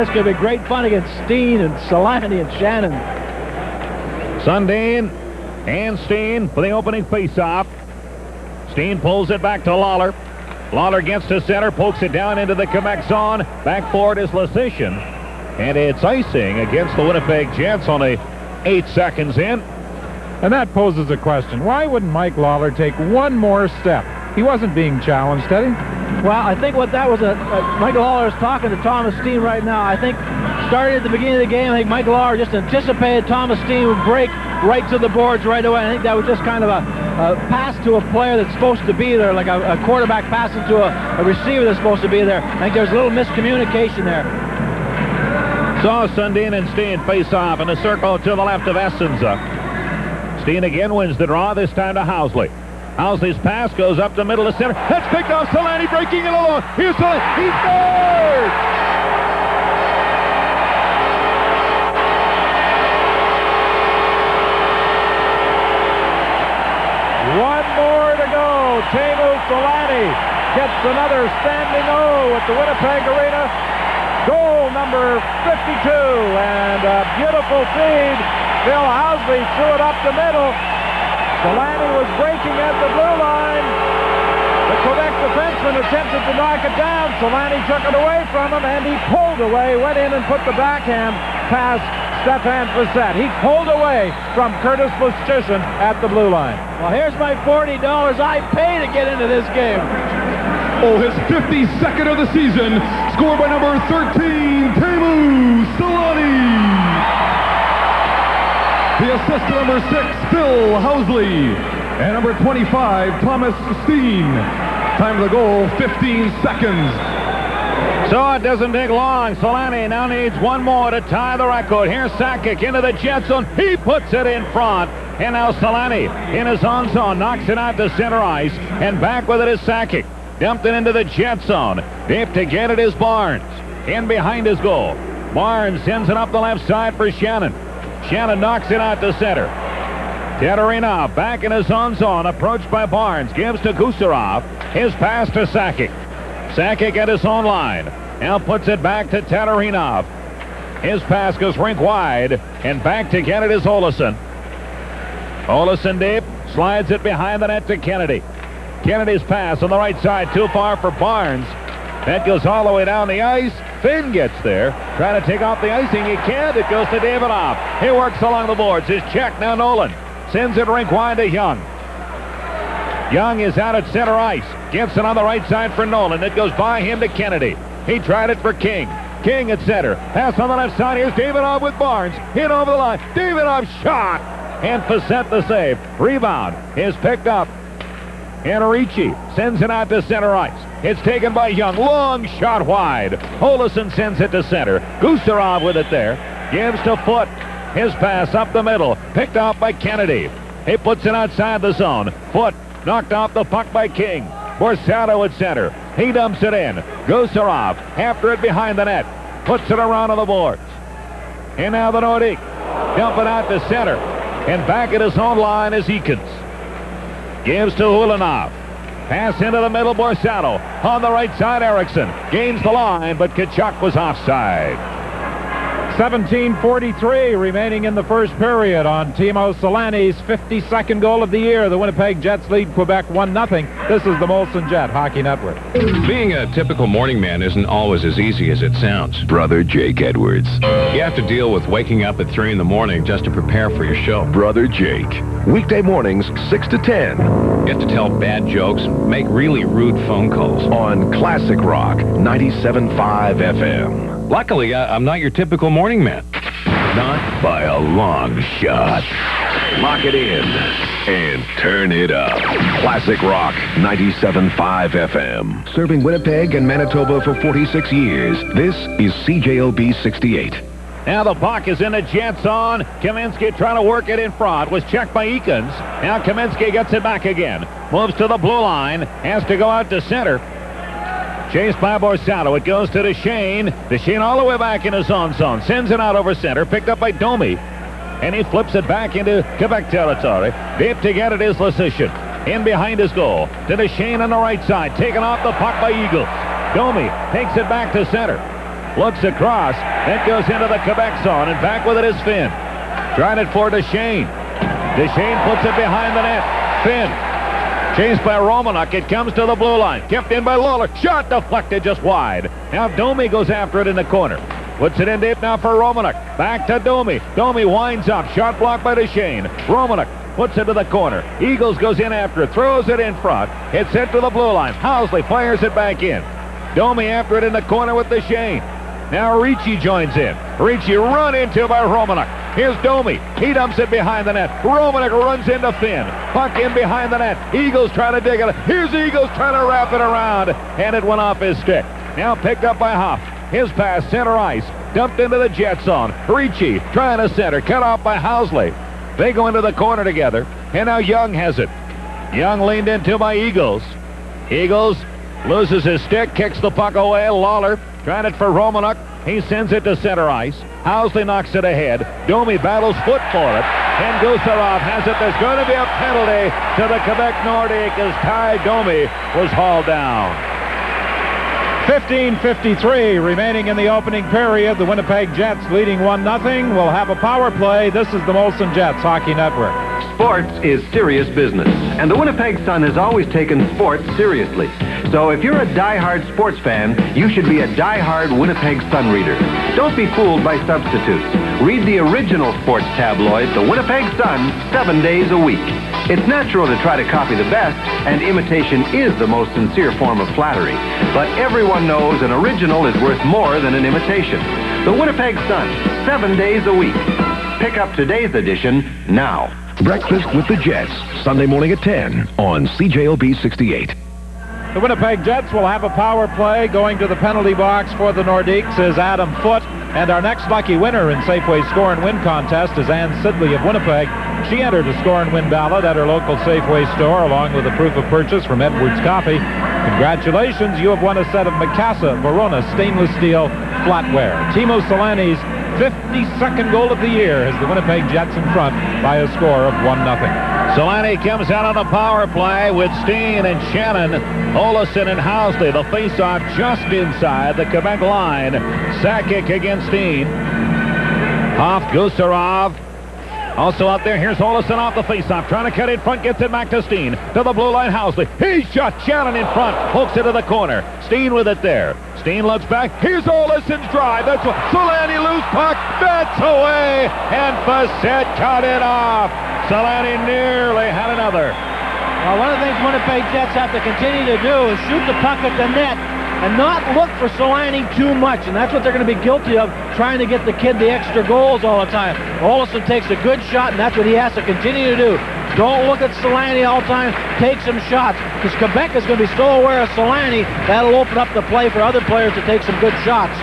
It's going to be great fun against Steen and Selanne and Shannon. Sundin and Steen for the opening face-off. Steen pulls it back to Lawler. Lawler gets to center, pokes it down into the Quebec zone. Back forward is Lecition. And it's icing against the Winnipeg Jets only 8 seconds in. And that poses a question. Why wouldn't Mike Lawler take one more step? He wasn't being challenged, Teddy. Well, I think what that was, Michael Lawler is talking to Thomas Steen right now. I think started at the beginning of the game, I think Michael Lawler just anticipated Thomas Steen would break right to the boards right away. I think that was just kind of a pass to a player that's supposed to be there, like a quarterback passing to a receiver that's supposed to be there. I think there's a little miscommunication there. Saw Sundin and Steen face off in a circle to the left of Essenza. Steen again wins the draw, this time to Housley. Housley's pass goes up the middle of center. That's picked off. Selanne breaking it along. Here's Selanne. He scored! One more to go. Teemu Selanne gets another standing O at the Winnipeg Arena. Goal number 52, and a beautiful feed. Bill Housley threw it up the middle. Selanne was breaking at the blue line. The Quebec defenseman attempted to knock it down. Selanne took it away from him, and he pulled away, went in and put the backhand past Stefan Facette. He pulled away from Curtis Lecition at the blue line. Well, here's my $40 I pay to get into this game. Oh, his 52nd of the season, scored by number 13, Teemu Selanne. The assist to number 6, Bill Housley. And number 25, Thomas Steen. Time of the goal, 15 seconds. So it doesn't take long. Selanne now needs one more to tie the record. Here's Sakic into the jet zone. He puts it in front. And now Selanne in his own zone knocks it out to center ice. And back with it is Sakic. Dumped it into the jet zone. Deep to get it is Barnes. In behind his goal. Barnes sends it up the left side for Shannon. Shannon knocks it out to center. Tedorina back in his own zone, approached by Barnes. Gives to Gusarov. His pass to Sakic. Sakic at his own line. Now puts it back to Tedorina. His pass goes rink wide. And back to get it is Olesen. Olesen deep. Slides it behind the net to Kennedy. Kennedy's pass on the right side. Too far for Barnes. That goes all the way down the ice. Finn gets there. Trying to take off the icing. He can't. It goes to Davidoff. He works along the boards. His check. Now Nolan sends it rink wide to Young. Young is out at center ice. Gets it on the right side for Nolan. It goes by him to Kennedy. He tried it for King. King at center. Pass on the left side. Here's Davidoff with Barnes. Hit over the line. Davidoff shot. And Facette the save. Rebound is picked up. And Ricci sends it out to center ice. It's taken by Young. Long shot wide. Olesen sends it to center. Gusarov with it there. Gives to Foote. His pass up the middle. Picked off by Kennedy. He puts it outside the zone. Foote knocked off the puck by King. Borsato at center. He dumps it in. Gusarov after it behind the net. Puts it around on the boards. And now the Nordiques dump it out to center. And back at his own line is Eakins. Gives to Ulanov. Pass into the middle, Borsato. On the right side, Eriksson. Gains the line, but Tkachuk was offside. 17:43 remaining in the first period on Teemu Selanne's 52nd goal of the year. The Winnipeg Jets lead Quebec 1-0. This is the Molson Jet Hockey Network. Being a typical morning man isn't always as easy as it sounds. Brother Jake Edwards. You have to deal with waking up at 3 in the morning just to prepare for your show. Brother Jake. Weekday mornings, 6 to 10. You have to tell bad jokes and make really rude phone calls. On Classic Rock 97.5 FM. Luckily, I'm not your typical morning man. Not by a long shot. Lock it in and turn it up. Classic Rock 97.5 FM. Serving Winnipeg and Manitoba for 46 years. This is CJOB 68. Now the puck is in the jet zone. Kaminsky trying to work it in front. Was checked by Eakins. Now Kaminsky gets it back again. Moves to the blue line. Has to go out to center. Chased by Borsato. It goes to Duchesne. Duchesne all the way back in his own zone. Sends it out over center. Picked up by Domi. And he flips it back into Quebec territory. Deep to get it is Lecition. In behind his goal. To Duchesne on the right side. Taken off the puck by Eagles. Domi takes it back to center. looks across, then goes into the Quebec zone, and back with it is Finn. Trying it for Duchesne. Duchesne puts it behind the net. Finn. Chased by Romanuk. It comes to the blue line. Kept in by Lawler. Shot deflected just wide. Now Domi goes after it in the corner. Puts it in deep now for Romanuk. Back to Domi. Domi winds up. Shot blocked by Duchesne. Romanuk puts it to the corner. Eagles goes in after it. Throws it in front. It's sent to the blue line. Housley fires it back in. Domi after it in the corner with Duchesne. Now Ricci joins in. Ricci run into by Romanuk. Here's Domi. He dumps it behind the net. Romanuk runs into Finn. Puck in behind the net. Eagles trying to dig it. Here's Eagles trying to wrap it around. And it went off his stick. Now picked up by Hoff. His pass, center ice. Dumped into the jet zone. Ricci trying to center. Cut off by Housley. They go into the corner together. And now Young has it. Young leaned into by Eagles. Eagles loses his stick. Kicks the puck away. Lawler trying it for Romanuk. He sends it to center ice. Housley knocks it ahead. Domi battles foot for it. And Gusarov has it. There's going to be a penalty to the Quebec Nordiques as Ty Domi was hauled down. 15:53 remaining in the opening period. The Winnipeg Jets leading 1-0. Will have a power play. This is the Molson Jets Hockey Network. Sports is serious business, and the Winnipeg Sun has always taken sports seriously. So if you're a die-hard sports fan, you should be a die-hard Winnipeg Sun reader. Don't be fooled by substitutes. Read the original sports tabloid, the Winnipeg Sun, 7 days a week. It's natural to try to copy the best, and imitation is the most sincere form of flattery. But everyone knows an original is worth more than an imitation. The Winnipeg Sun, 7 days a week. Pick up today's edition now. Breakfast with the Jets, Sunday morning at 10 on CJOB 68. The Winnipeg Jets will have a power play. Going to the penalty box for the Nordiques is Adam Foote. And our next lucky winner in Safeway's Score and Win contest is Ann Sidley of Winnipeg. She entered a Score and Win ballot at her local Safeway store along with a proof of purchase from Edwards Coffee. Congratulations, you have won a set of Mikasa Verona stainless steel flatware. Teemu Selanne's 52nd goal of the year as the Winnipeg Jets in front by a score of 1-0. Selanne comes out on the power play with Steen and Shannon, Olesen and Housley. The face-off just inside the Quebec line. Sakic against Steen. Hoff, Gusarov. Also out there, here's Olesen off the face-off. Trying to cut in front, gets it back to Steen. To the blue line, Housley. He shot Shannon in front. Hooks it to the corner. Steen with it there. Steen looks back. Here's Olesen's drive. That's what Selanne loose puck. That's away. And Facette cut it off. Selanne nearly had another. Well, one of the things Winnipeg Jets have to continue to do is shoot the puck at the net and not look for Selanne too much. And that's what they're going to be guilty of, trying to get the kid the extra goals all the time. Olesen takes a good shot, and that's what he has to continue to do. Don't look at Selanne all the time. Take some shots, because Quebec is going to be so aware of Selanne, that'll open up the play for other players to take some good shots.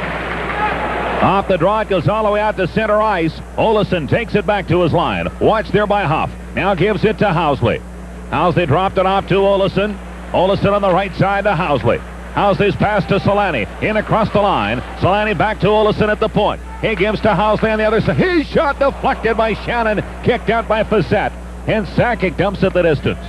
Off the draw, it goes all the way out to center ice. Olesen takes it back to his line. Watched there by Hoff. Now gives it to Housley. Housley dropped it off to Olesen. Olesen on the right side to Housley. Housley's pass to Selanne. In across the line. Selanne back to Olesen at the point. He gives to Housley on the other side. His shot deflected by Shannon. Kicked out by Facette. And Sakic dumps it the distance.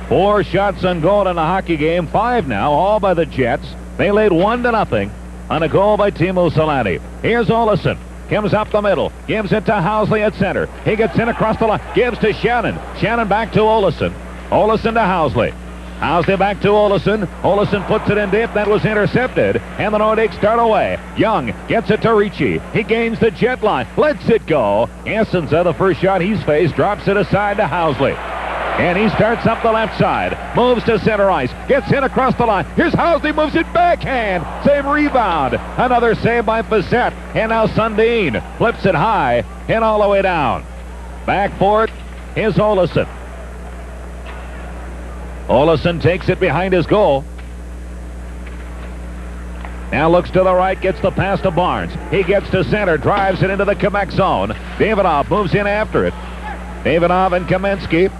4 shots on goal in the hockey game. 5 now, all by the Jets. They laid 1-0 on a goal by Teemu Selanne. Here's Olesen. Comes up the middle. Gives it to Housley at center. He gets in across the line. Gives to Shannon. Shannon back to Olesen. Olesen to Housley. Housley back to Olesen. Olesen puts it in deep. That was intercepted. And the Nordiques start away. Young gets it to Ricci. He gains the jet line. Lets it go. Essenza, the first shot he's faced, drops it aside to Housley. And he starts up the left side. Moves to center ice. Gets in across the line. Here's Housley. Moves it backhand. Save rebound. Another save by Facette. And now Sundin flips it high and all the way down. Back for it is Olesen. Olesen takes it behind his goal. Now looks to the right, gets the pass to Barnes. He gets to center, drives it into the Quebec zone. Davidov moves in after it. Davidov and Kamensky.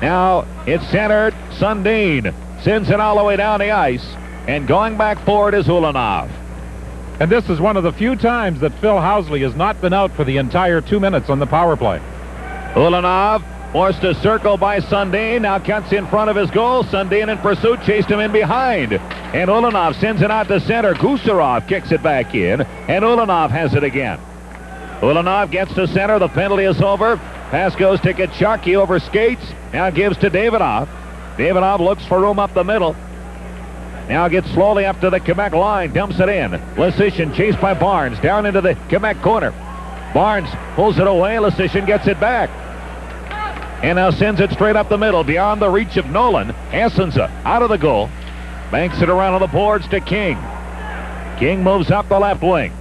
Now it's centered. Sundin sends it all the way down the ice. And going back forward is Ulanov. And this is one of the few times that Phil Housley has not been out for the entire 2 minutes on the power play. Ulanov Forced to circle by Sundin. Now cuts in front of his goal. Sundin in pursuit. Chased him in behind. And Ulanov sends it out to center. Gusarov kicks it back in. And Ulanov has it again. Ulanov gets to center. The penalty is over. Pass goes to Kachuk. He overskates. Now gives to Davidoff. Davidoff looks for room up the middle. Now gets slowly up to the Quebec line. Dumps it in. Lasician chased by Barnes. Down into the Quebec corner. Barnes pulls it away. Lasician gets it back. And now sends it straight up the middle. Beyond the reach of Nolan. Essenza out of the goal. Banks it around on the boards to King. King moves up the left wing.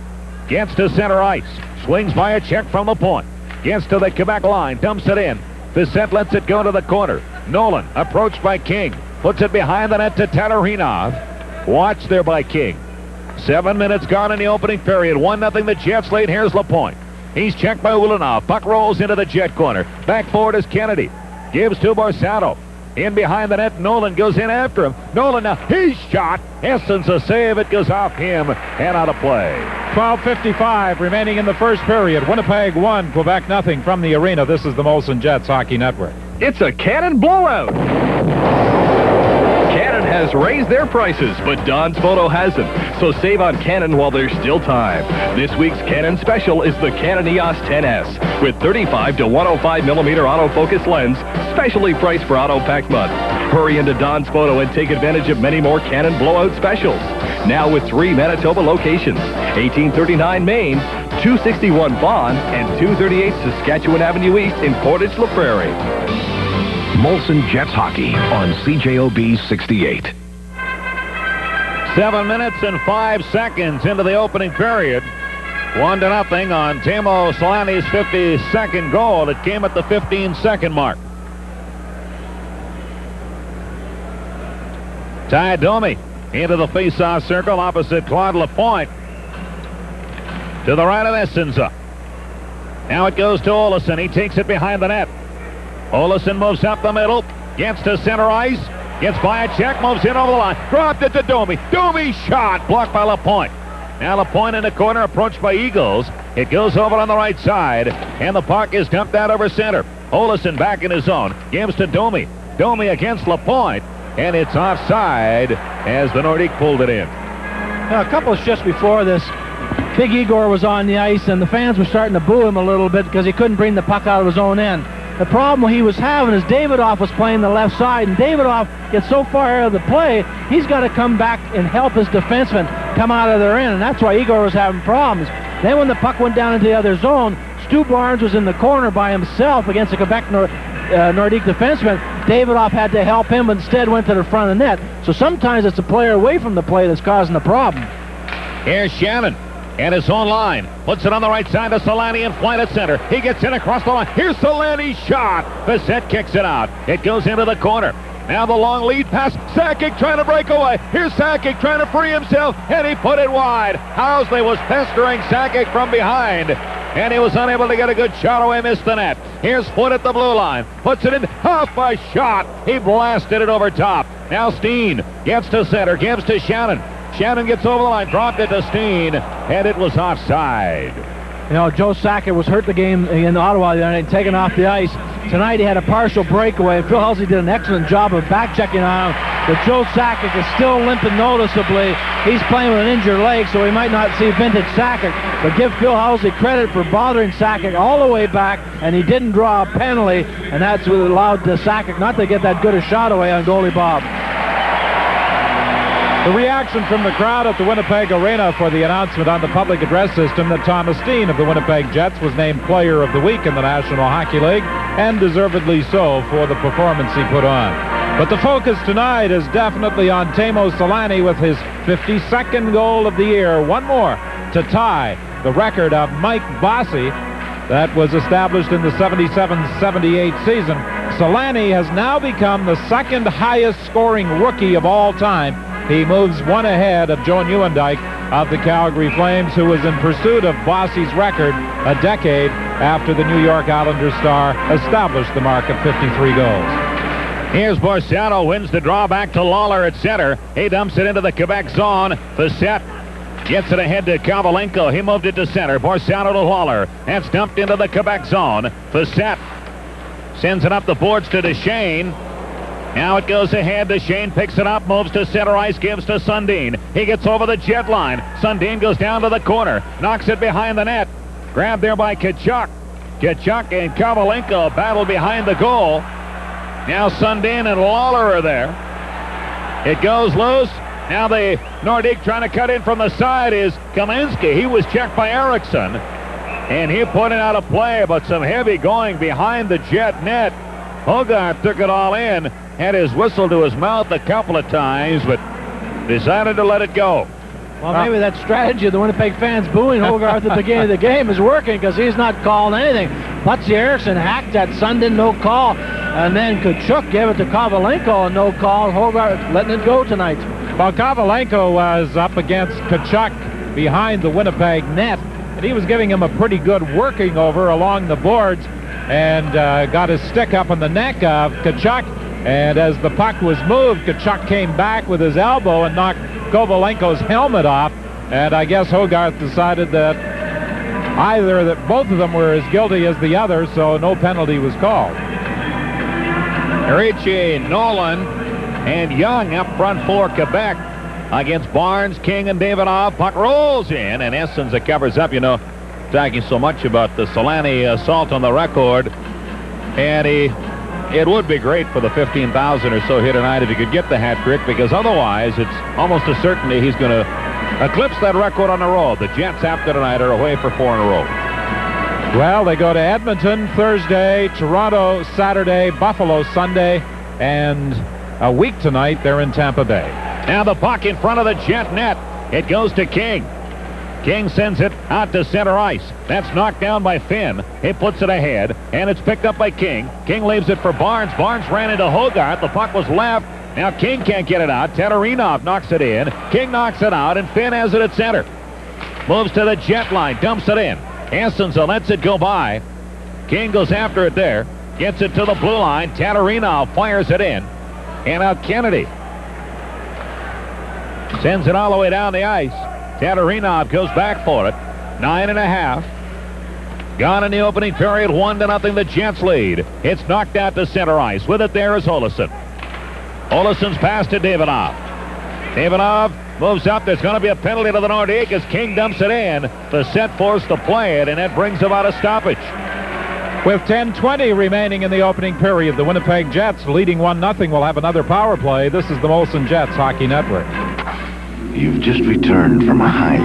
Gets to center ice. Swings by a check from the point. Gets to the Quebec line. Dumps it in. Bissett lets it go to the corner. Nolan approached by King. Puts it behind the net to Tatarinov. Watched there by King. 7 minutes gone in the opening period. 1-0 the Jets lead. Here's Lapointe. He's checked by Ulanov. Puck rolls into the Jet corner. Back forward is Kennedy. Gives to Borsado. In behind the net, Nolan goes in after him. Nolan now, he's shot. Essence a save. It goes off him and out of play. 12:55 remaining in the first period. Winnipeg 1, Quebec nothing from the arena. This is the Molson Jets Hockey Network. It's a Cannon blowout. Cannon has raised their prices, but Don's Photo hasn't. So save on Cannon while there's still time. This week's Cannon special is the Canon EOS 10S with 35 to 105 millimeter autofocus lens, specially priced for Auto Pack Month. Hurry into Don's Photo and take advantage of many more Cannon blowout specials. Now with 3 Manitoba locations: 1839 Main, 261 Vaughan, and 238 Saskatchewan Avenue East in Portage La Prairie. Molson Jets Hockey on CJOB 68. 7 minutes and 5 seconds into the opening period. 1-0 on Teemu Selanne's 52nd goal. It came at the 15-second mark. Ty Domi into the face-off circle opposite Claude Lapointe. To the right of Essenza. Now it goes to Olesen. He takes it behind the net. Olesen moves up the middle. Gets to center ice. Gets by a check. Moves in over the line. Dropped it to Domi. Domi shot. Blocked by Lapointe. Now Lapointe in the corner, approached by Eagles. It goes over on the right side. And the puck is dumped out over center. Olesen back in his zone. Gives to Domi. Domi against Lapointe. And it's offside as the Nordiques pulled it in. Now, a couple of shifts before this, Big Igor was on the ice, and the fans were starting to boo him a little bit because he couldn't bring the puck out of his own end. The problem he was having is Davidoff was playing the left side, and Davidoff gets so far out of the play, he's got to come back and help his defenseman come out of their end, and that's why Igor was having problems. Then when the puck went down into the other zone, Stu Barnes was in the corner by himself against the Quebec Nordique defenseman. Davidoff had to help him, but instead went to the front of the net. So sometimes it's a player away from the play that's causing the problem. Here's Shannon and his own line. Puts it on the right side to Selanne in flight at center. He gets in across the line. Here's Selanne's shot. Bissett kicks it out. It goes into the corner. Now the long lead pass. Sakic trying to break away. Here's Sakic trying to free himself, and he put it wide. Housley was pestering Sakic from behind, and he was unable to get a good shot away, missed the net. Here's Foote at the blue line. Puts it in. Off a shot. He blasted it over top. Now Steen gets to center. Gives to Shannon. Shannon gets over the line. Dropped it to Steen, and it was offside. You know, Joe Sakic was hurt the game in Ottawa the other night, taken off the ice. Tonight he had a partial breakaway. Phil Halsey did an excellent job of back-checking on him. But Joe Sakic is still limping noticeably. He's playing with an injured leg, so we might not see vintage Sakic. But give Phil Halsey credit for bothering Sakic all the way back, and he didn't draw a penalty, and that's what allowed Sakic not to get that good a shot away on goalie Bob. The reaction from the crowd at the Winnipeg Arena for the announcement on the public address system that Thomas Steen of the Winnipeg Jets was named Player of the Week in the National Hockey League, and deservedly so for the performance he put on. But the focus tonight is definitely on Teemu Selanne with his 52nd goal of the year. One more to tie the record of Mike Bossy that was established in the 77-78 season. Selanne has now become the second highest scoring rookie of all time. He moves one ahead of Joe Nieuwendyk of the Calgary Flames, who was in pursuit of Bossy's record a decade after the New York Islanders star established the mark of 53 goals. Here's Borsado, wins the draw back to Lawler at center. He dumps it into the Quebec zone. Bissett gets it ahead to Kovalenko. He moved it to center. Borsado to Lawler. That's dumped into the Quebec zone. Bissett Sends it up the boards to Duchesne. Now it goes ahead. Duchesne picks it up, moves to center ice, gives to Sundin. He gets over the jet line. Sundin goes down to the corner, knocks it behind the net. Grabbed there by Tkachuk. Tkachuk and Kovalenko battle behind the goal. Now Sundin and Lawler are there. It goes loose. Now the Nordique trying to cut in from the side is Kaminski. He was checked by Eriksson. And he put it out of play, but some heavy going behind the jet net. Hogarth took it all in, had his whistle to his mouth a couple of times, but decided to let it go. Well, maybe that strategy of the Winnipeg fans booing Hogarth at the beginning of the game is working because he's not calling anything. Patsy Eriksson hacked at Sundin, no call. And then Tkachuk gave it to Kovalenko, and no call. Hogarth letting it go tonight. Well, Kovalenko was up against Tkachuk behind the Winnipeg net, and he was giving him a pretty good working over along the boards and got his stick up in the neck of Tkachuk. And as the puck was moved, Tkachuk came back with his elbow and knocked Kovalenko's helmet off. And I guess Hogarth decided that either that both of them were as guilty as the other, so no penalty was called. Ricci, Nolan, and Young up front for Quebec against Barnes, King, and Davidoff. Puck rolls in, and Essens covers up. You know, talking so much about the Selanne assault on the record, and it would be great for the 15,000 or so here tonight if he could get the hat trick, because otherwise it's almost a certainty he's going to eclipse that record on the road. The Jets after tonight are away for 4 in a row. Well, they go to Edmonton Thursday, Toronto Saturday, Buffalo Sunday, and a week tonight they're in Tampa Bay. Now the puck in front of the Jet net. It goes to King. King sends it out to center ice. That's knocked down by Finn. He puts it ahead, and it's picked up by King. King leaves it for Barnes. Barnes ran into Hogarth. The puck was left. Now King can't get it out. Tatarinov knocks it in. King knocks it out, and Finn has it at center. Moves to the Jet line, dumps it in. Essens lets it go by. King goes after it there. Gets it to the blue line. Tatarinov fires it in. And out Kennedy. Sends it all the way down the ice. Tatarinov goes back for it. 9.5. Gone in the opening period. 1-0 the Jets lead. It's knocked out to center ice. With it there is Olofsson. Olofsson's pass to Davidoff. Davidoff moves up. There's going to be a penalty to the Nordiques as King dumps it in. The set forced to play it, and that brings about a stoppage. With 10:20 remaining in the opening period, the Winnipeg Jets leading 1-0 will have another power play. This is the Molson Jets Hockey Network. You've just returned from a hike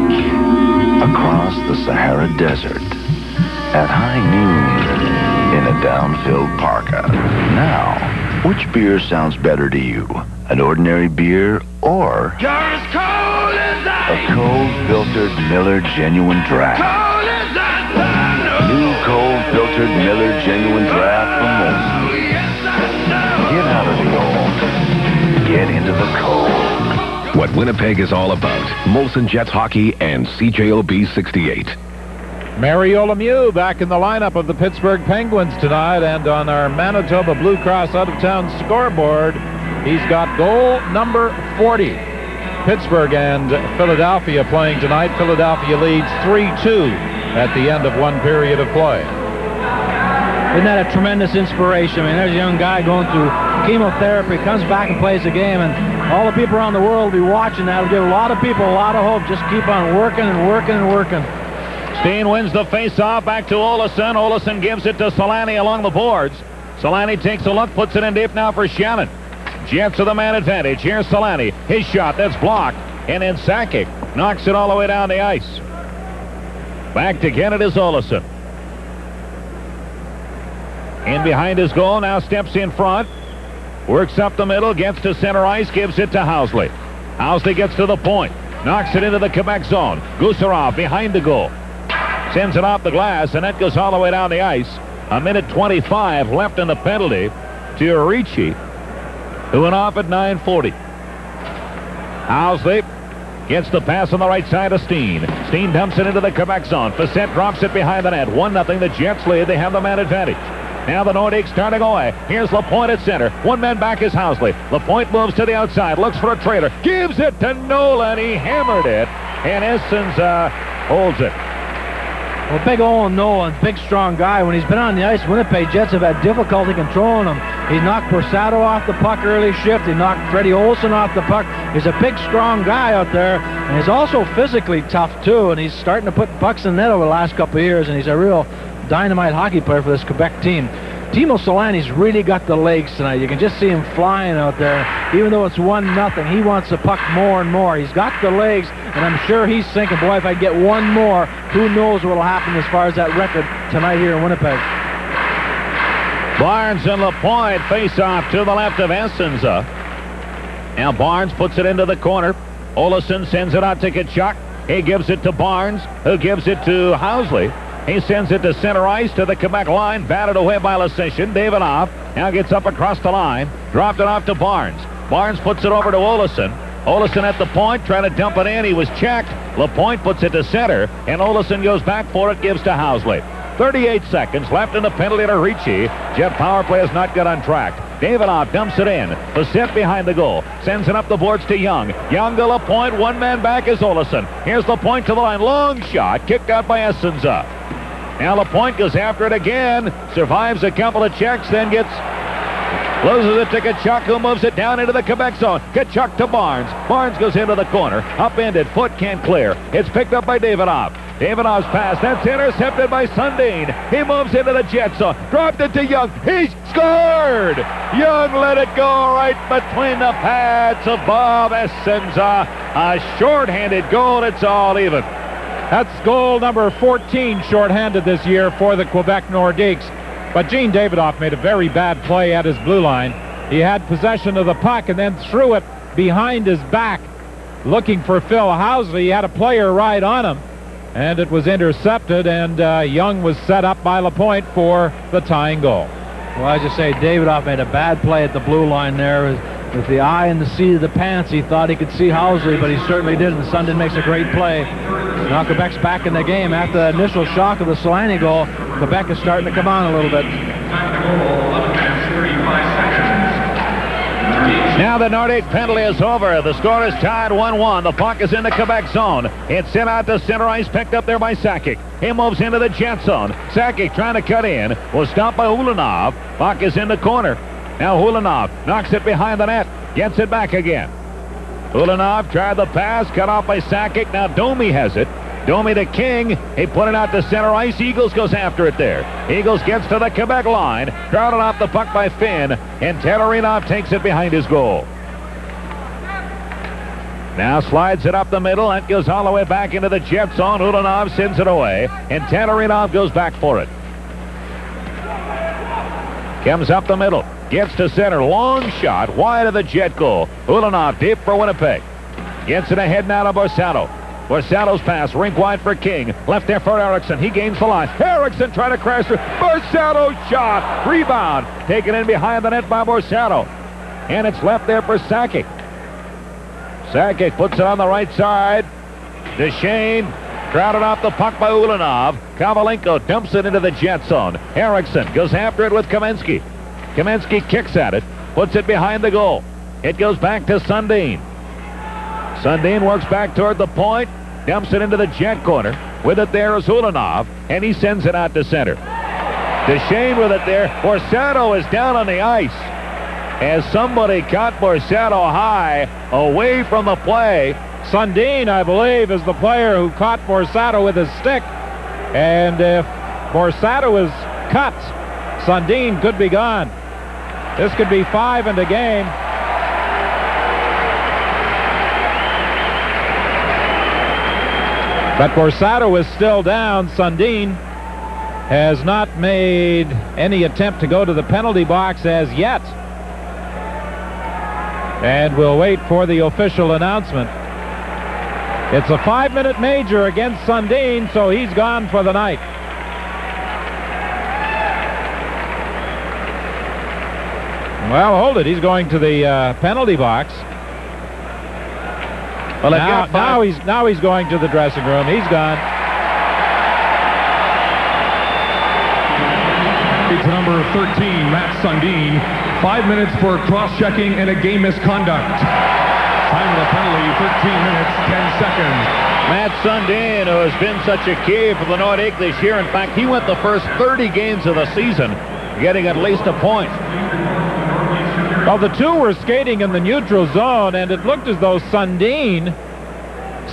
across the Sahara Desert at high noon in a down-filled parka. Now, which beer sounds better to you? An ordinary beer or You're as cold as ice. A cold-filtered Miller Genuine Draft? Cold as ice. New cold-filtered Miller Genuine Draft from Molson. Oh, yes, I know. Get out of the old. Get into the cold. What Winnipeg is all about. Molson Jets Hockey and CJOB 68. Mario Lemieux back in the lineup of the Pittsburgh Penguins tonight, and on our Manitoba Blue Cross out-of-town scoreboard, he's got goal number 40. Pittsburgh and Philadelphia playing tonight. Philadelphia leads 3-2 at the end of one period of play. Isn't that a tremendous inspiration? I mean, there's a young guy going through chemotherapy, comes back and plays the game, and all the people around the world will be watching that. It'll give a lot of people a lot of hope. Just keep on working and working and working. Steen wins the face-off back to Olofsson. Olofsson gives it to Selanne along the boards. Selanne takes a look, puts it in deep now for Shannon. Jets with the man advantage. Here's Selanne. His shot, that's blocked. And then Sakic knocks it all the way down the ice. Back to get it is Olofsson. In behind his goal, now steps in front. Works up the middle, gets to center ice, gives it to Housley. Housley gets to the point. Knocks it into the Quebec zone. Gusarov behind the goal. Sends it off the glass, and that goes all the way down the ice. 1:25 left in the penalty to Ricci, who went off at 9:40. Housley gets the pass on the right side of Steen. Steen dumps it into the Quebec zone. Facette drops it behind the net. 1-0. The Jets lead. They have the man advantage. Now the Nordiques starting away. Here's Lapointe at center. One man back is Housley. Lapointe moves to the outside. Looks for a traitor. Gives it to Nolan. He hammered it. And Essens holds it. Well, big Owen Nolan's big, strong guy. When he's been on the ice, Winnipeg Jets have had difficulty controlling him. He knocked Borsato off the puck early shift. He knocked Freddie Olsen off the puck. He's a big, strong guy out there, and he's also physically tough, too, and he's starting to put pucks in the net over the last couple of years, and he's a real dynamite hockey player for this Quebec team. Teemu Selanne's really got the legs tonight. You can just see him flying out there. Even though it's 1-0, he wants the puck more and more. He's got the legs, and I'm sure he's thinking, boy, if I get one more, who knows what will happen as far as that record tonight here in Winnipeg. Barnes and LaPointe face off to the left of Essenza. Now Barnes puts it into the corner. Olesen sends it out to Tkachuk. He gives it to Barnes, who gives it to Housley. He sends it to center ice to the Quebec line. Batted away by Lasician. Davidoff now gets up across the line. Dropped it off to Barnes. Barnes puts it over to Olesen. Olesen at the point, trying to dump it in. He was checked. LaPointe puts it to center, and Olesen goes back for it, gives to Housley. 38 seconds left in the penalty to Ricci. Jet power play has not got on track. Davidoff dumps it in. Bassett behind the goal. Sends it up the boards to Young. Young to LaPointe. One man back is Olesen. Here's LaPointe to the line. Long shot. Kicked out by Essenza. Now LaPointe goes after it again. Survives a couple of checks. Then loses it to Tkachuk, who moves it down into the Quebec zone. Tkachuk to Barnes. Barnes goes into the corner. Upended. Foot can't clear. It's picked up by Davidoff. Davidoff's pass. That's intercepted by Sundin. He moves into the Jet zone. Dropped it to Young. He scored! Young let it go right between the pads of Bob Essenza. A short-handed goal. It's all even. That's goal number 14 shorthanded this year for the Quebec Nordiques. But Gene Davidoff made a very bad play at his blue line. He had possession of the puck and then threw it behind his back looking for Phil Housley. He had a player right on him, and it was intercepted, and Young was set up by LaPointe for the tying goal. Well, as you say, Davidoff made a bad play at the blue line there. With the eye in the seat of the pants, he thought he could see Housley, but he certainly didn't. Sundin makes a great play. Now Quebec's back in the game. After the initial shock of the Selanne goal, Quebec is starting to come on a little bit. Now the Nordique penalty is over. The score is tied 1-1. The puck is in the Quebec zone. It's sent out to center ice, picked up there by Sakic. He moves into the Jet zone. Sakic trying to cut in. Was stopped by Ulanov. Puck is in the corner. Now Ulanov knocks it behind the net. Gets it back again. Ulanov tried the pass, cut off by Sakic. Now Domi has it. Domi to King. He put it out to center ice. Eagles goes after it there. Eagles gets to the Quebec line. Crowded off the puck by Finn. And Tatarinov takes it behind his goal. Now slides it up the middle. That goes all the way back into the Jet zone. Ulanov sends it away. And Tatarinov goes back for it. Comes up the middle. Gets to center. Long shot. Wide of the Jet goal. Ulanov deep for Winnipeg. Gets it ahead now to Borsato. Borsato's pass. Rink wide for King. Left there for Eriksson. He gains the line. Eriksson trying to crash through. Borsato shot. Rebound. Taken in behind the net by Borsato. And it's left there for Sakic. Sakic puts it on the right side. Duchesne crowded off the puck by Ulanov. Kovalenko dumps it into the Jet zone. Eriksson goes after it with Kamensky. Kamensky kicks at it. Puts it behind the goal. It goes back to Sundin. Sundin works back toward the point. Dumps it into the Jet corner. With it there is Ulanov. And he sends it out to center. Duchesne with it there. Borsato is down on the ice. As somebody caught Borsato high away from the play. Sundin, I believe, is the player who caught Borsato with his stick. And if Borsato is cut, Sundin could be gone. This could be 5 in the game. But Borsato is still down. Sundin has not made any attempt to go to the penalty box as yet. And we'll wait for the official announcement. It's a 5-minute major against Sundin, so he's gone for the night. Well, hold it. He's going to the penalty box. Well, now he's going to the dressing room. He's gone. It's number 13, Matt Sundin. 5 minutes for cross-checking and a game misconduct. Time of the penalty, 13 minutes, 10 seconds. Matt Sundin, who has been such a key for the Nordiques this year. In fact, he went the first 30 games of the season getting at least a point. Well, the two were skating in the neutral zone, and it looked as though Sundin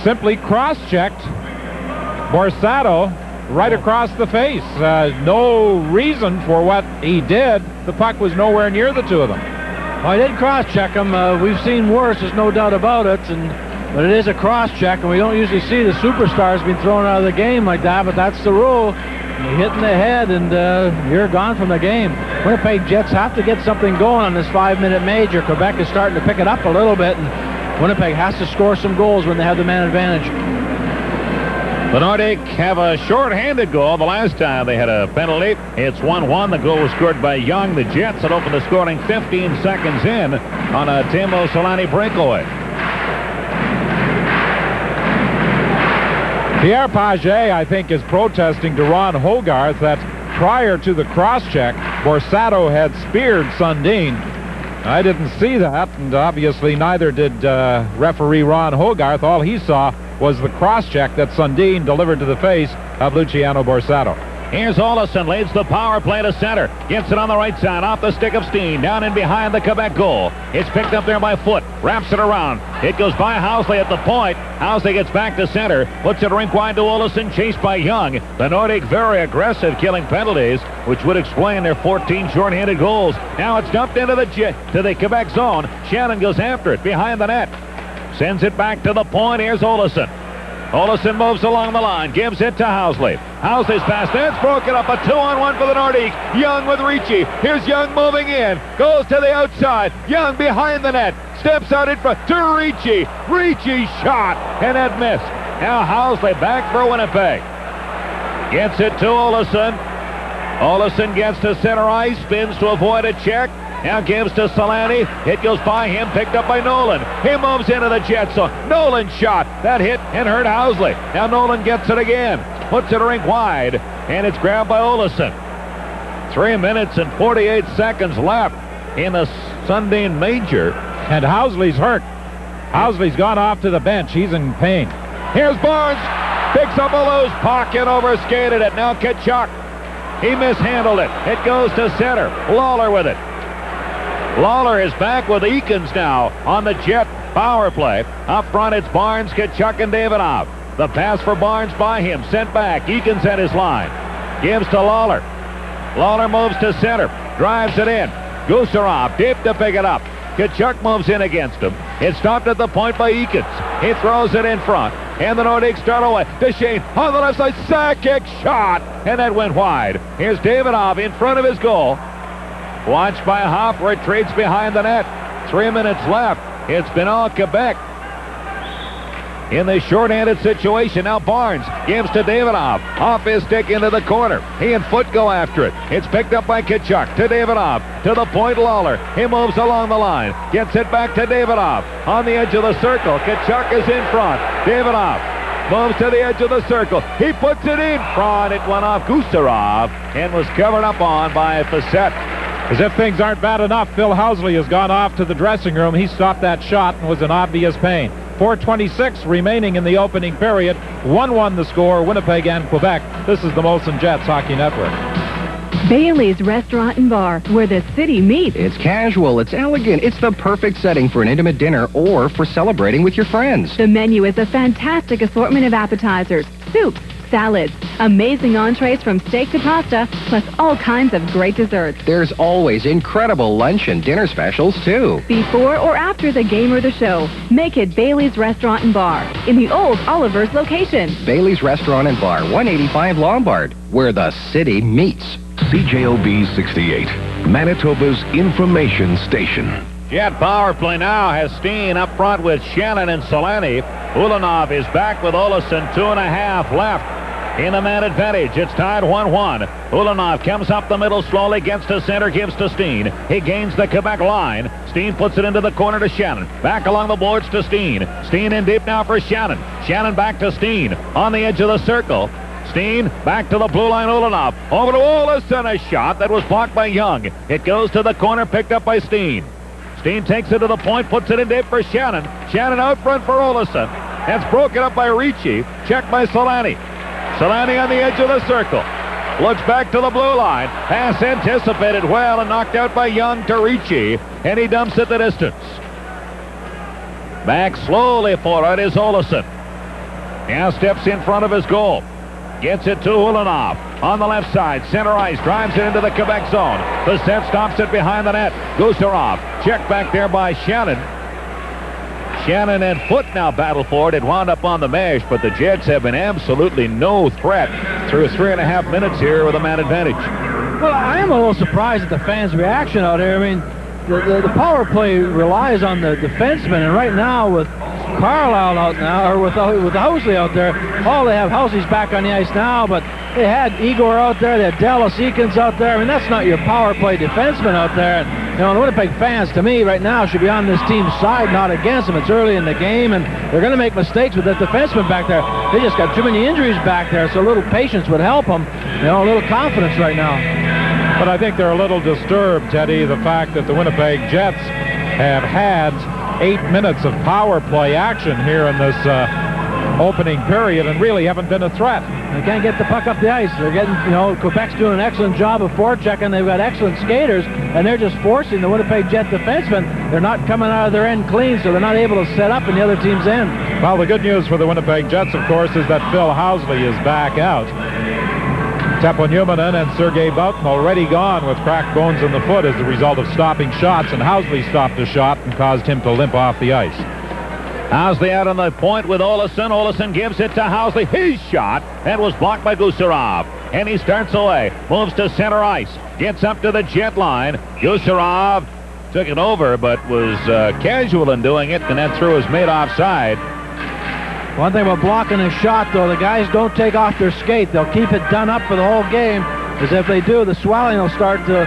simply cross-checked Borsato right across the face. No reason for what he did. The puck was nowhere near the two of them. Well, I did cross-check him. We've seen worse, there's no doubt about it. But it is a cross-check, and we don't usually see the superstars being thrown out of the game like that, but that's the rule. You hit in the head, and you're gone from the game. Winnipeg Jets have to get something going on this 5-minute major. Quebec is starting to pick it up a little bit, and Winnipeg has to score some goals when they have the man advantage. The Nordiques have a short-handed goal. The last time they had a penalty, it's 1-1. The goal was scored by Young. The Jets had opened the scoring 15 seconds in on a Teemu Selanne breakaway. Pierre Paget, I think, is protesting to Ron Hogarth that prior to the cross-check, Borsato had speared Sundin. I didn't see that, and obviously neither did referee Ron Hogarth. All he saw was the cross-check that Sundin delivered to the face of Luciano Borsato. Here's Olesen, leads the power play to center. Gets it on the right side, off the stick of Steen, down in behind the Quebec goal. It's picked up there by Foot, wraps it around. It goes by Housley at the point. Housley gets back to center, puts it rink wide to Olesen, chased by Young. The Nordiques very aggressive, killing penalties, which would explain their 14 short-handed goals. Now it's dumped into the Quebec zone. Shannon goes after it, behind the net. Sends it back to the point. Here's Olesen. Olesen moves along the line, gives it to Housley. Housley's pass, that's broken up, a 2-on-1 for the Nordiques. Young with Ricci. Here's Young moving in, goes to the outside. Young behind the net, steps out in front to Ricci. Ricci shot, and that missed. Now Housley back for Winnipeg. Gets it to Olesen. Olesen gets to center ice, spins to avoid a check. Now gives to Selanne. It goes by him, picked up by Nolan. He moves into the jet zone. Nolan shot. That hit and hurt Housley. Now Nolan gets it again. Puts it rink wide, and it's grabbed by Olesen. 3 minutes and 48 seconds left in the Sundin major. And Housley's hurt. Housley's gone off to the bench. He's in pain. Here's Barnes. Picks up a loose puck and overskated it. Now Tkachuk. He mishandled it. It goes to center. Lawler with it. Lawler is back with Eakins now on the Jet power play. Up front, it's Barnes, Tkachuk, and Davidov. The pass for Barnes by him, sent back. Eakins at his line. Gives to Lawler. Lawler moves to center, drives it in. Gusarov deep to pick it up. Tkachuk moves in against him. It's stopped at the point by Eakins. He throws it in front, and the Nordiques start away. Duchesne on the left side, Sakic shot, and that went wide. Here's Davidov in front of his goal. Watched by Hoff, retreats behind the net. 3 minutes left. It's been all Quebec in this short-handed situation. Now Barnes gives to Davidov. Off his stick into the corner. He and Foot go after it. It's picked up by Tkachuk to Davidov. To the point, Lawler. He moves along the line. Gets it back to Davidov. On the edge of the circle. Tkachuk is in front. Davidov moves to the edge of the circle. He puts it in front. It went off Gusarov and was covered up on by Facette. As if things aren't bad enough, Phil Housley has gone off to the dressing room. He stopped that shot and was in obvious pain. 4:26 remaining in the opening period. 1-1 the score, Winnipeg and Quebec. This is the Molson Jets Hockey Network. Bailey's Restaurant and Bar, where the city meets. It's casual, it's elegant, it's the perfect setting for an intimate dinner or for celebrating with your friends. The menu is a fantastic assortment of appetizers, soups, salads, amazing entrees from steak to pasta, plus all kinds of great desserts. There's always incredible lunch and dinner specials, too. Before or after the game or the show, make it Bailey's Restaurant and Bar in the old Oliver's location. Bailey's Restaurant and Bar, 185 Lombard, where the city meets. CJOB 68, Manitoba's information station. Jet power play now has Steen up front with Shannon and Selanne. Ulanov is back with Olesen, 2.5 left. In the man advantage, it's tied 1-1. Ulanov comes up the middle slowly, gets to center, gives to Steen. He gains the Quebec line. Steen puts it into the corner to Shannon. Back along the boards to Steen. Steen in deep now for Shannon. Shannon back to Steen. On the edge of the circle. Steen back to the blue line, Ulanov. Over to Olesen, a shot that was blocked by Young. It goes to the corner, picked up by Steen. Steen takes it to the point, puts it in deep for Shannon. Shannon out front for Olesen. That's broken up by Ricci. Checked by Selanne. Selanne on the edge of the circle. Looks back to the blue line. Pass anticipated well and knocked out by Young to Ricci. And he dumps it the distance. Back slowly for it is Olesen. Now steps in front of his goal. Gets it to Ulanov. On the left side, center ice, drives it into the Quebec zone. The set stops it behind the net. Gusarov, checked back there by Shannon. Shannon and Foote now battle for it. It wound up on the mesh, but the Jets have been absolutely no threat through 3.5 minutes here with a man advantage. Well, I am a little surprised at the fans' reaction out here. I mean, the power play relies on the defensemen, and right now with Carlisle out now, or with Housley out there, they have Housley's back on the ice now, but they had Igor out there, they had Dallas Eakins out there. I mean, that's not your power play defenseman out there. And, the Winnipeg fans, to me, right now, should be on this team's side, not against them. It's early in the game, and they're going to make mistakes with the defenseman back there. They just got too many injuries back there, so a little patience would help them. A little confidence right now. But I think they're a little disturbed, Teddy, the fact that the Winnipeg Jets have had 8 minutes of power play action here in this opening period and really haven't been a threat. They can't get the puck up the ice. They're getting, Quebec's doing an excellent job of forechecking. They've got excellent skaters, and they're just forcing the Winnipeg Jet defensemen. They're not coming out of their end clean, so they're not able to set up in the other team's end. Well, the good news for the Winnipeg Jets, of course, is that Phil Housley is back out. Teppo Numminen and Sergei Boughton already gone with cracked bones in the foot as a result of stopping shots, and Housley stopped a shot and caused him to limp off the ice. Housley out on the point with Olesen. Olesen gives it to Housley. His shot. That was blocked by Gusarov. And he starts away. Moves to center ice. Gets up to the jet line. Gusarov took it over, but was casual in doing it, and that threw his mate offside. One thing about blocking a shot, though, the guys don't take off their skate. They'll keep it done up for the whole game, because if they do, the swelling will start to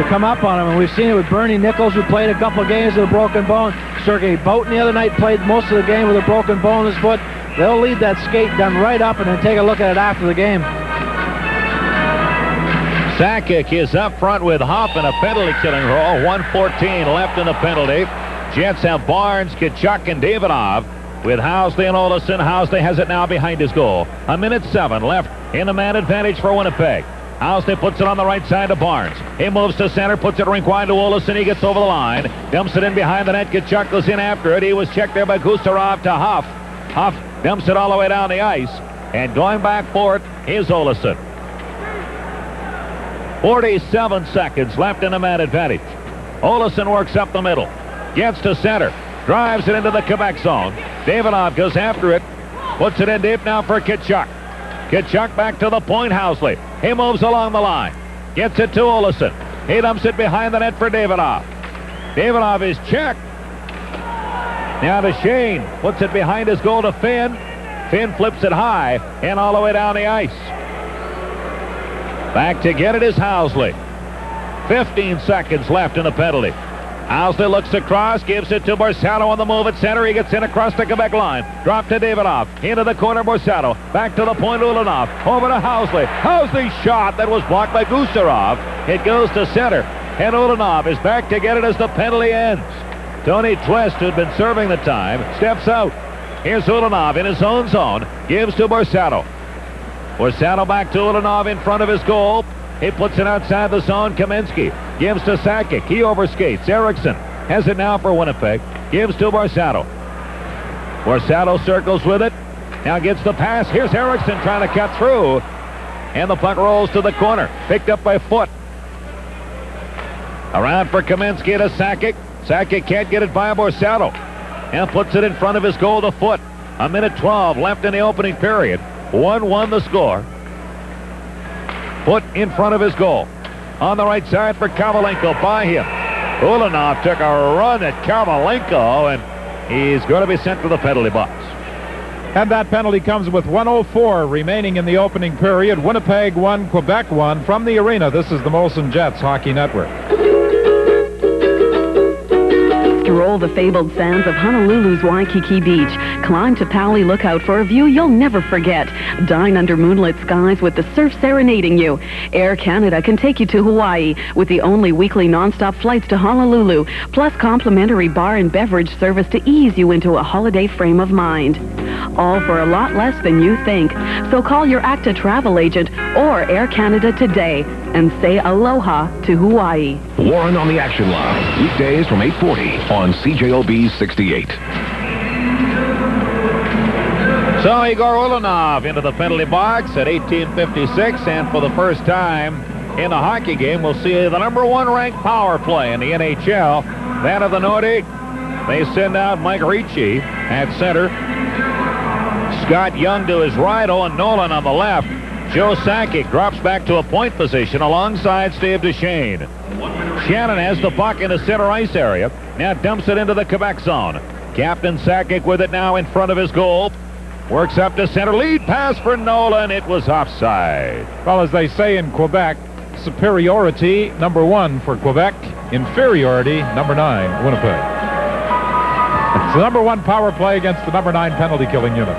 come up on them. And we've seen it with Bernie Nichols, who played a couple of games with a broken bone. Sergei Boughton the other night played most of the game with a broken bone in his foot. They'll leave that skate done right up and then take a look at it after the game. Sakic is up front with Huff in a penalty killing role. 1:14 left in the penalty. Jets have Barnes, Tkachuk, and Davidov with Housley and Olesen. Housley has it now behind his goal. 1:07 left in the man advantage for Winnipeg. Housley puts it on the right side to Barnes. He moves to center, puts it rink wide to Olesen. He gets over the line, dumps it in behind the net. Tkachuk goes in after it. He was checked there by Gusarov to Huff. Huff dumps it all the way down the ice, and going back for it is Olesen. 47 seconds left in the man advantage. Olesen works up the middle, gets to center, drives it into the Quebec zone. Davidov goes after it, puts it in deep now for Tkachuk. Tkachuk back to the point. Housley. He moves along the line. Gets it to Olesen. He dumps it behind the net for Davidov. Davidov is checked. Now to Shane. Puts it behind his goal to Finn. Finn flips it high and all the way down the ice. Back to get it is Housley. 15 seconds left in the penalty. Housley looks across, gives it to Borsato on the move at center. He gets in across the Quebec line. Drop to Davidov. Into the corner, Borsato. Back to the point, Ulanov. Over to Housley. Housley's shot that was blocked by Gusarov. It goes to center. And Ulanov is back to get it as the penalty ends. Tony Twist, who'd been serving the time, steps out. Here's Ulanov in his own zone. Gives to Borsato. Borsato back to Ulanov in front of his goal. He puts it outside the zone. Kaminsky gives to Sakic. He overskates. Eriksson has it now for Winnipeg. Gives to Borsato. Borsato circles with it. Now gets the pass. Here's Eriksson trying to cut through. And the puck rolls to the corner. Picked up by Foote. Around for Kaminsky to Sakic. Sakic can't get it by Borsato. And puts it in front of his goal to Foote. 1:12 left in the opening period. 1-1 the score. Foote in front of his goal. On the right side for Kovalenko. By him. Ulanov took a run at Kovalenko, and he's going to be sent to the penalty box. And that penalty comes with 1:04 remaining in the opening period. Winnipeg 1, Quebec 1. From the arena, this is the Molson Jets Hockey Network. Stroll the fabled sands of Honolulu's Waikiki Beach. climb to Powley Lookout for a view you'll never forget. Dine under moonlit skies with the surf serenading you. Air Canada can take you to Hawaii with the only weekly nonstop flights to Honolulu, plus complimentary bar and beverage service to ease you into a holiday frame of mind. All for a lot less than you think. So call your ACTA travel agent or Air Canada today and say aloha to Hawaii. Warren on the Action Line, weekdays from 8:40 on CJOB 68. So Igor Ulanov into the penalty box at 18:56, and for the first time in a hockey game, we'll see the number 1 ranked power play in the NHL, that of the Nordiques. They send out Mike Ricci at center. Scott Young to his right, Owen Nolan on the left. Joe Sakic drops back to a point position alongside Steve Duchesne. Shannon has the puck in the center ice area. Now dumps it into the Quebec zone. Captain Sakic with it now in front of his goal. Works up to center. Lead pass for Nolan. It was offside. Well, as they say in Quebec, superiority, number 1 for Quebec. Inferiority, number 9, Winnipeg. It's the number 1 power play against the number 9 penalty-killing unit.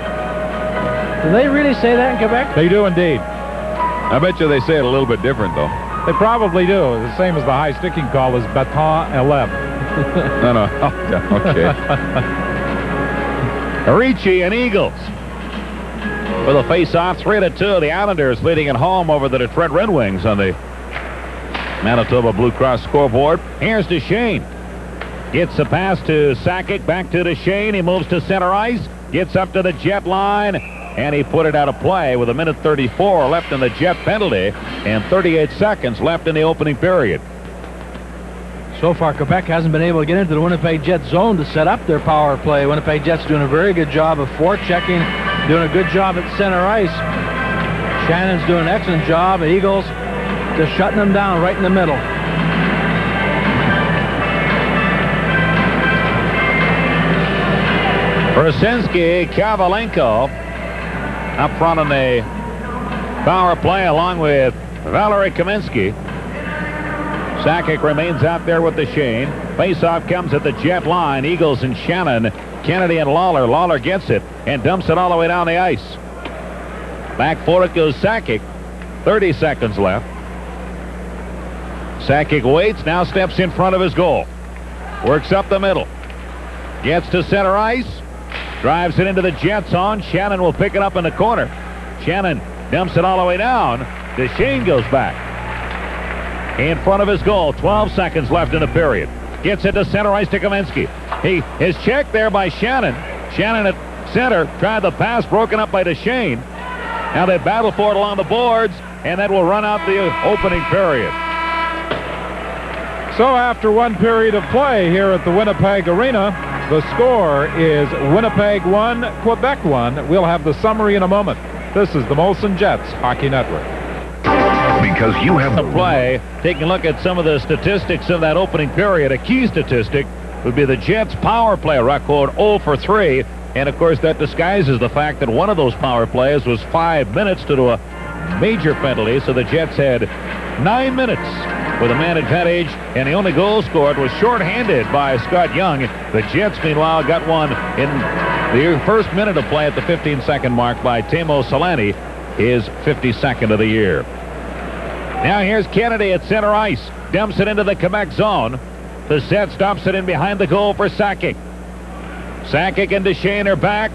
Do they really say that in Quebec? They do indeed. I bet you they say it a little bit different, though. They probably do. The same as the high sticking call is baton 11. No. Okay. Ricci and Eagles. With a face-off, 3-2. The Islanders leading at home over the Detroit Red Wings on the Manitoba Blue Cross scoreboard. Here's Duchesne. Gets the pass to Sakic, back to Duchesne. He moves to center ice, gets up to the Jet line, and he put it out of play with 1:34 left in the Jet penalty and 38 seconds left in the opening period. So far, Quebec hasn't been able to get into the Winnipeg Jets zone to set up their power play. Winnipeg Jets doing a very good job of forechecking, doing a good job at center ice. Shannon's doing an excellent job. The Eagles just shutting them down right in the middle. Brzezinski, Kavalenko up front on the power play along with Valery Kaminsky. Sakic remains out there with Duchesne. Faceoff comes at the Jet line. Eagles and Shannon, Kennedy and Lawler. Lawler gets it and dumps it all the way down the ice. Back for it goes Sakic. 30 seconds left. Sakic waits, now steps in front of his goal. Works up the middle. Gets to center ice. Drives it into the Jet zone. Shannon will pick it up in the corner. Shannon dumps it all the way down. Duchesne goes back. In front of his goal. 12 seconds left in the period. Gets it to center ice to Kaminsky. He is checked there by Shannon. Shannon at center. Tried the pass, broken up by Duchesne. Now they battle for it along the boards, and that will run out the opening period. So after 1 period of play here at the Winnipeg Arena, the score is Winnipeg 1, Quebec 1. We'll have the summary in a moment. This is the Molson Jets Hockey Network. Because you have the play, taking a look at some of the statistics of that opening period, a key statistic would be the Jets' power play record 0 for 3. And, of course, that disguises the fact that one of those power plays was 5 minutes due to a major penalty. So the Jets had 9 minutes with a man advantage, and the only goal scored was shorthanded by Scott Young. The Jets, meanwhile, got one in the first minute of play at the 15-second mark by Teemu Selanne, his 52nd of the year. Now here's Kennedy at center ice. Dumps it into the Quebec zone. The set stops it in behind the goal for Sakic. Sakic and Duchesne are back.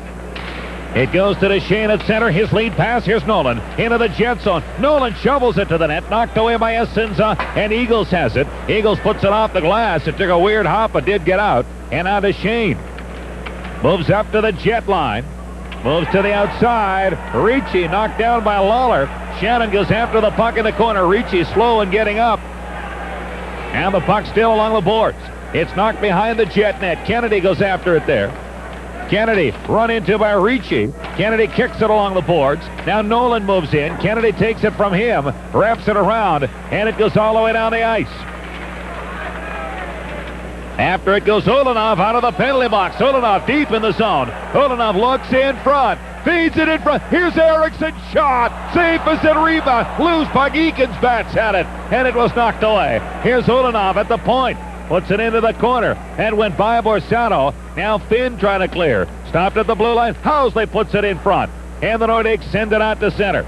It goes to Duchesne at center. His lead pass. Here's Nolan into the Jet zone. Nolan shovels it to the net. Knocked away by Essenza, and Eagles has it. Eagles puts it off the glass. It took a weird hop, but did get out. And now Duchesne moves up to the Jet line. Moves to the outside. Ricci knocked down by Lawler. Shannon goes after the puck in the corner. Ricci slow in getting up. And the puck still along the boards. It's knocked behind the Jet net. Kennedy goes after it there. Kennedy run into by Ricci. Kennedy kicks it along the boards. Now Nolan moves in. Kennedy takes it from him, wraps it around, and it goes all the way down the ice. After it goes Ulanov out of the penalty box. Ulanov deep in the zone. Ulanov looks in front. Feeds it in front. Here's Eriksson. Shot. Safe as a rebound. Loose puck. Eakins bats at it, and it was knocked away. Here's Ulanov at the point. Puts it into the corner and went by Borsano. Now Finn trying to clear. Stopped at the blue line. Housley puts it in front. And the Nordiques send it out to center.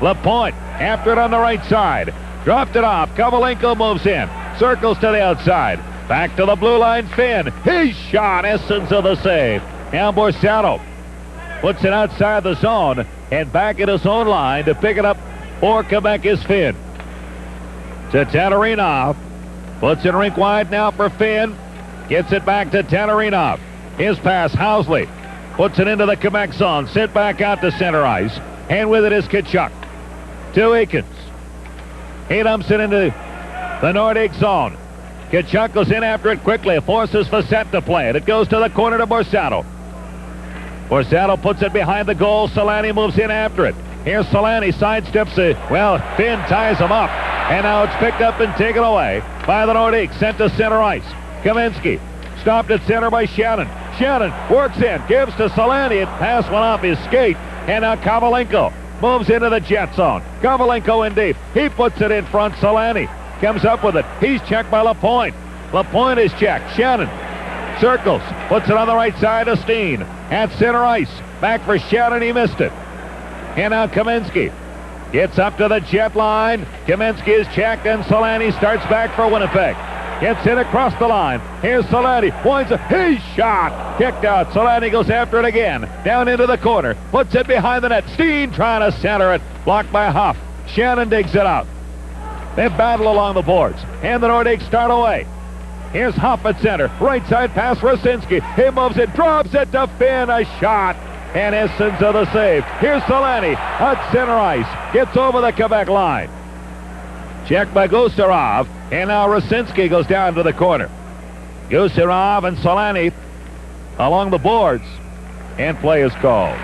Lapointe after it on the right side. Dropped it off. Kovalenko moves in. Circles to the outside. Back to the blue line. Finn. His shot. Essence of the save. Now Borsato puts it outside the zone. And back at his own line to pick it up for Quebec is Finn. To Tatarinov. Puts it rink wide now for Finn. Gets it back to Tatarinov. His pass. Housley puts it into the Quebec zone. Sent back out to center ice. And with it is Tkachuk. To Eakins. He dumps it into the Nordic zone. Tkachuk goes in after it quickly. Forces Facette to play it. It goes to the corner to Borsato. Borsato puts it behind the goal. Selanne moves in after it. Here's Selanne. Sidesteps it. Well, Finn ties him up. And now it's picked up and taken away by the Nordiques. Sent to center ice. Kaminsky. Stopped at center by Shannon. Shannon works in. Gives to Selanne. It passed one off his skate. And now Kovalenko moves into the Jet zone. Kovalenko in deep. He puts it in front. Selanne comes up with it. He's checked by Lapointe. Lapointe is checked. Shannon circles. Puts it on the right side of Steen. At center ice. Back for Shannon. He missed it. And now Kaminsky gets up to the Jet line. Kaminsky is checked, and Selanne starts back for Winnipeg. Gets in across the line. Here's Selanne. Points it. His shot. Kicked out. Selanne goes after it again. Down into the corner. Puts it behind the net. Steen trying to center it. Blocked by Huff. Shannon digs it out. They battle along the boards. And the Nordiques start away. Here's Huff at center. Right side pass for Rosinski. He moves it. Drops it to Finn. A shot. And essence of the save. Here's Selanne at center ice. Gets over the Quebec line. Checked by Gusarov. And now Rosinski goes down to the corner. Gusarov and Selanne along the boards. And play is called.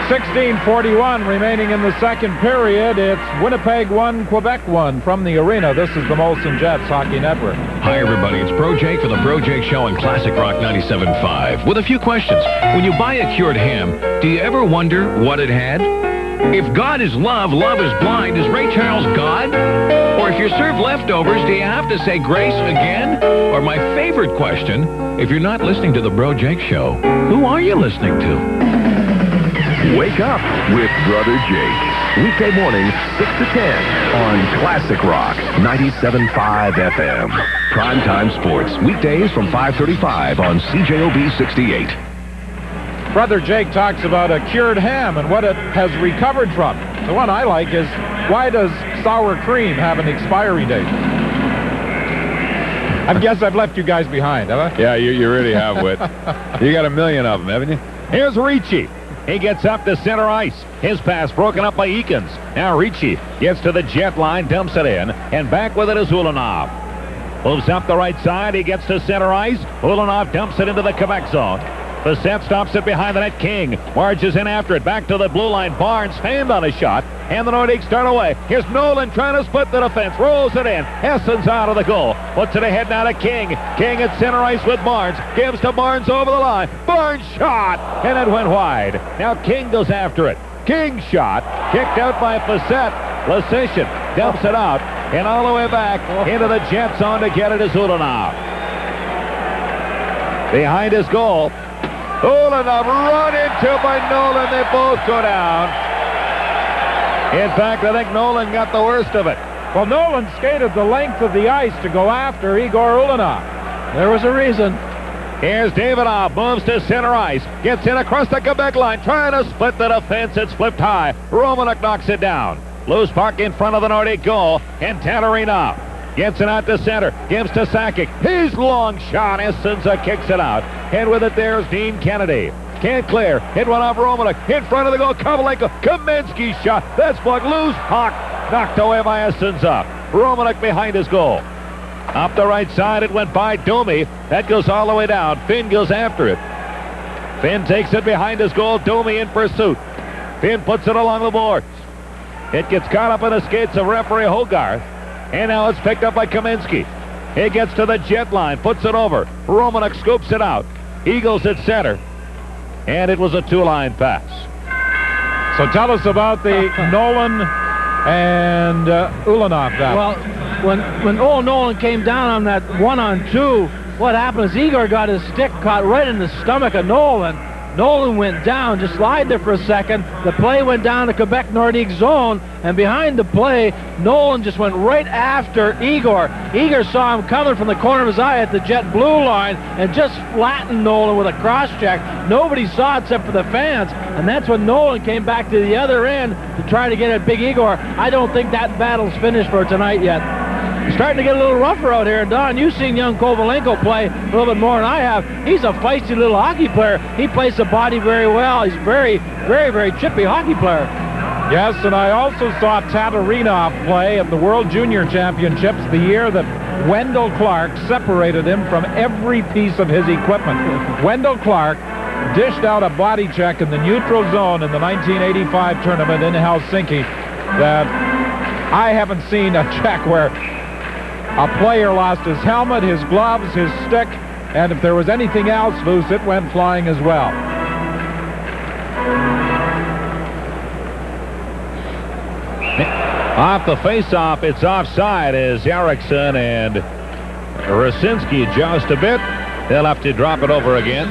16:41 remaining in the second period. It's Winnipeg 1, Quebec 1 from the arena. This is the Molson Jets Hockey Network. Hi, everybody. It's Bro Jake for the Bro Jake Show on Classic Rock 97.5 with a few questions. When you buy a cured ham, do you ever wonder what it had? If God is love, love is blind, is Ray Charles God? Or if you're served leftovers, do you have to say grace again? Or my favorite question, if you're not listening to the Bro Jake Show, who are you listening to? Wake up with Brother Jake. Weekday morning, 6 to 10 on Classic Rock 97.5 FM. Primetime Sports. Weekdays from 5:35 on CJOB 68. Brother Jake talks about a cured ham and what it has recovered from. The one I like is, why does sour cream have an expiry date? I guess I've left you guys behind, have I? Yeah, you really have, Whit. You got a million of them, haven't you? Here's Ricci. He gets up to center ice. His pass broken up by Eakins. Now Ricci gets to the Jet line, dumps it in, and back with it is Ulanov. Moves up the right side. He gets to center ice. Ulanov dumps it into the Quebec zone. Facette stops it behind the net. King marches in after it. Back to the blue line. Barnes fanned on a shot. And the Nordiques start away. Here's Nolan trying to split the defense. Rolls it in. Essens out of the goal. Puts it ahead now to King. King at center ice with Barnes. Gives to Barnes over the line. Barnes shot. And it went wide. Now King goes after it. King shot. Kicked out by Facette. Lasician dumps it out. And all the way back into the Jet zone to get it is Ulanov. Behind his goal. Ulanov run into by Nolan. They both go down. In fact, I think Nolan got the worst of it. Well, Nolan skated the length of the ice to go after Igor Ulanov. There was a reason. Here's Davidoff. Moves to center ice. Gets in across the Quebec line. Trying to split the defense. It's flipped high. Romanuk knocks it down. Loose puck in front of the Nordic goal. And Tatarinov gets it out to center. Gives to Sakic. His long shot. Essenza kicks it out. And with it there's Dean Kennedy. Can't clear. Hit one off Romanuk. In front of the goal. Kovalenko. Kaminsky shot. That's blocked. Loose puck. Knocked away by Essenza. Romanuk behind his goal. Up the right side. It went by Domi. That goes all the way down. Finn goes after it. Finn takes it behind his goal. Domi in pursuit. Finn puts it along the boards. It gets caught up in the skates of referee Hogarth. And now it's picked up by Kaminsky. He gets to the Jet line. Puts it over. Romanuk scoops it out. Eagles at center. And it was a two-line pass. So tell us about the Nolan and Ulanov battle. Well, when old Nolan came down on that 1-on-2, what happened is Igor got his stick caught right in the stomach of Nolan, Nolan went down, just slide there for a second. The play went down to Quebec Nordiques zone, and behind the play, Nolan just went right after Igor. Igor saw him coming from the corner of his eye at the Jet blue line and just flattened Nolan with a cross-check. Nobody saw it except for the fans, and that's when Nolan came back to the other end to try to get at Big Igor. I don't think that battle's finished for tonight yet. It's starting to get a little rougher out here. Don, you've seen young Kovalenko play a little bit more than I have. He's a feisty little hockey player. He plays the body very well. He's very, very, very chippy hockey player. Yes, and I also saw Tatarinov play at the World Junior Championships the year that Wendell Clark separated him from every piece of his equipment. Wendell Clark dished out a body check in the neutral zone in the 1985 tournament in Helsinki that I haven't seen a check where a player lost his helmet, his gloves, his stick, and if there was anything else loose, it went flying as well. Off the face-off, it's offside as Eriksson and Rasinski joust a bit. They'll have to drop it over again.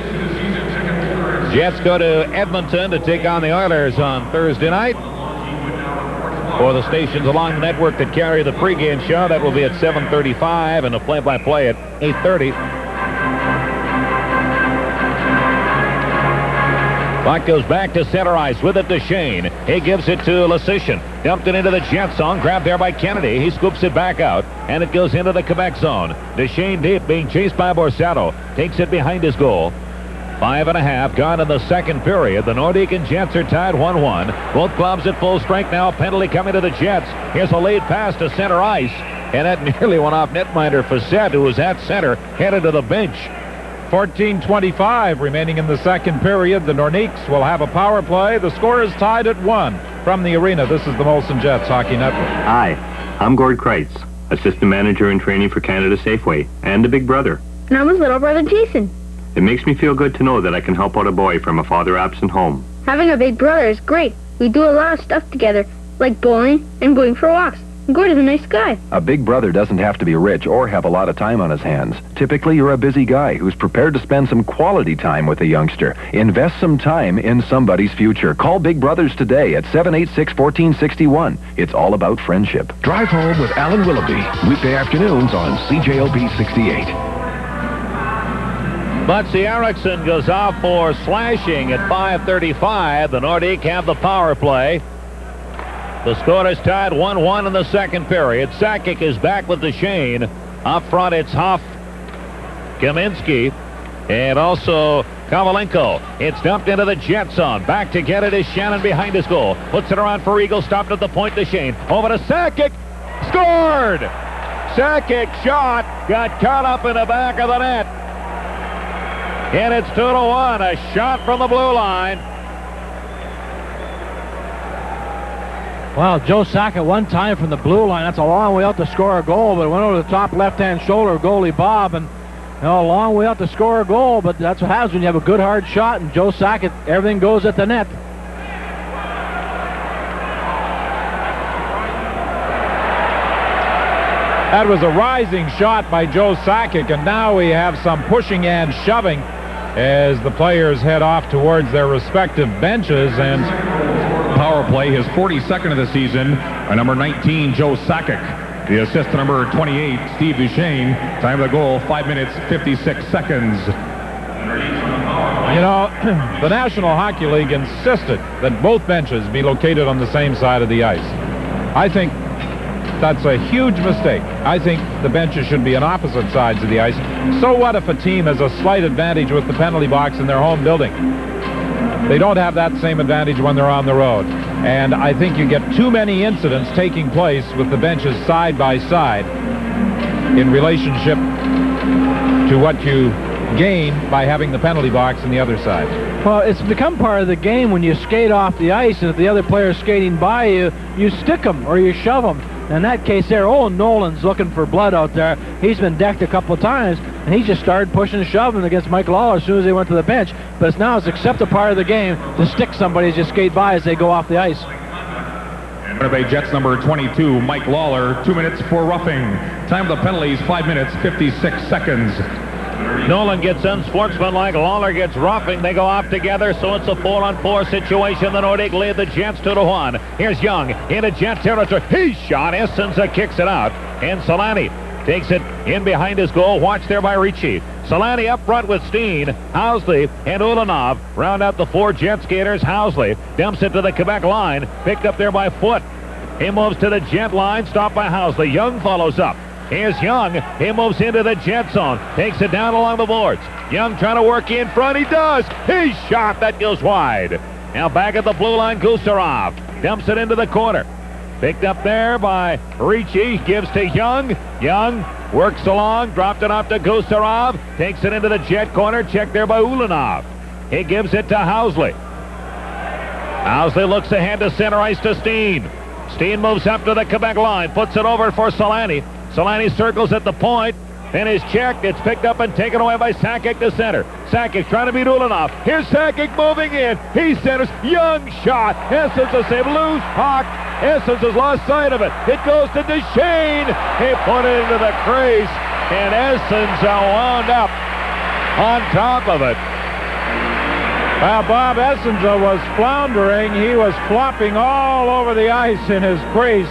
Jets go to Edmonton to take on the Oilers on Thursday night. For the stations along the network that carry the pregame show, that will be at 7:35 and the play-by-play at 8:30. Puck goes back to center ice with it to Shane. He gives it to Lasician. Dumped it into the Jet zone. Grabbed there by Kennedy. He scoops it back out, and it goes into the Quebec zone. Duchesne deep, being chased by Borsato. Takes it behind his goal. 5.5 gone in the second period. The Nordiques and Jets are tied 1-1. Both clubs at full strength now. Penalty coming to the Jets. Here's a late pass to center ice, and that nearly went off netminder Facette, who was at center, headed to the bench. 14:25 remaining in the second period. The Nordiques will have a power play. The score is tied at 1. From the arena, this is the Molson Jets Hockey Network. Hi, I'm Gord Kreitz, Assistant Manager in Training for Canada Safeway, and a big brother. And I'm his little brother, Jason. It makes me feel good to know that I can help out a boy from a father-absent home. Having a big brother is great. We do a lot of stuff together, like bowling and going for walks. Gord is a nice guy. A big brother doesn't have to be rich or have a lot of time on his hands. Typically, you're a busy guy who's prepared to spend some quality time with a youngster. Invest some time in somebody's future. Call Big Brothers today at 786-1461. It's all about friendship. Drive Home with Alan Willoughby, weekday afternoons on CJOB 68. Butsy Eriksson goes off for slashing at 5:35. The Nordiques have the power play. The score is tied 1-1 in the second period. Sakic is back with Duchesne. Up front, it's Huff, Kaminsky, and also Kovalenko. It's dumped into the Jet zone. Back to get it is Shannon behind his goal. Puts it around for Eagle. Stopped at the point. Duchesne. Over to Sakic. Scored! Sakic shot. Got caught up in the back of the net. And it's 2-1. A shot from the blue line. Well, Joe Sakic one time from the blue line. That's a long way out to score a goal, but it went over the top left-hand shoulder of goalie Bob, and a long way out to score a goal, but that's what happens when you have a good hard shot, and Joe Sakic, everything goes at the net. That was a rising shot by Joe Sakic, and now we have some pushing and shoving as the players head off towards their respective benches. And power play, his 42nd of the season, number 19, Joe Sakic. The assist to number 28, Steve Duchesne. Time of the goal, 5 minutes, 56 seconds. You know, the National Hockey League insisted that both benches be located on the same side of the ice. I think that's a huge mistake. I think the benches should be on opposite sides of the ice. So what if a team has a slight advantage with the penalty box in their home building? They don't have that same advantage when they're on the road. And I think you get too many incidents taking place with the benches side by side in relationship to what you gain by having the penalty box on the other side. Well, it's become part of the game when you skate off the ice, and if the other player's skating by you, you stick them or you shove them. In that case there, Nolan's looking for blood out there. He's been decked a couple of times, and he just started pushing and shoving against Mike Lawler as soon as they went to the bench. But it's now accepted part of the game to stick somebody as you skate by as they go off the ice. Winnipeg Jets number 22, Mike Lawler, 2 minutes for roughing. Time of the penalties, 5 minutes, 56 seconds. Nolan gets unsportsmanlike. Lawler gets roughing. They go off together, so it's a 4-on-4 situation. The Nordiques lead the Jets 2-1. Here's Young into Jet territory. He shot. Essenza kicks it out. And Selanne takes it in behind his goal. Watched there by Ricci. Selanne up front with Steen, Housley, and Ulanov. Round out the 4 Jet skaters. Housley dumps it to the Quebec line. Picked up there by Foot. He moves to the Jet line. Stopped by Housley. Young follows up. Here's Young. He moves into the Jet zone. Takes it down along the boards. Young trying to work in front. He does. He shot. That goes wide. Now back at the blue line, Gusarov. Dumps it into the corner. Picked up there by Ricci. Gives to Young. Young works along. Dropped it off to Gusarov. Takes it into the Jet corner. Checked there by Ulanov. He gives it to Housley. Housley looks ahead to center ice to Steen. Steen moves up to the Quebec line. Puts it over for Selanne. Selanne circles at the point, then is checked. It's picked up and taken away by Sakic to center. Sakic trying to beat Ulanov. Here's Sakic moving in. He centers. Young shot. Essence a save. Loose puck. Essence has lost sight of it. It goes to Duchesne. He put it into the crease, and Essence wound up on top of it. Well, Bob Essenza was floundering. He was flopping all over the ice in his crease.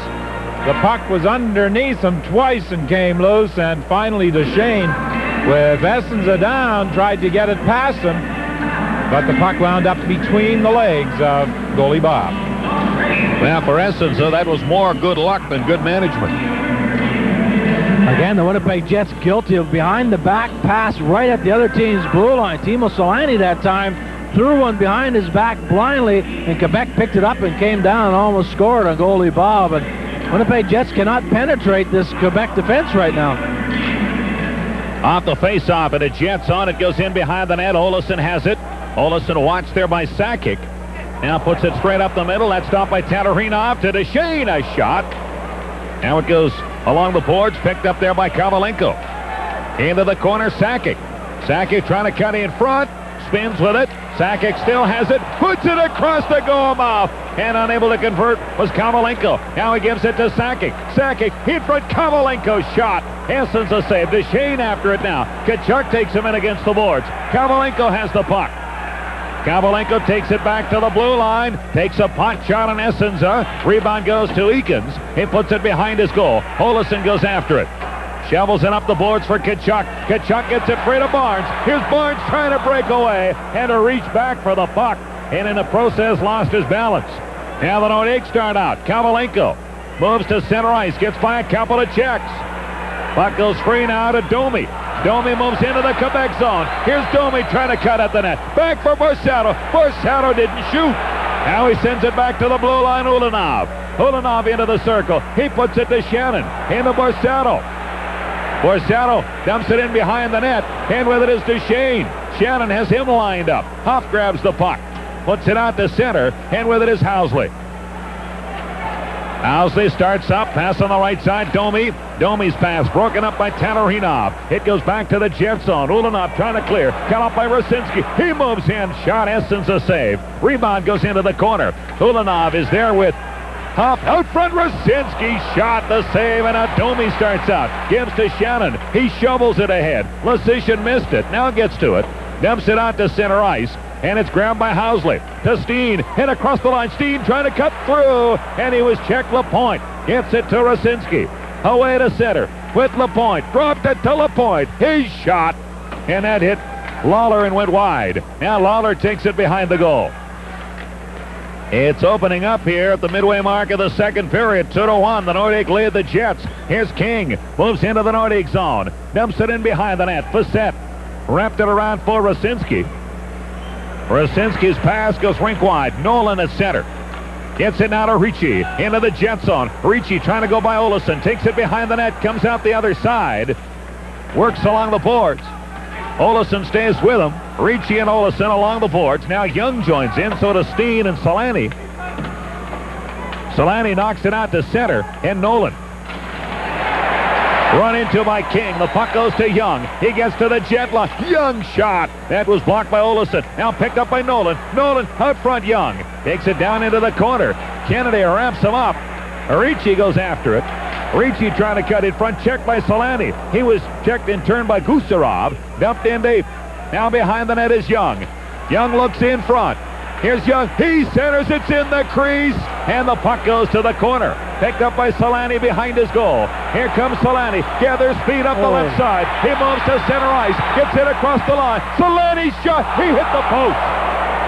The puck was underneath him twice and came loose, and finally Duchesne, with Essenza down, tried to get it past him, but the puck wound up between the legs of goalie Bob. Well, for Essenza, that was more good luck than good management. Again, the Winnipeg Jets guilty of behind-the-back pass right at the other team's blue line. Teemu Selanne that time threw one behind his back blindly, and Quebec picked it up and came down and almost scored on goalie Bob. And Winnipeg Jets cannot penetrate this Quebec defense right now. Off the face-off, and a Jets on. It goes in behind the net. Olesen has it. Olesen watched there by Sakic. Now puts it straight up the middle. That's stopped by Tatarinov to Duchesne. A shot. Now it goes along the boards. Picked up there by Kovalenko. Into the corner, Sakic. Sakic trying to cut in front. Spins with it. Sakic still has it. Puts it across the goal mouth. And unable to convert was Kovalenko. Now he gives it to Sakic. Sakic in front. Kovalenko shot. Essence a save. Duchesne after it now. Tkachuk takes him in against the boards. Kovalenko has the puck. Kovalenko takes it back to the blue line. Takes a pot shot on Essenza. Rebound goes to Eakins. He puts it behind his goal. Olesen goes after it. Shovels it up the boards for Tkachuk. Tkachuk gets it free to Barnes. Here's Barnes trying to break away and to reach back for the puck. And in the process, lost his balance. Now the Nordiques start out. Kovalenko moves to center ice. Gets by a couple of checks. Puck goes free now to Domi. Domi moves into the Quebec zone. Here's Domi trying to cut at the net. Back for Borsato. Borsato didn't shoot. Now he sends it back to the blue line, Ulanov. Ulanov into the circle. He puts it to Shannon. Into Borsato. Borsato dumps it in behind the net, and with it is Duchesne. Shannon has him lined up. Huff grabs the puck, puts it out to center, and with it is Housley. Housley starts up, pass on the right side, Domi. Domi's pass broken up by Tatarinov. It goes back to the Jet zone. Ulanov trying to clear. Cut off by Rasinski. He moves in. Shot, Essence a save. Rebound goes into the corner. Ulanov is there with Huff. Out front, Rasinski shot the save, and now Domi starts out. Gives to Shannon. He shovels it ahead. Lasician missed it. Now gets to it. Dumps it out to center ice. And it's grabbed by Housley. To Steen. And across the line. Steen trying to cut through. And he was checked. Lapointe gets it to Rasinski. Away to center with Lapointe. Dropped it to Lapointe. He shot. And that hit Lawler and went wide. Now Lawler takes it behind the goal. It's opening up here at the midway mark of the second period. 2-1. The Nordiques lead the Jets. Here's King. Moves into the Nordiques zone. Dumps it in behind the net. Facette wrapped it around for Rasinski. Rasinski's pass goes rink wide. Nolan at center. Gets it now to Ricci. Into the Jet zone. Ricci trying to go by Olesen. Takes it behind the net. Comes out the other side. Works along the boards. Olesen stays with him. Ricci and Olesen along the boards. Now Young joins in. So does Steen and Selanne. Selanne knocks it out to center. And Nolan. Run into by King. The puck goes to Young. He gets to the Jet line. Young shot. That was blocked by Olesen. Now picked up by Nolan. Nolan out front. Young takes it down into the corner. Kennedy wraps him up. Ricci goes after it. Ricci trying to cut in front, checked by Selanne. He was checked in turn by Gusarov. Dumped in deep. Now behind the net is Young. Young looks in front. Here's Young. He centers. It's in the crease. And the puck goes to the corner. Picked up by Selanne behind his goal. Here comes Selanne. Gathers speed up the left side. He moves to center ice. Gets it across the line. Selanne's shot. He hit the post.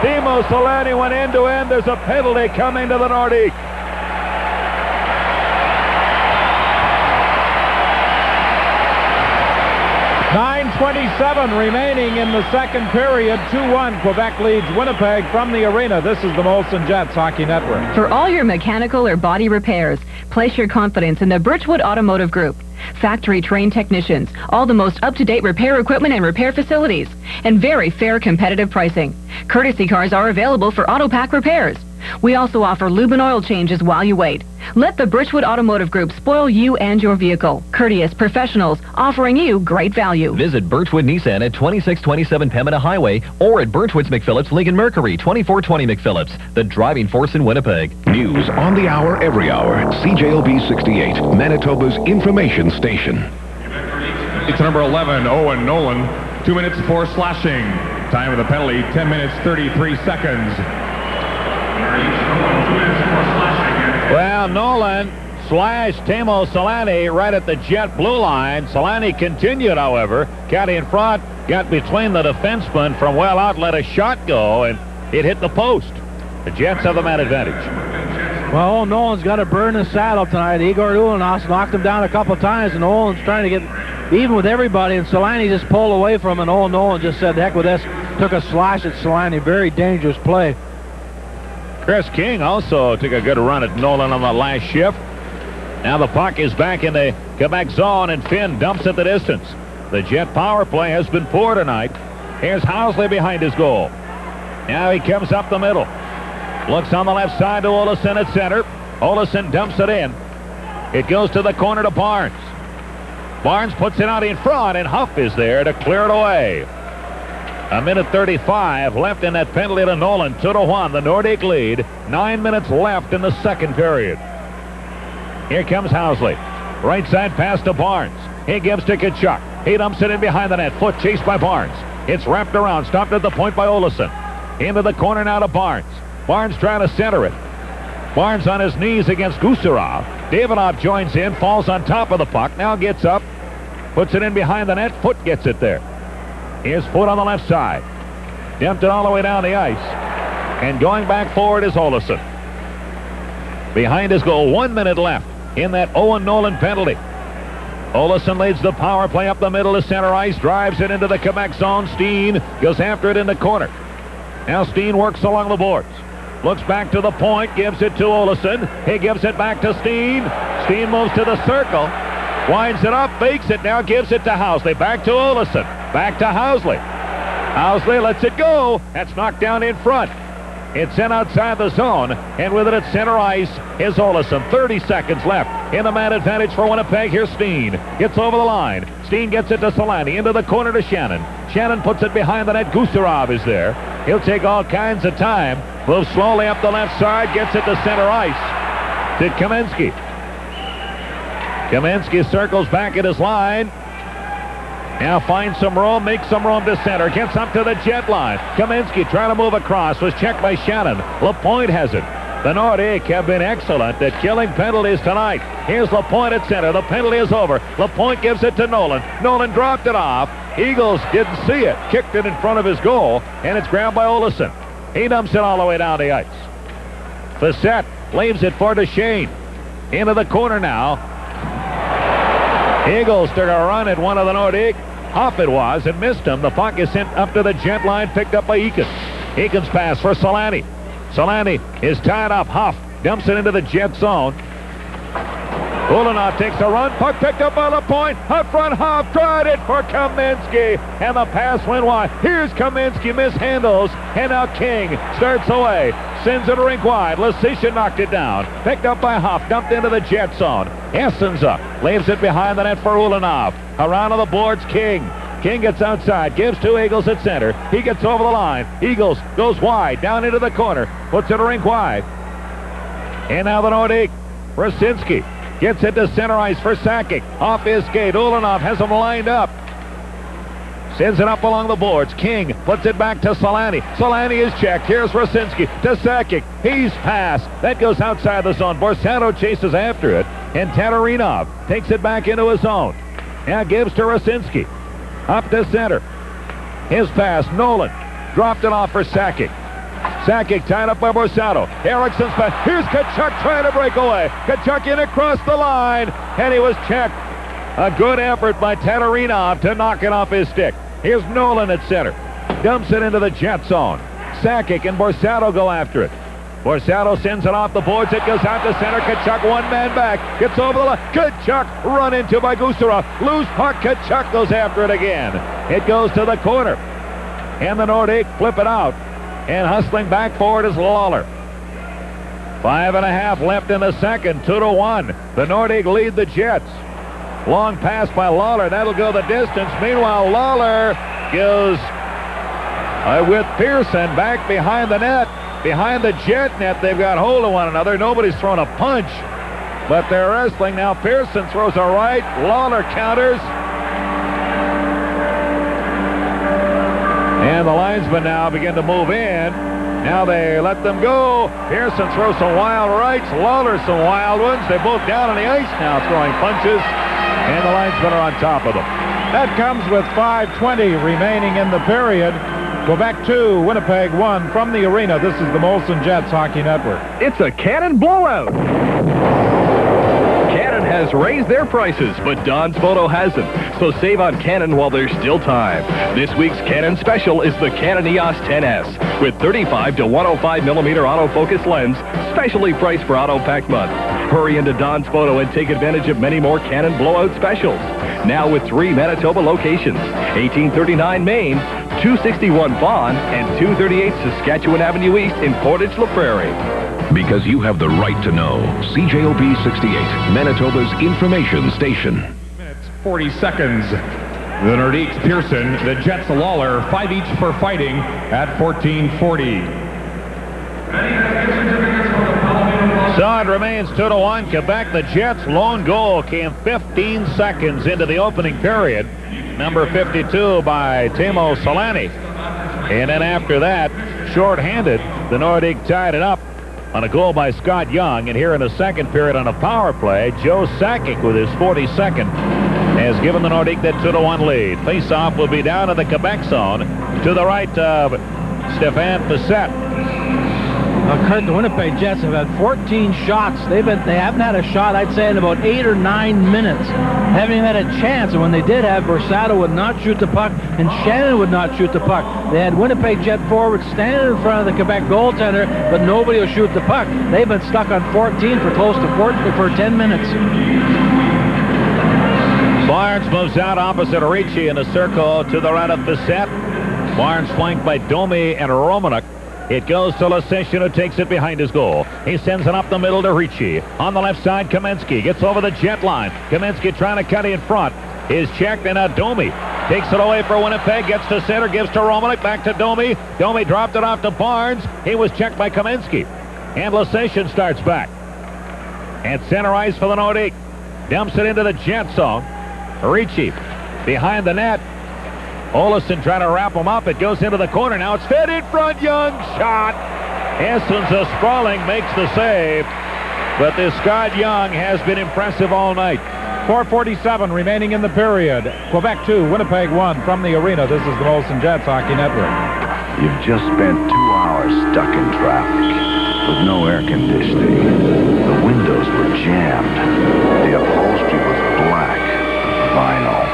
Teemu Selanne went end to end. There's a penalty coming to the Nordiques. 9:27 remaining in the second period. 2-1. Quebec leads Winnipeg from the arena. This is the Molson Jets Hockey Network. For all your mechanical or body repairs, place your confidence in the Birchwood Automotive Group. Factory-trained technicians, all the most up-to-date repair equipment and repair facilities, and very fair competitive pricing. Courtesy cars are available for auto pack repairs. We also offer lube and oil changes while you wait. Let the Birchwood Automotive Group spoil you and your vehicle. Courteous professionals offering you great value. Visit Birchwood Nissan at 2627 Pembina Highway or at Birchwood's McPhillips Lincoln Mercury, 2420 McPhillips, the driving force in Winnipeg. News on the hour, every hour. CJOB 68, Manitoba's information station. It's number 11, Owen Nolan. 2 minutes for slashing. Time of the penalty, 10 minutes, 33 seconds. Well, Nolan slashed Teemu Selanne right at the Jet blue line. Selanne continued, however. Got in front, got between the defenseman from well out, let a shot go, and it hit the post. The Jets have the man advantage. Well, Nolan's got to burn his saddle tonight. Igor Ulanov's knocked him down a couple times, and Nolan's trying to get even with everybody, and Selanne just pulled away from him, and Nolan just said, heck with this, took a slash at Selanne. Very dangerous play. Chris King also took a good run at Nolan on the last shift. Now the puck is back in the Quebec zone, and Finn dumps at the distance. The Jet power play has been poor tonight. Here's Housley behind his goal. Now he comes up the middle. Looks on the left side to Olsen at center. Olsen dumps it in. It goes to the corner to Barnes. Barnes puts it out in front, and Huff is there to clear it away. A minute 35 left in that penalty to Nolan. 2-1, the Nordique lead. 9 minutes left in the second period. Here comes Housley. Right side pass to Barnes. He gives to Tkachuk. He dumps it in behind the net. Foot chased by Barnes. It's wrapped around. Stopped at the point by Olsen. Into the corner now to Barnes. Barnes trying to center it. Barnes on his knees against Gusarov. Davidov joins in, falls on top of the puck. Now gets up. Puts it in behind the net. Foot gets it there. Here's Foot on the left side. Dumped it all the way down the ice. And going back forward is Olsen. Behind his goal, 1 minute left in that Owen Nolan penalty. Olsen leads the power play up the middle to center ice. Drives it into the Quebec zone. Steen goes after it in the corner. Now Steen works along the boards. Looks back to the point. Gives it to Olsen. He gives it back to Steen. Steen moves to the circle. Winds it up, fakes it, now gives it to Housley. Back to Olsen. Back to Housley. Housley lets it go. That's knocked down in front. It's in outside the zone, and with it at center ice is Olsen. 30 seconds left in the man advantage for Winnipeg. Here's Steen. Gets over the line. Steen gets it to Selanne. Into the corner to Shannon. Shannon puts it behind the net. Gusarov is there. He'll take all kinds of time. Moves slowly up the left side. Gets it to center ice. To Kamensky. Kamensky circles back at his line. Now finds some room, makes some room to center. Gets up to the Jet line. Kamensky trying to move across. Was checked by Shannon. Lapointe has it. The Nordiques have been excellent at killing penalties tonight. Here's Lapointe at center. The penalty is over. Lapointe gives it to Nolan. Nolan dropped it off. Eagles didn't see it. Kicked it in front of his goal, and it's grabbed by Olsen. He dumps it all the way down the ice. Facette leaves it for Duchesne. Into the corner now. Eagles took a run at one of the Nordiques. Huff it was, and missed him. The puck is sent up to the Jet line, picked up by Eakins. Eakins pass for Selanne. Selanne is tied up. Huff dumps it into the Jet zone. Ulanov takes a run. Puck picked up by Lapointe. Up front, Huff tried it for Kamensky, and the pass went wide. Here's Kamensky, mishandles, and now King starts away. Sends it rink wide. Lasisha knocked it down. Picked up by Huff. Dumped into the Jet zone. Essens up. Leaves it behind the net for Ulanov. Around on the boards, King. King gets outside. Gives to Eagles at center. He gets over the line. Eagles goes wide. Down into the corner. Puts it rink wide. And now the Nordique. Rasinski Gets it to center ice for Sakic. Off his skate. Ulanov has him lined up. Sends it up along the boards. King puts it back to Selanne. Selanne is checked. Here's Rosinski to Sakic. He's passed. That goes outside the zone. Borsado chases after it. And Tatarinov takes it back into his zone. Now gives to Rosinski. Up to center. His pass. Nolan dropped it off for Sakic. Sakic tied up by Borsado. Ericsson's pass. Here's Tkachuk trying to break away. Tkachuk in across the line. And he was checked. A good effort by Tatarinov to knock it off his stick. Here's Nolan at center. Dumps it into the Jet zone. Sakic and Borsado go after it. Borsado sends it off the boards. It goes out to center. Tkachuk one man back. Gets over the line. Tkachuk run into by Gusarov. Loose puck. Tkachuk goes after it again. It goes to the corner. And the Nordiques flip it out. And hustling back forward is Lawler. 5.5 left in the second. 2-1. The Nordiques lead the Jets. Long pass by Lawler. That'll go the distance. Meanwhile, Lawler goes with Pearson back behind the net. Behind the Jet net. They've got hold of one another. Nobody's thrown a punch. But they're wrestling. Now Pearson throws a right. Lawler counters. And the linesmen now begin to move in. Now they let them go. Pearson throws some wild rights. Lawler some wild ones. They're both down on the ice now throwing punches. And the linesmen are on top of them. That comes with 5:20 remaining in the period. Quebec 2, Winnipeg 1 from the arena. This is the Molson Jets Hockey Network. It's a Cannon blowout. Cannon has raised their prices, but Don's Photo hasn't. So save on Cannon while there's still time. This week's Cannon special is the Canon EOS 10S with 35 to 105 millimeter autofocus lens, specially priced for Auto Pack Month. Hurry into Don's Photo and take advantage of many more Cannon blowout specials. Now with 3 Manitoba locations, 1839 Main, 261 Vaughan, and 238 Saskatchewan Avenue East in Portage-La Prairie. Because you have the right to know. CJOB 68, Manitoba's information station. 40 seconds. The Nordiques Pearson, the Jets Lawler, 5 each for fighting at 14:40. So it remains 2-1. Quebec, the Jets' lone goal came 15 seconds into the opening period. Number 52 by Teemu Selanne. And then after that, shorthanded, the Nordiques tied it up on a goal by Scott Young. And here in the second period on a power play, Joe Sakic with his 42nd has given the Nordiques that 2-1 lead. Face-off will be down in the Quebec zone to the right of Stéphane Bissette. Kurt, the Winnipeg Jets have had 14 shots. They haven't had a shot, I'd say, in about 8 or 9 minutes. Haven't had a chance, and when they did have, Borsado would not shoot the puck, and Shannon would not shoot the puck. They had Winnipeg Jet forwards standing in front of the Quebec goaltender, but nobody will shoot the puck. They've been stuck on 14 for close to 14 for 10 minutes. Barnes moves out opposite Ricci in a circle to the right of Bissette. Barnes flanked by Domi and Romanuk. It goes to Lasician, who takes it behind his goal. He sends it up the middle to Ricci. On the left side, Kamensky gets over the Jet line. Kamensky trying to cut in front. Is checked, and now Domi takes it away for Winnipeg. Gets to center, gives to Romanuk, back to Domi. Domi dropped it off to Barnes. He was checked by Kamensky. And Lasician starts back. At center ice for the Nordiques. Dumps it into the Jet zone. Ricci behind the net. Olesen trying to wrap him up. It goes into the corner. Now it's fed in front. Young shot. Essens sprawling makes the save. But this Scott Young has been impressive all night. 4:47 remaining in the period. Quebec 2, Winnipeg 1 from the arena. This is the Molson Jets Hockey Network. You've just spent 2 hours stuck in traffic with no air conditioning. The windows were jammed. The upholstery was black. Vinyl.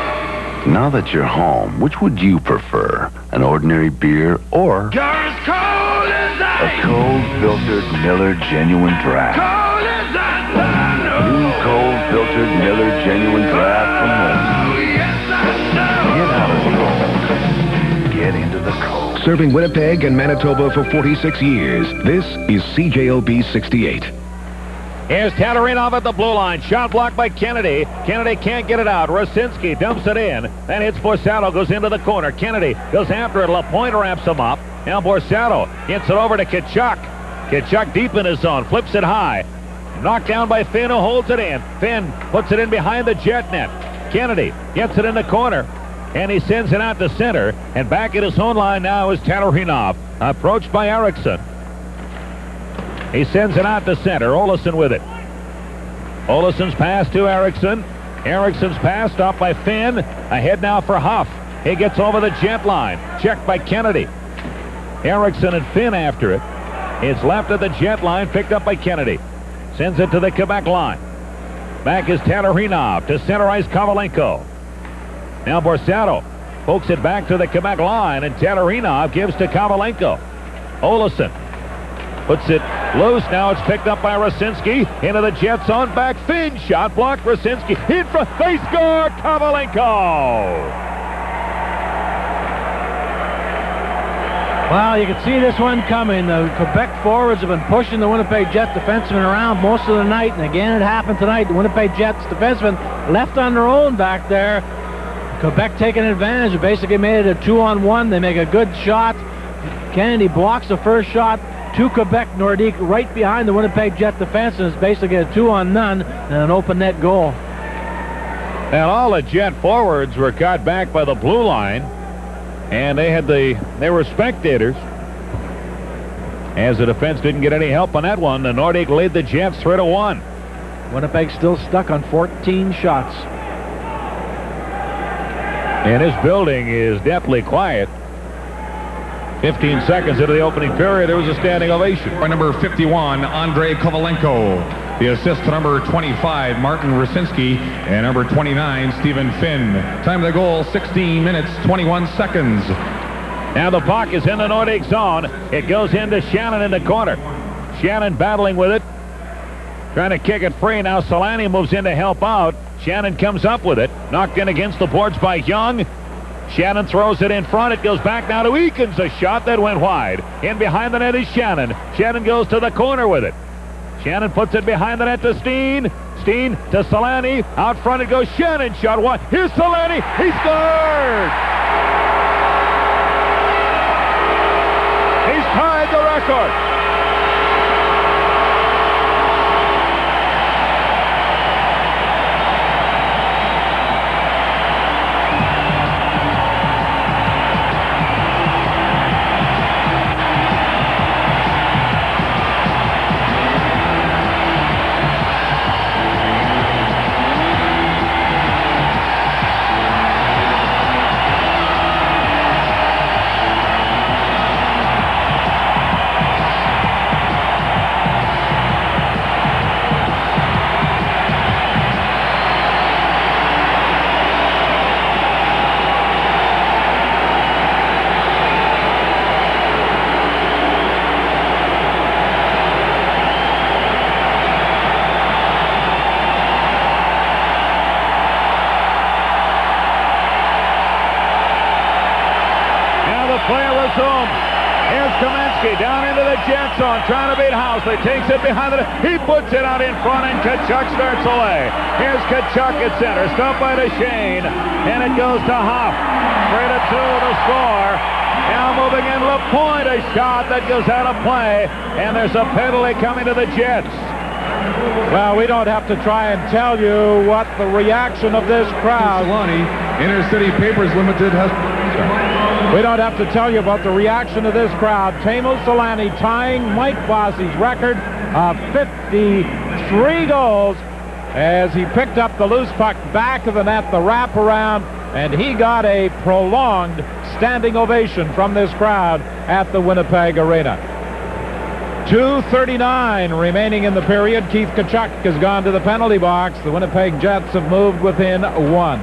Now that you're home, which would you prefer? An ordinary beer or You're as cold as a ice. cold filtered Miller Genuine Draft? Cold as thunder. New cold filtered Miller Genuine Draft from Molson. Oh, yes, I know. Get out of the cold. Get into the cold. Serving Winnipeg and Manitoba for 46 years. This is CJOB 68. Here's Tatarinov at the blue line. Shot blocked by Kennedy. Kennedy can't get it out. Rosinski dumps it in. Then hits Borsado, goes into the corner. Kennedy goes after it. LaPointe wraps him up. Now Borsado gets it over to Tkachuk. Tkachuk deep in his zone. Flips it high. Knocked down by Finn, who holds it in. Finn puts it in behind the Jet net. Kennedy gets it in the corner, and he sends it out to center. And back at his own line now is Tarahinov, approached by Eriksson. He sends it out to center. Olsson with it. Olsson's pass to Eriksson. Eriksson's pass stopped by Finn. Ahead now for Huff. He gets over the Jet line. Checked by Kennedy. Eriksson and Finn after it. It's left at the Jet line, picked up by Kennedy. Sends it to the Quebec line. Back is Tarahinov to center ice Kovalenko. Now Borsato pokes it back to the Quebec line, and Tarahinov gives to Kovalenko. Olsson puts it loose. Now it's picked up by Rasinski into the Jet zone. Back Finn shot blocked. Rasinski in front. They score. Kovalenko. Well, you can see this one coming. The Quebec forwards have been pushing the Winnipeg Jets defensemen around most of the night, and again it happened tonight. The Winnipeg Jets defensemen left on their own back there. Quebec taking advantage. They basically made it a 2-on-1. They make a good shot. Kennedy blocks the first shot to Quebec Nordiques right behind the Winnipeg Jet defense, and it's basically a 2-on-none and an open net goal. And all the Jet forwards were caught back by the blue line. And they were spectators. As the defense didn't get any help on that one, the Nordiques lead the Jets 3-1. Winnipeg still stuck on 14 shots. And this building is deathly quiet. 15 seconds into the opening period, there was a standing ovation. By number 51, Andrei Kovalenko. The assist to number 25, Martin Rasinski, and number 29, Stephen Finn. Time of the goal, 16 minutes, 21 seconds. Now the puck is in the Nordique zone. It goes into Shannon in the corner. Shannon battling with it. Trying to kick it free. Now Selanne moves in to help out. Shannon comes up with it. Knocked in against the boards by Young. Shannon throws it in front. It goes back now to Eakins. A shot that went wide. In behind the net is Shannon. Shannon goes to the corner with it. Shannon puts it behind the net to Steen. Steen to Selanne. Out front it goes. Shannon shot one. Here's Selanne. He scored! He's tied the record. Down into the Jet zone, trying to beat Housley. Takes it behind the net. He puts it out in front, and Tkachuk starts away. Here's Tkachuk at center. Stopped by Duchesne, and it goes to Huff. 3-2 to score. Now moving in LaPointe, a shot that goes out of play, and there's a penalty coming to the Jets. Well, we don't have to try and tell you what the reaction of this crowd. Selanne, Inner City Papers Limited has... We don't have to tell you about the reaction of this crowd. Teemu Selanne tying Mike Bossy's record of 53 goals as he picked up the loose puck back of the net, the wraparound, and he got a prolonged standing ovation from this crowd at the Winnipeg Arena. 2:39 remaining in the period. Keith Tkachuk has gone to the penalty box. The Winnipeg Jets have moved within one.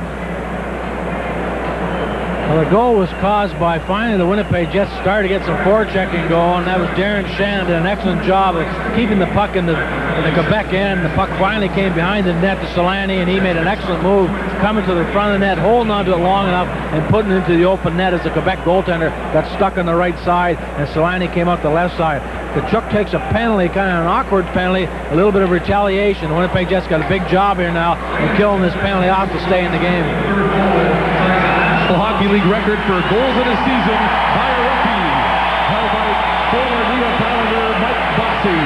Well, the goal was caused by finally the Winnipeg Jets started to get some forechecking going. That was Darren Shannon did an excellent job of keeping the puck in the Quebec end. The puck finally came behind the net to Selanne, and he made an excellent move coming to the front of the net, holding on to it long enough and putting it into the open net as the Quebec goaltender got stuck on the right side, and Selanne came out the left side. Tkachuk takes a penalty, kind of an awkward penalty, a little bit of retaliation. The Winnipeg Jets got a big job here now in killing this penalty off to stay in the game. Hockey League record for goals in a season by a rookie, held by former New York Islander Mike Bossy.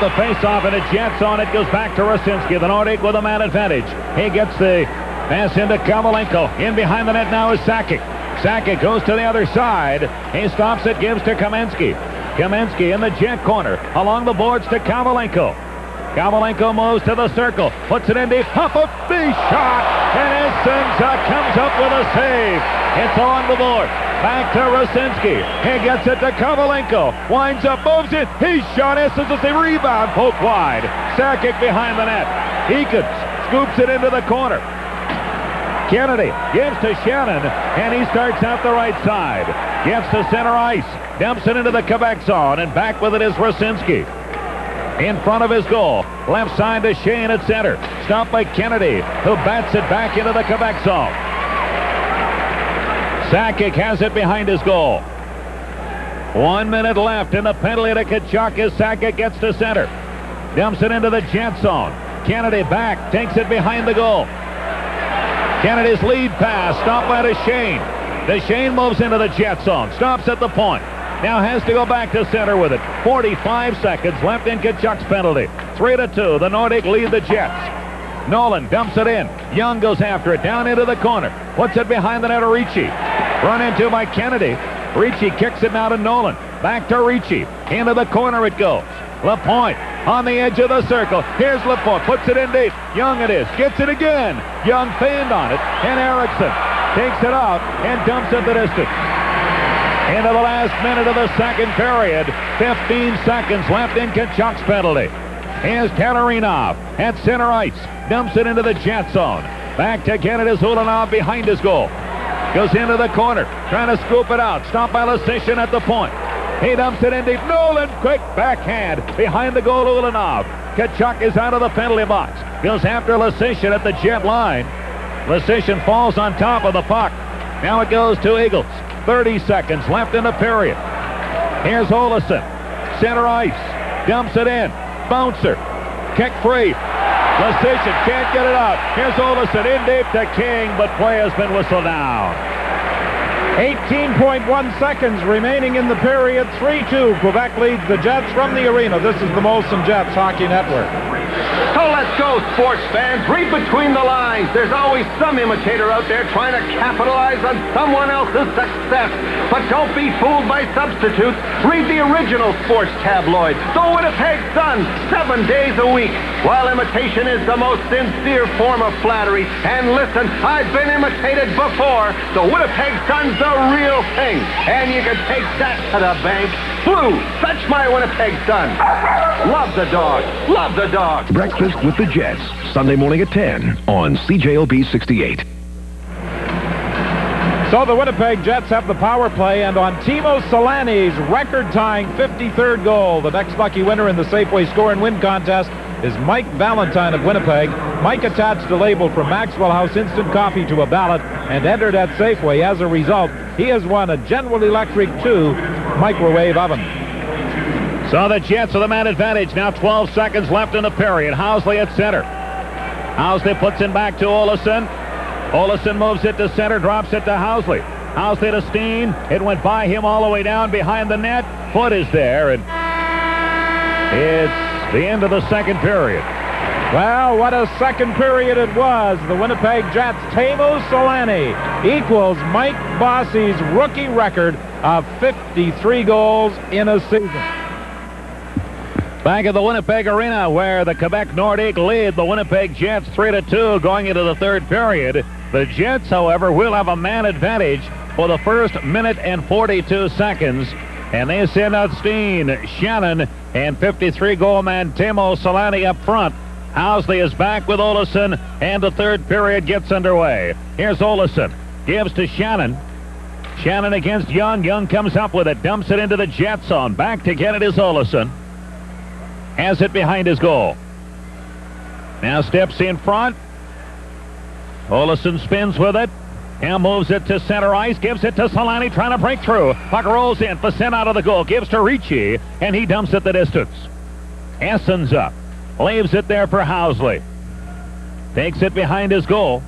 the face-off in a jet zone. It goes back to Rosinski. The Nordique with a man advantage. He gets the pass into Kovalenko. In behind the net now is Sakic. Sakic goes to the other side. He stops it, gives to Kamensky. Kamensky in the jet corner. Along the boards to Kovalenko. Kovalenko moves to the circle. Puts it in deep. Pop up the shot. And Essenza comes up with a save. It's along the board. Back to Rosinski. He gets it to Kovalenko. Winds up, moves it. He shot Essenza. The rebound. Poke wide. Sakic behind the net. Eakins scoops it into the corner. Kennedy gives to Shannon, and he starts out the right side. Gets to center ice. Dumps it into the Quebec zone, and back with it is Rosinski. In front of his goal. Left side to Shane at center. Stopped by Kennedy, who bats it back into the Quebec zone. Sakic has it behind his goal. 1 minute left, and the penalty to Tkachuk as Sakic gets to center. Dumps it into the jet zone. Kennedy back, takes it behind the goal. Kennedy's lead pass, stopped by Duchesne. Duchesne moves into the jet zone, stops at the point. Now has to go back to center with it. 45 seconds left in Tkachuk's penalty. 3-2, the Nordic lead the Jets. Nolan dumps it in. Young goes after it, down into the corner. Puts it behind the net to Ricci. Run into by Kennedy. Ricci kicks it now to Nolan. Back to Ricci. Into the corner it goes. Lapointe on the edge of the circle. Here's Lapointe. Puts it in deep. Young it is. Gets it again. Young feigned on it. And Eriksson takes it out and dumps it the distance. Into the last minute of the second period. 15 seconds left in Tkachuk's penalty. Here's Tatarinov at center ice. Dumps it into the jet zone. Back to Kennedy's Ulanov behind his goal. Goes into the corner. Trying to scoop it out. Stopped by Lasician at the point. He dumps it in deep. Nolan, quick backhand behind the goal, Ulanov. Tkachuk is out of the penalty box. Goes after Lasician at the jet line. Lasician falls on top of the puck. Now it goes to Eagles. 30 seconds left in the period. Here's Olesen. Center ice. Dumps it in. Bouncer. Kick free. Lasician can't get it out. Here's Olesen in deep to King, but play has been whistled down. 18.1 seconds remaining in the period. 3-2. Quebec leads the Jets from the arena. This is the Molson Jets Hockey Network. So let's go, sports fans. Read between the lines. There's always some imitator out there trying to capitalize on someone else's success. But don't be fooled by substitutes. Read the original sports tabloid, the Winnipeg Sun, 7 days a week. While imitation is the most sincere form of flattery. And listen, I've been imitated before. The Winnipeg Sun's the real thing. And you can take that to the bank. Blue, fetch my Winnipeg Sun. Love the dog. Love the dog. Breakfast with the Jets, Sunday morning at 10 on CJOB 68. So the Winnipeg Jets have the power play, and on Teemu Selanne's record-tying 53rd goal, the next lucky winner in the Safeway Score and Win contest is Mike Valentine of Winnipeg. Mike attached a label from Maxwell House Instant Coffee to a ballot and entered at Safeway. As a result, he has won a General Electric 2 microwave oven. So the Jets with a man advantage. Now 12 seconds left in the period. Housley at center. Housley puts it back to Olesen. Olesen moves it to center, drops it to Housley. Housley to Steen. It went by him all the way down behind the net. Foot is there, and it's the end of the second period. Well, what a second period it was. The Winnipeg Jets' Teemu Selanne equals Mike Bossy's rookie record of 53 goals in a season. Back at the Winnipeg Arena, where the Quebec Nordiques lead the Winnipeg Jets 3-2 going into the third period. The Jets, however, will have a man advantage for the first minute and 42 seconds. And they send out Steen, Shannon, and 53-goal man Teemu Selanne up front. Housley is back with Olesen, and the third period gets underway. Here's Olesen. Gives to Shannon. Shannon against Young. Young comes up with it. Dumps it into the jet zone. Back to get it is Olesen. Has it behind his goal. Now steps in front. Olesen spins with it. Now moves it to center ice. Gives it to Selanne trying to break through. Puck rolls in. Facin out of the goal. Gives to Ricci. And he dumps it the distance. Essen's up. Leaves it there for Housley. Takes it behind his goal.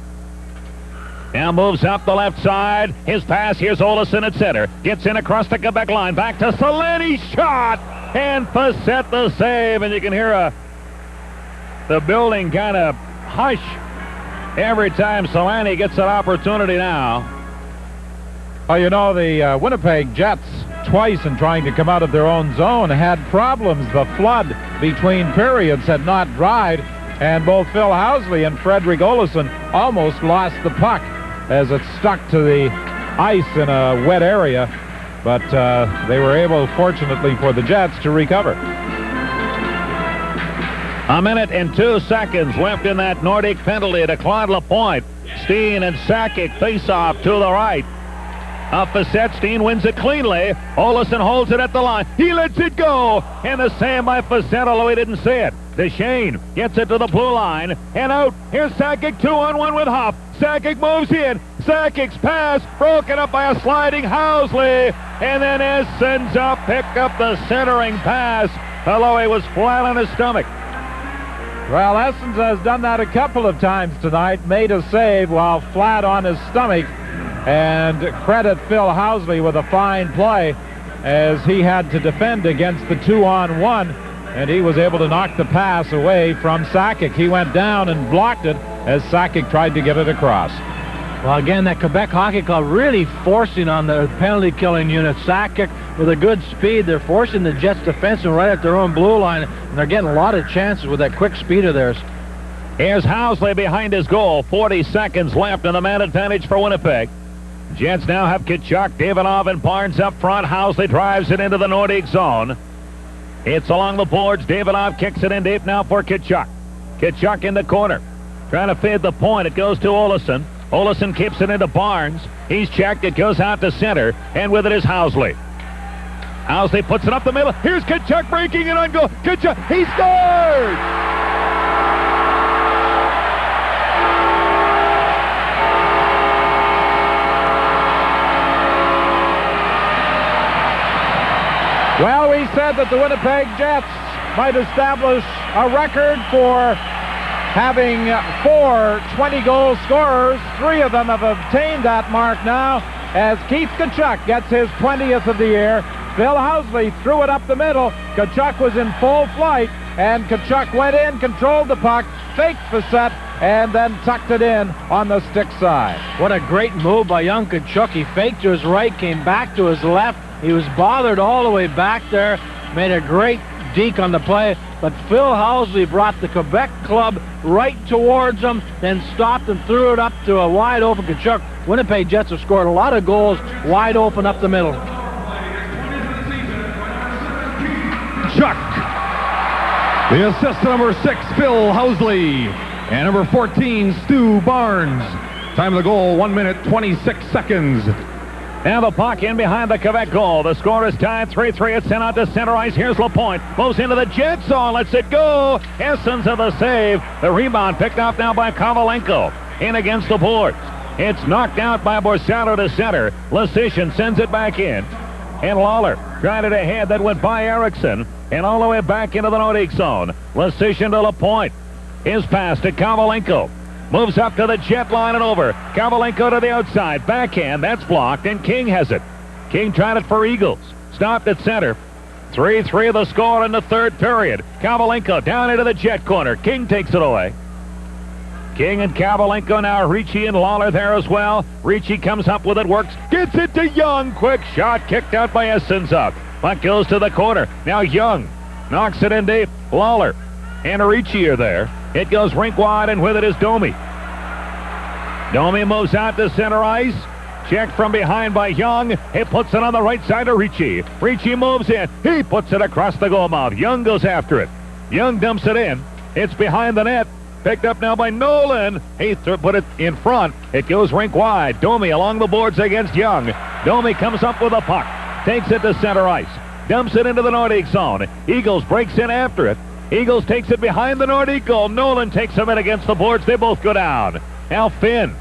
Now moves up the left side. His pass. Here's Olesen at center. Gets in across the Quebec line. Back to Selanne. Shot. and Facette the save, and you can hear the building kind of hush every time Selanne gets an opportunity now. Well, you know, the Winnipeg Jets, twice in trying to come out of their own zone, had problems. The flood between periods had not dried, and both Phil Housley and Frederick Olesen almost lost the puck as it stuck to the ice in a wet area, but they were able, fortunately for the Jets, to recover. A minute and 2 seconds left in that Nordique penalty to Claude Lapointe. Steen and Sakic face off to the right. Facette. Steen wins it cleanly. Olesen holds it at the line. He lets it go. And the save by Facette, although he didn't see it. Duchesne gets it to the blue line. And out. Here's Sakic 2-on-1 with Huff. Sakic moves in. Sakic's pass broken up by a sliding Housley. And then Essens up, picked up the centering pass, although he was flat on his stomach. Well, Essens has done that a couple of times tonight, made a save while flat on his stomach. And credit Phil Housley with a fine play as he had to defend against the 2-on-1, and he was able to knock the pass away from Sakic. He went down and blocked it as Sakic tried to get it across. Well, again, that Quebec Hockey Club really forcing on the penalty-killing unit. Sakic with a good speed. They're forcing the Jets defensemen right at their own blue line, and they're getting a lot of chances with that quick speed of theirs. Here's Housley behind his goal. 40 seconds left in the man advantage for Winnipeg. Jets now have Tkachuk, Davidov, and Barnes up front. Housley drives it into the Nordique zone. It's along the boards. Davidov kicks it in deep now for Tkachuk. Tkachuk in the corner. Trying to fade the point. It goes to Olesen. Olesen keeps it into Barnes. He's checked. It goes out to center. And with it is Housley. Housley puts it up the middle. Here's Tkachuk breaking it on goal. Tkachuk, he scores! Well, we said that the Winnipeg Jets might establish a record for having 4 20-goal scorers. 3 of them have obtained that mark now as Keith Tkachuk gets his 20th of the year. Phil Housley threw it up the middle. Tkachuk was in full flight, and Tkachuk went in, controlled the puck, faked Facette, and then tucked it in on the stick side. What a great move by young Tkachuk. He faked to his right, came back to his left. He was bothered all the way back there, made a great deke on the play, but Phil Housley brought the Quebec club right towards him, then stopped and threw it up to a wide-open Tkachuk. Winnipeg Jets have scored a lot of goals wide open up the middle. Chuck. The assist to number 6, Phil Housley. And number 14, Stu Barnes. Time of the goal, 1 minute, 26 seconds. Now the puck in behind the Quebec goal. The score is tied 3-3. It's sent out to center ice. Here's Lapointe. Moves into the Jet zone. Lets it go. Essens of the save. The rebound picked up now by Kovalenko. In against the boards. It's knocked out by Borsato to center. Lasician sends it back in. And Lawler tried it ahead. That went by Erickson. And all the way back into the Nordique zone. Lasician to Lapointe. His pass to Kovalenko. Moves up to the Jet line and over. Kovalenko to the outside. Backhand. That's blocked. And King has it. King tried it for Eagles. Stopped at center. 3-3 the score in the third period. Kovalenko down into the Jet corner. King takes it away. King and Kovalenko now. Ricci and Lawler there as well. Ricci comes up with it. Works. Gets it to Young. Quick shot. Kicked out by Essens up. Puck goes to the corner. Now Young knocks it in deep. Lawler and Ricci are there. It goes rink wide, and with it is Domi. Domi moves out to center ice. Checked from behind by Young. He puts it on the right side to Ricci. Ricci moves in. He puts it across the goal mouth. Young goes after it. Young dumps it in. It's behind the net. Picked up now by Nolan. He put it in front. It goes rink wide. Domi along the boards against Young. Domi comes up with a puck. Takes it to center ice. Dumps it into the Nordique zone. Eagles breaks in after it. Eagles takes it behind the Nordique goal. Nolan takes him in against the boards. They both go down. Now Finn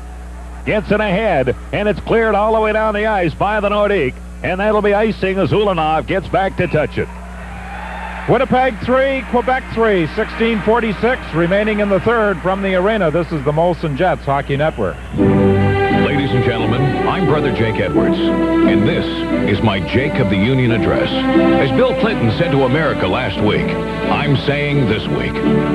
gets it ahead, and it's cleared all the way down the ice by the Nordique. And that'll be icing as Ulanov gets back to touch it. Winnipeg 3, Quebec 3, 16:46 remaining in the third from the arena. This is the Molson Jets Hockey Network. Ladies and gentlemen, I'm Brother Jake Edwards, and this is my Jake of the Union address. As Bill Clinton said to America last week, I'm saying this week.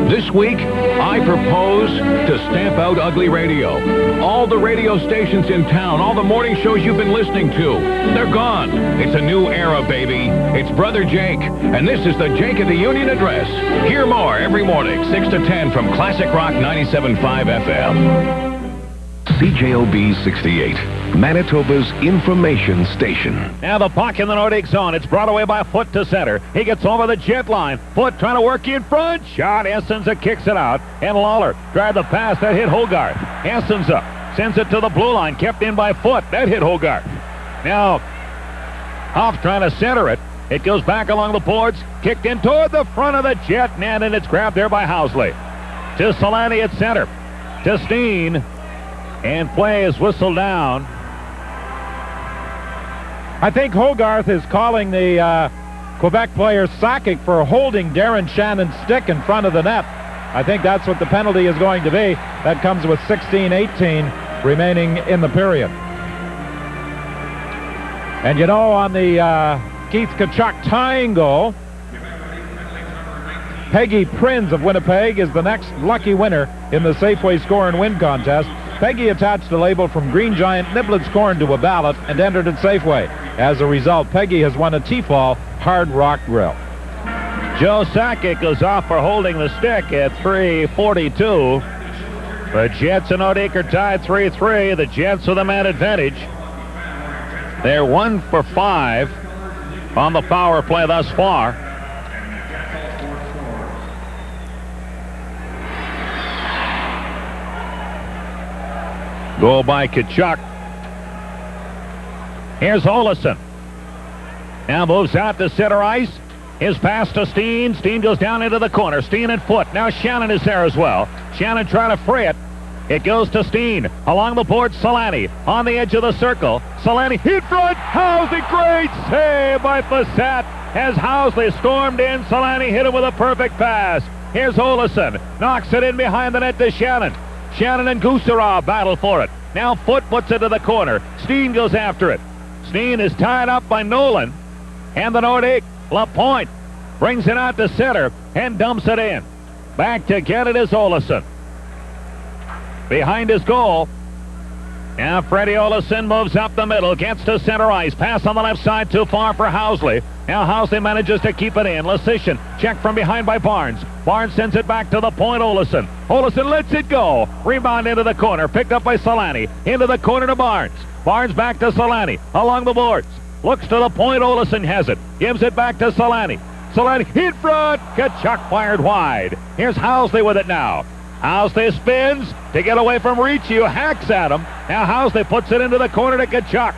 This week, I propose to stamp out ugly radio. All the radio stations in town, all the morning shows you've been listening to, they're gone. It's a new era, baby. It's Brother Jake, and this is the Jake of the Union address. Hear more every morning, 6 to 10 from Classic Rock 97.5 FM. CJOB 68, Manitoba's information station. Now the puck in the Nordiques zone. It's brought away by Foot to center. He gets over the jet line. Foot trying to work in front. Shot. Essenza kicks it out. And Lawler tried the pass. That hit Hogarth. Essenza sends it to the blue line. Kept in by Foot. That hit Hogarth. Now Hoff trying to center it. It goes back along the boards. Kicked in toward the front of the jet net, and it's grabbed there by Housley. To Selanne at center. To Steen. And play is whistled down. I think Hogarth is calling the Quebec player Sakic for holding Darren Shannon's stick in front of the net. I think that's what the penalty is going to be. That comes with 16-18 remaining in the period. And you know, on the Keith Tkachuk tying goal, Peggy Prinz of Winnipeg is the next lucky winner in the Safeway Score and Win contest. Peggy attached a label from Green Giant Niblets Corn to a ballot and entered at Safeway. As a result, Peggy has won a T-Fall Hard Rock Grill. Joe Sakic goes off for holding the stick at 3:42. The Jets and Nordiques are tied 3-3. The Jets with a man advantage. They're 1 for 5 on the power play thus far. Goal by Tkachuk. Here's Olesen. Now moves out to center ice. His pass to Steen. Steen goes down into the corner. Steen and Foot. Now Shannon is there as well. Shannon trying to free it. It goes to Steen. Along the board, Selanne. On the edge of the circle. Selanne in front. Housley, great save by Facette. As Housley stormed in, Selanne hit him with a perfect pass. Here's Olesen. Knocks it in behind the net to Shannon. Shannon and Gusarov battle for it. Now Foot puts it to the corner. Steen goes after it. Steen is tied up by Nolan. And the Nordiques, Lapointe, brings it out to center and dumps it in. Back to get it is Olesen. Behind his goal. Now Freddie Olesen moves up the middle, gets to center ice. Pass on the left side, too far for Housley. Now Housley manages to keep it in. Lasician checked from behind by Barnes. Barnes sends it back to the point, Olesen. Olesen lets it go. Rebound into the corner, picked up by Selanne. Into the corner to Barnes. Barnes back to Selanne. Along the boards. Looks to the point, Olesen has it. Gives it back to Selanne. Selanne in front. Tkachuk fired wide. Here's Housley with it now. Housley spins to get away from Ricci, who hacks at him. Now Housley puts it into the corner to Tkachuk.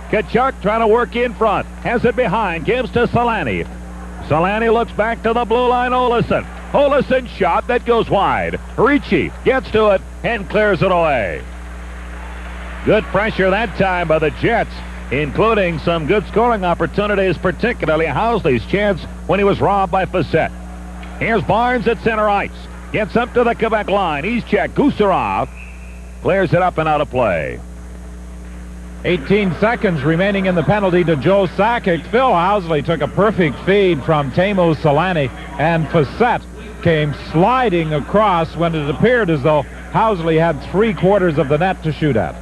Tkachuk trying to work in front. Has it behind. Gives to Selanne. Selanne looks back to the blue line. Olesen. Olesen shot that goes wide. Ricci gets to it and clears it away. Good pressure that time by the Jets, including some good scoring opportunities, particularly Housley's chance when he was robbed by Facette. Here's Barnes at center ice. Gets up to the Quebec line. He's checked. Gusarov clears it up and out of play. 18 seconds remaining in the penalty to Joe Sakic. Phil Housley took a perfect feed from Teemu Selanne, and Facette came sliding across when it appeared as though Housley had 3/4 of the net to shoot at.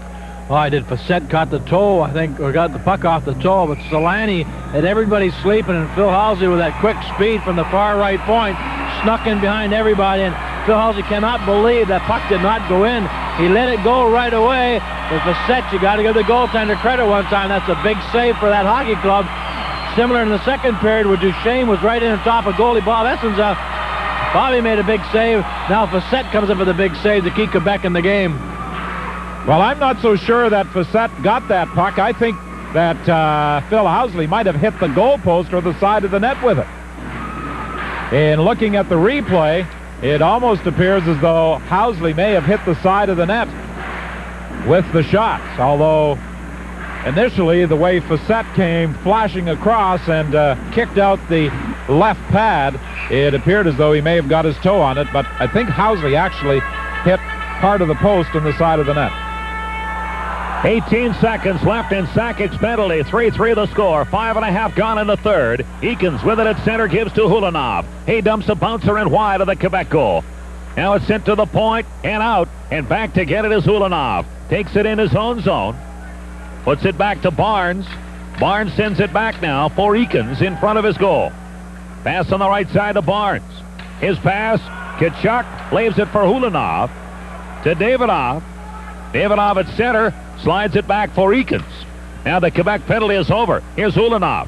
Well, I did. Facette caught the toe, I think, or got the puck off the toe, but Selanne had everybody sleeping, and Phil Housley with that quick speed from the far right point snuck in behind everybody, and Phil Housley cannot believe that puck did not go in. He let it go right away. But Facette, you got to give the goaltender credit one time. That's a big save for that hockey club. Similar in the second period where Duchesne was right in on top of goalie Bob Essenza. Bobby made a big save. Now Facette comes up with a big save to keep Quebec in the game. Well, I'm not so sure that Facette got that puck. I think that Phil Housley might have hit the goalpost or the side of the net with it. In looking at the replay, it almost appears as though Housley may have hit the side of the net with the shots, although initially the way Facette came flashing across and kicked out the left pad, it appeared as though he may have got his toe on it, but I think Housley actually hit part of the post on the side of the net. 18 seconds left in Sakic's penalty. 3-3 the score. 5.5 gone in the third. Eakins with it at center gives to Hulanov. He dumps a bouncer in wide of the Quebec goal. Now it's sent to the point and out, and back to get it is Hulanov. Takes it in his own zone. Puts it back to Barnes. Barnes sends it back now for Eakins in front of his goal. Pass on the right side to Barnes. His pass, Tkachuk leaves it for Hulanov to Davidov. Davidov at center, slides it back for Eakins. Now the Quebec penalty is over. Here's Hulanov.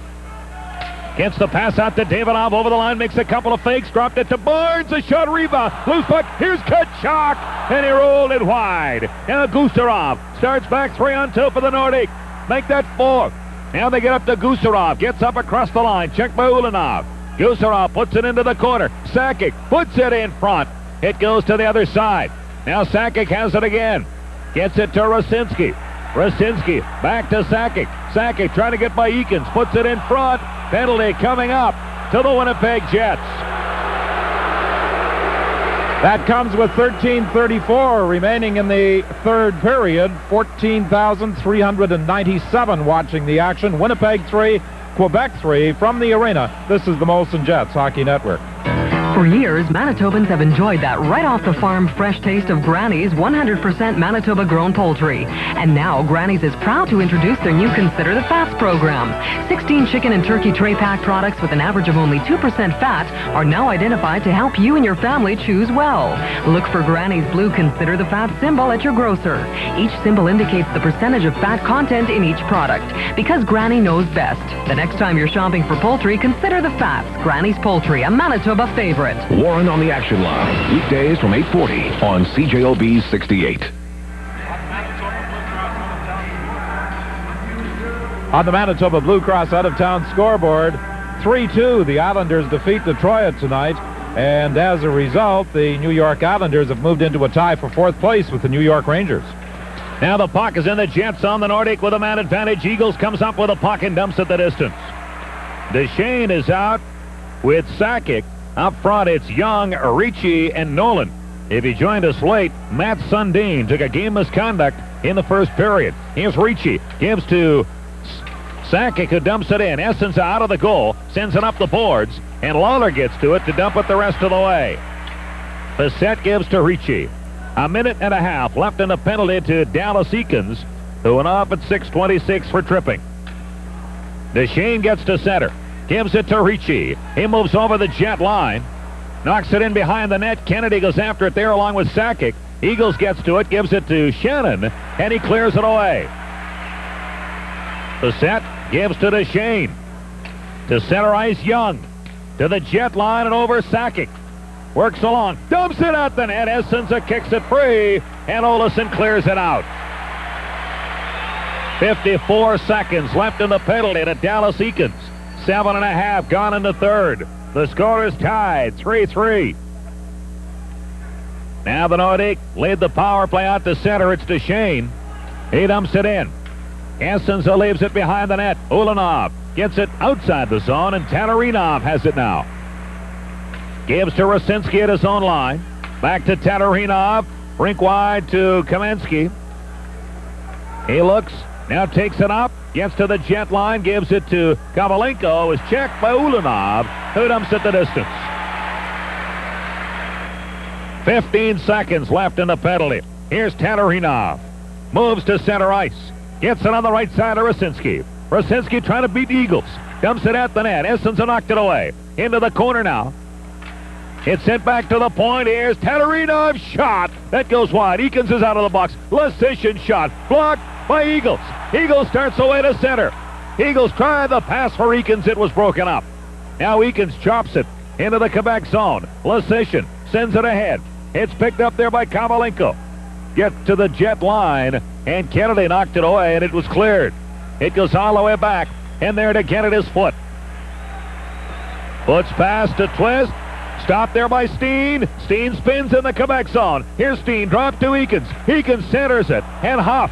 Gets the pass out to Davidov over the line, makes a couple of fakes, dropped it to Barnes, a shot rebound, loose puck, here's Tkachuk, and he rolled it wide. Now Gusarov starts back 3-on-2 for the Nordiques. Make that 4. Now they get up to Gusarov, gets up across the line, checked by Hulanov. Gusarov puts it into the corner. Sakic puts it in front. It goes to the other side. Now Sakic has it again. Gets it to Rosinski. Rosinski back to Sakic. Sakic trying to get by Eakins. Puts it in front. Penalty coming up to the Winnipeg Jets. That comes with 13:34 remaining in the third period. 14,397 watching the action. Winnipeg 3, Quebec 3 from the arena. This is the Molson Jets Hockey Network. For years, Manitobans have enjoyed that right-off-the-farm fresh taste of Granny's 100% Manitoba-grown poultry. And now, Granny's is proud to introduce their new Consider the Fats program. 16 chicken and turkey tray-pack products with an average of only 2% fat are now identified to help you and your family choose well. Look for Granny's blue Consider the Fats symbol at your grocer. Each symbol indicates the percentage of fat content in each product. Because Granny knows best. The next time you're shopping for poultry, consider the Fats. Granny's Poultry, a Manitoba favorite. Warren on the Action Line. Weekdays from 8:40 on CJOB 68. On the Manitoba Blue Cross out-of-town scoreboard, 3-2, the Islanders defeat Detroit tonight. And as a result, the New York Islanders have moved into a tie for fourth place with the New York Rangers. Now the puck is in the Jets on the Nordique with a man advantage. Eagles comes up with a puck and dumps at the distance. Duchesne is out with Sakic. Up front, it's Young, Ricci, and Nolan. If you joined us late, Matt Sundin took a game misconduct in the first period. Here's Ricci. Gives to Sakic, who dumps it in. Essence out of the goal. Sends it up the boards. And Lawler gets to it to dump it the rest of the way. Bissett gives to Ricci. A minute and a half left in the penalty to Dallas Eakins, who went off at 6:26 for tripping. Duchesne gets to center. Gives it to Ricci. He moves over the Jet line. Knocks it in behind the net. Kennedy goes after it there along with Sakic. Eagles gets to it. Gives it to Shannon. And he clears it away. Bissett gives to Duchesne. To center ice, Young. To the Jet line and over Sakic. Works along. Dumps it at the net. Essenza kicks it free. And Olesen clears it out. 54 seconds left in the penalty to Dallas Eakins. 7.5 gone in the third. The score is tied, 3-3. Now the Nordiques lead the power play out to center. It's Duchesne. He dumps it in. Essenza leaves it behind the net. Ulanov gets it outside the zone, and Tatarinov has it now. Gives to Rosinski at his own line. Back to Tatarinov. Rink wide to Kamensky. He looks, now takes it up. Gets to the Jet line, gives it to Kovalenko, is checked by Ulanov, who dumps at the distance. 15 seconds left in the penalty. Here's Tatarinov. Moves to center ice. Gets it on the right side of Rosinski. Rosinski trying to beat the Eagles. Dumps it at the net. Essenza knocked it away. Into the corner now. It's sent back to the point. Here's Tatarinov's shot. That goes wide. Eakins is out of the box. Lasician shot. Blocked by Eagles. Eagles starts away to center. Eagles try the pass for Eakins. It was broken up. Now Eakins chops it into the Quebec zone. Lasician sends it ahead. It's picked up there by Kovalenko. Get to the Jet line, and Kennedy knocked it away, and it was cleared. It goes all the way back, and there to get it is Foote. Foote's pass to Twist. Stopped there by Steen. Steen spins in the Quebec zone. Here's Steen, drop to Eakins. Eakins centers it, and Huff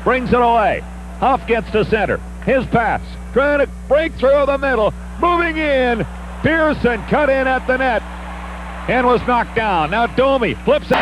brings it away. Huff gets to center. His pass, trying to break through the middle. Moving in. Pearson cut in at the net and was knocked down. Now Domi flips it.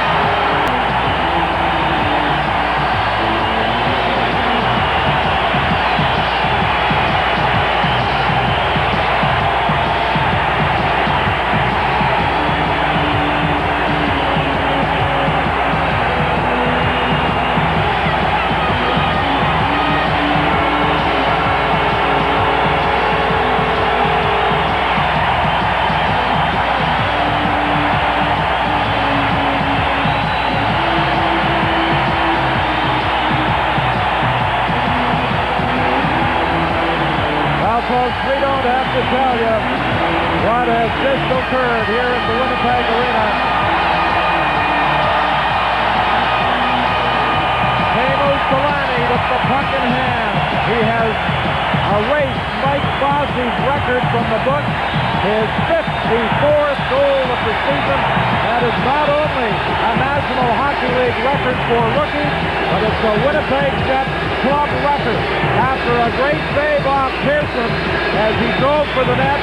assist occurred here at the Winnipeg Arena. Teemu Selanne with the puck in hand. He has erased Mike Bossy's record from the book. His 54th goal of the season. That is not only a National Hockey League record for rookies, but it's a Winnipeg Jets club record. After a great save off Pearson as he drove for the net,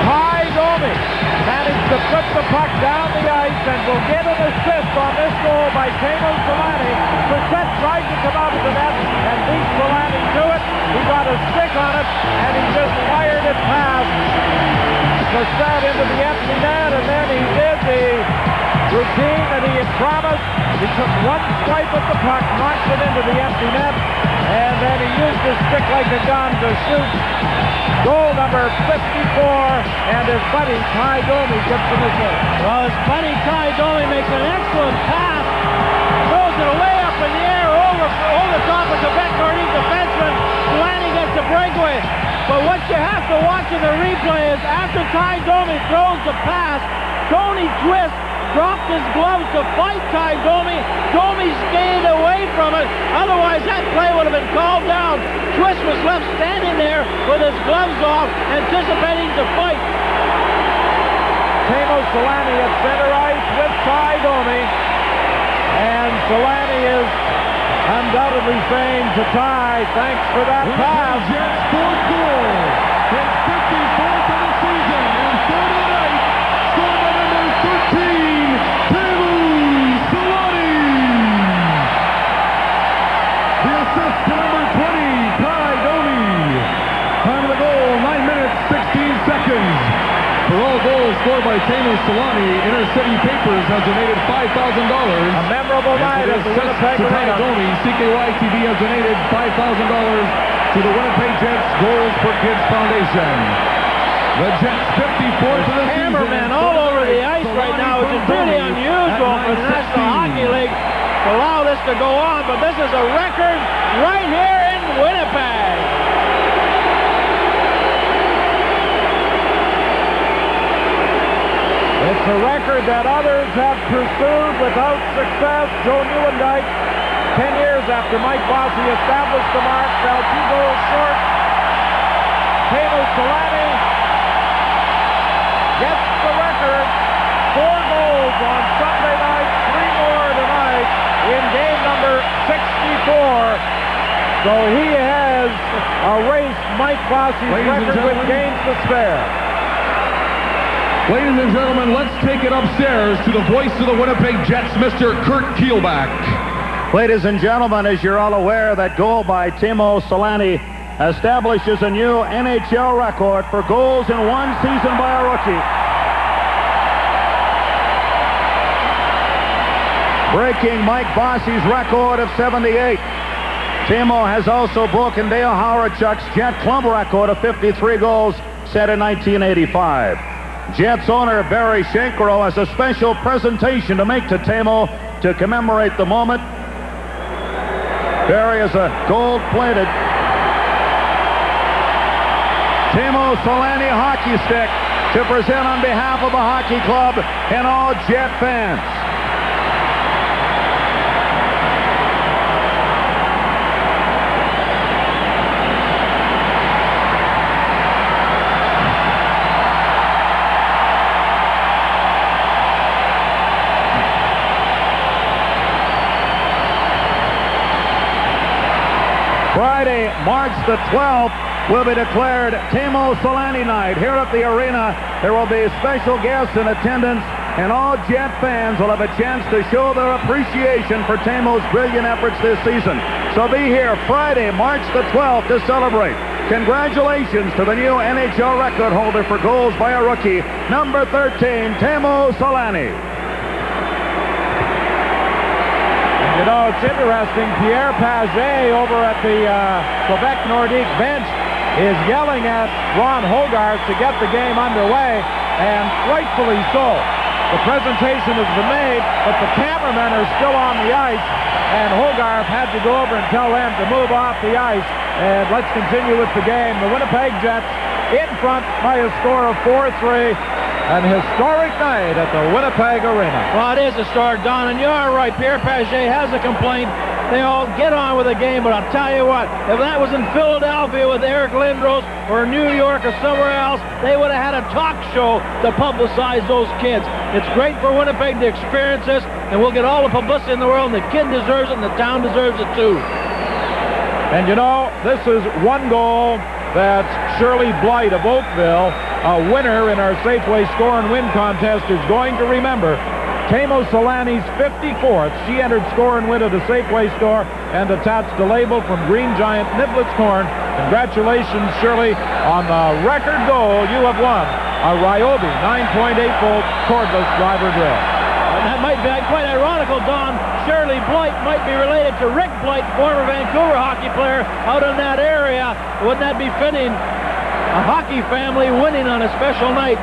Ty Domi managed to put the puck down the ice and will get an assist on this goal by Teemu Selanne. Brissett tried to come out of the net and beat Selanne to it. He got a stick on it and he just fired it past Brissett into the empty net, and then he did the routine that he had promised. He took one swipe at the puck, knocked it into the empty net, and then he used his stick like a gun to shoot goal number 54, and his buddy Ty Domi gets an assist. Well, his buddy Ty Domi makes an excellent pass, throws it way up in the air over the top of the Quebec Nordiques defenseman. Selanne gets the breakaway. But what you have to watch in the replay is after Ty Domi throws the pass, Tony Twist dropped his gloves to fight Ty Domi. Domi skated away from it. Otherwise, that play would have been called down. Twist was left standing there with his gloves off, anticipating the fight. Teemu Selanne at center ice with Ty Domi. And Selanne is undoubtedly saying to Ty, thanks for that pass. Jets' fourth goal. His 54th of the season and third of the night. Score by number 13, Teemu Selanne. The assist to number 20, Ty Domi. Time of the goal, 9 minutes, 16 seconds. For all goals scored by Teemu Selanne, Inner City Papers has donated $5,000. A memorable night at the Winnipeg Arena. Domi, CKY-TV has donated $5,000 to the Winnipeg Jets Goals for Kids Foundation. The Jets 54th of the season. Cameramen all over the ice right now, which is really unusual for the National Hockey League to allow this to go on, but this is a record right here in Winnipeg. It's a record that others have pursued without success. Joe Nieuwendyk, 10 years after Mike Bossy established the mark, fell 2 goals short. Teemu Selanne gets the record. 4 goals on Sunday night, 3 more tonight in game number 64. So he has erased Mike Bossy's record with games to spare. Ladies and gentlemen, let's take it upstairs to the voice of the Winnipeg Jets, Mr. Kurt Keelback. Ladies and gentlemen, as you're all aware, that goal by Teemu Selanne establishes a new NHL record for goals in one season by a rookie. Breaking Mike Bossy's record of 78. Teemu has also broken Dale Howardchuk's Jet Club record of 53 goals set in 1985. Jets owner Barry Shankro has a special presentation to make to Teemu to commemorate the moment. Barry is a gold-plated Teemu Selanne hockey stick to present on behalf of the hockey club and all Jet fans. Friday, March the 12th, will be declared Teemu Selanne night. Here at the arena, there will be special guests in attendance, and all Jet fans will have a chance to show their appreciation for Teemu's brilliant efforts this season. So be here Friday, March the 12th, to celebrate. Congratulations to the new NHL record holder for goals by a rookie, number 13, Teemu Selanne. You know, it's interesting. Pierre Paget over at the Quebec Nordiques bench is yelling at Ron Hogarth to get the game underway, and rightfully so. The presentation has been made, but the cameramen are still on the ice, and Hogarth had to go over and tell them to move off the ice. And let's continue with the game. The Winnipeg Jets in front by a score of 4-3. An historic night at the Winnipeg Arena. Well, it is historic, Don, and you're right. Pierre Paget has a complaint. They all get on with the game, but I'll tell you what, if that was in Philadelphia with Eric Lindros or New York or somewhere else, they would have had a talk show to publicize those kids. It's great for Winnipeg to experience this, and we'll get all the publicity in the world, and the kid deserves it, and the town deserves it too. And you know, this is one goal that Shirley Blight of Oakville, a winner in our Safeway Score and Win contest, is going to remember. Teemu Selanne's 54th. She entered Score and Win at a Safeway store and attached a label from Green Giant Niblets Corn. Congratulations, Shirley, on the record goal. You have won a Ryobi 9.8-volt cordless driver drill. And that might be quite ironical, Don. Shirley Blight might be related to Rick Blight, former Vancouver hockey player out in that area. Wouldn't that be fitting? A hockey family winning on a special night.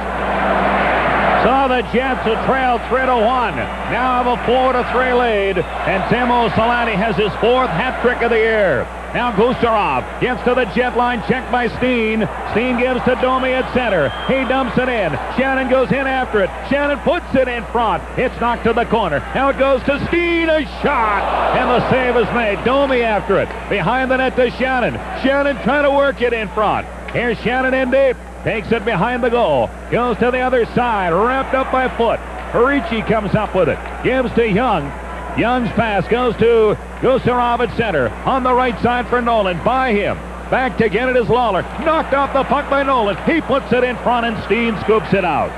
So the Jets have trailed 3-1. Now have a 4-3 lead. And Teemu Selanne has his 4th hat trick of the year. Now Gusarov gets to the jet line, checked by Steen. Steen gives to Domi at center. He dumps it in. Shannon goes in after it. Shannon puts it in front. It's knocked to the corner. Now it goes to Steen. A shot. And the save is made. Domi after it. Behind the net to Shannon. Shannon trying to work it in front. Here's Shannon in deep. Takes it behind the goal. Goes to the other side. Wrapped up by foot. Harichi comes up with it. Gives to Young. Young's pass goes to Gusarov at center. On the right side for Nolan. By him. Back to get it is Lawler. Knocked off the puck by Nolan. He puts it in front and Steen scoops it out.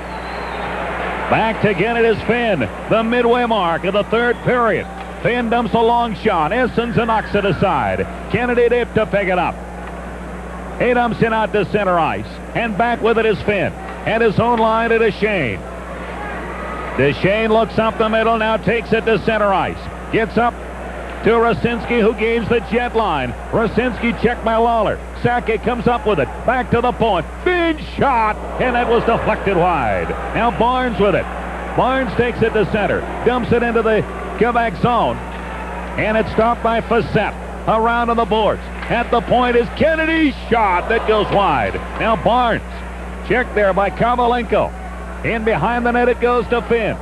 Back to get it is Finn. The midway mark of the 3rd period. Finn dumps a long shot. Essens knocks it aside. Kennedy dip to pick it up. He dumps it out to center ice. And back with it is Finn. At his own line to Deschênes. Deschênes looks up the middle, now takes it to center ice. Gets up to Rosinski, who gains the jet line. Rosinski checked by Lawler. Sakic comes up with it. Back to the point. Finn shot, and that was deflected wide. Now Barnes with it. Barnes takes it to center. Dumps it into the Quebec zone. And it's stopped by Facette. Around on the boards. At the point is Kennedy's shot that goes wide. Now Barnes. Checked there by Kovalenko. In behind the net it goes to Finn.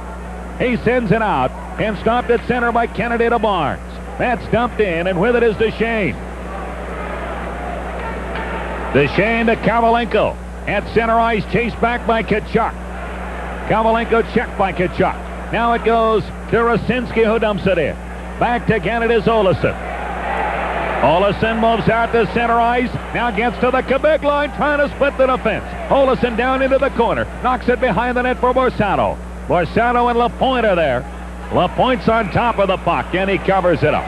He sends it out and stopped at center by Kennedy to Barnes. That's dumped in, and with it is Deschênes. Deschênes to Kovalenko. At center ice, chased back by Tkachuk. Kovalenko checked by Tkachuk. Now it goes to Rosinski, who dumps it in. Back to Canada's Olesen. Olesen moves out to center ice. Now gets to the Quebec line, trying to split the defense. Olesen down into the corner. Knocks it behind the net for Borsano. Borsano and Lapointe are there. Lapointe's on top of the puck, and he covers it up.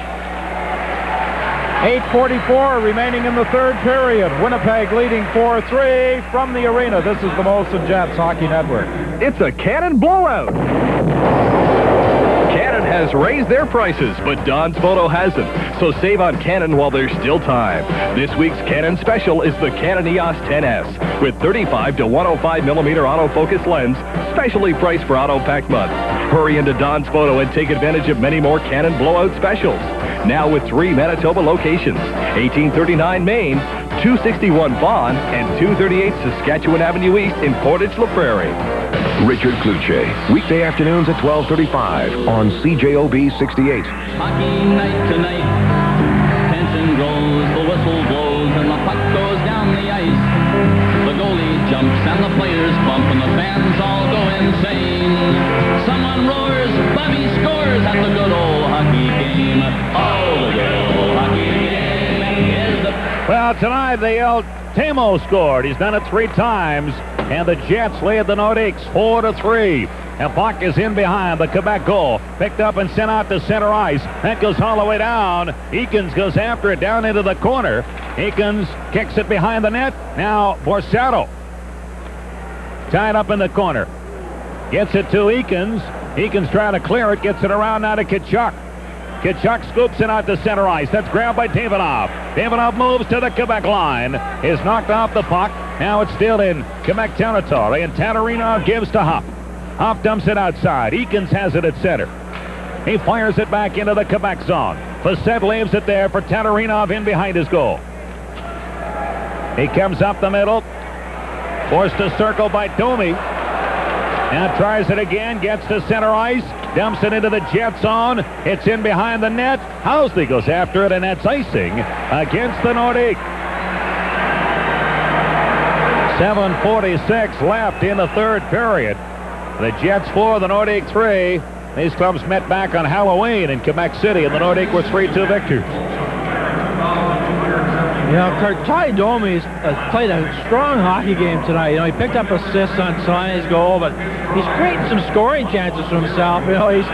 8:44 remaining in the 3rd period. Winnipeg leading 4-3 from the arena. This is the Molson Jets Hockey Network. It's a Cannon blowout. Cannon has raised their prices, but Don's Photo hasn't. So save on Cannon while there's still time. This week's Cannon special is the Canon EOS 10S with 35 to 105 millimeter autofocus lens, specially priced for Auto Pack Month. Hurry into Don's Photo and take advantage of many more Cannon blowout specials. Now with 3 Manitoba locations, 1839 Main, 261 Vaughan, and 238 Saskatchewan Avenue East in Portage-La Prairie. Richard Kluche, weekday afternoons at 12:35 on CJOB 68. Hockey night tonight. Tension grows, the whistle blows, and the puck goes down the ice. The goalie jumps and the players bump and the fans all go insane. Someone roars, Bobby scores at the good old hockey game. Oh, the good old hockey game is the... Well, tonight they yelled, Teemu scored. He's done it 3 times. And the Jets lead the Nordiques 4-3. And puck is in behind the Quebec goal. Picked up and sent out to center ice. That goes all the way down. Eakins goes after it down into the corner. Eakins kicks it behind the net. Now Borsado tied up in the corner. Gets it to Eakins. Eakins trying to clear it. Gets it around now to Tkachuk. Tkachuk scoops it out to center ice. That's grabbed by Davidov. Davidov moves to the Quebec line. Is knocked off the puck. Now it's still in Quebec territory, and Tatarinov gives to Huff. Huff dumps it outside. Eakins has it at center. He fires it back into the Quebec zone. Facette leaves it there for Tatarinov in behind his goal. He comes up the middle. Forced to circle by Domi. Now tries it again, gets to center ice, dumps it into the jet zone. It's in behind the net. Housley goes after it, and that's icing against the Nordiques. 7:46 left in the third period. The Jets 4, the Nordiques 3. These clubs met back on Halloween in Quebec City, and the Nordiques were 3-2 victors. You know, Ty Domi's played a strong hockey game tonight. You know, he picked up assists on Selanne's goal, but he's creating some scoring chances for himself. You know, he's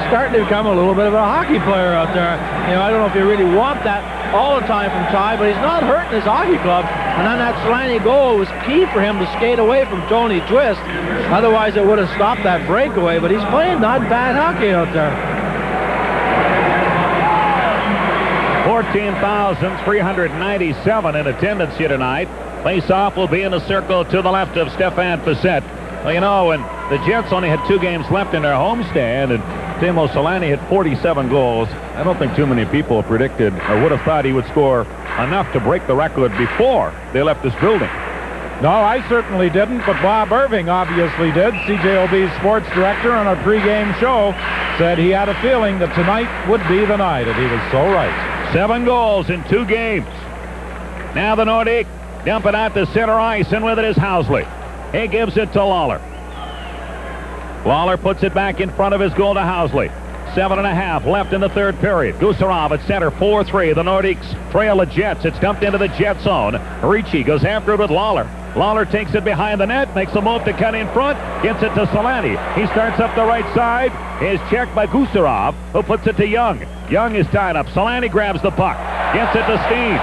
starting to become a little bit of a hockey player out there. You know, I don't know if you really want that all the time from Ty, but he's not hurting his hockey club. And on that Selanne goal, it was key for him to skate away from Tony Twist. Otherwise, it would have stopped that breakaway, but he's playing not bad hockey out there. 14,397 in attendance here tonight. Face-off will be in the circle to the left of Stéphane Bissette. Well, you know, and the Jets only had 2 games left in their homestand, and Teemu Selanne hit 47 goals. I don't think too many people predicted or would have thought he would score enough to break the record before they left this building. No, I certainly didn't, but Bob Irving obviously did. CJOB's sports director on a pregame show said he had a feeling that tonight would be the night, and he was so right. 7 goals in 2 games. Now the Nordiques dump it out to center ice, and with it is Housley. He gives it to Lawler. Lawler puts it back in front of his goal to Housley. 7.5 left in the third period. Gusarov at center, 4-3. The Nordiques trail the Jets. It's dumped into the Jet zone. Ricci goes after it with Lawler. Lawler takes it behind the net, makes a move to cut in front, gets it to Selanne. He starts up the right side, is checked by Gusarov, who puts it to Young. Young is tied up. Selanne grabs the puck, gets it to Steen.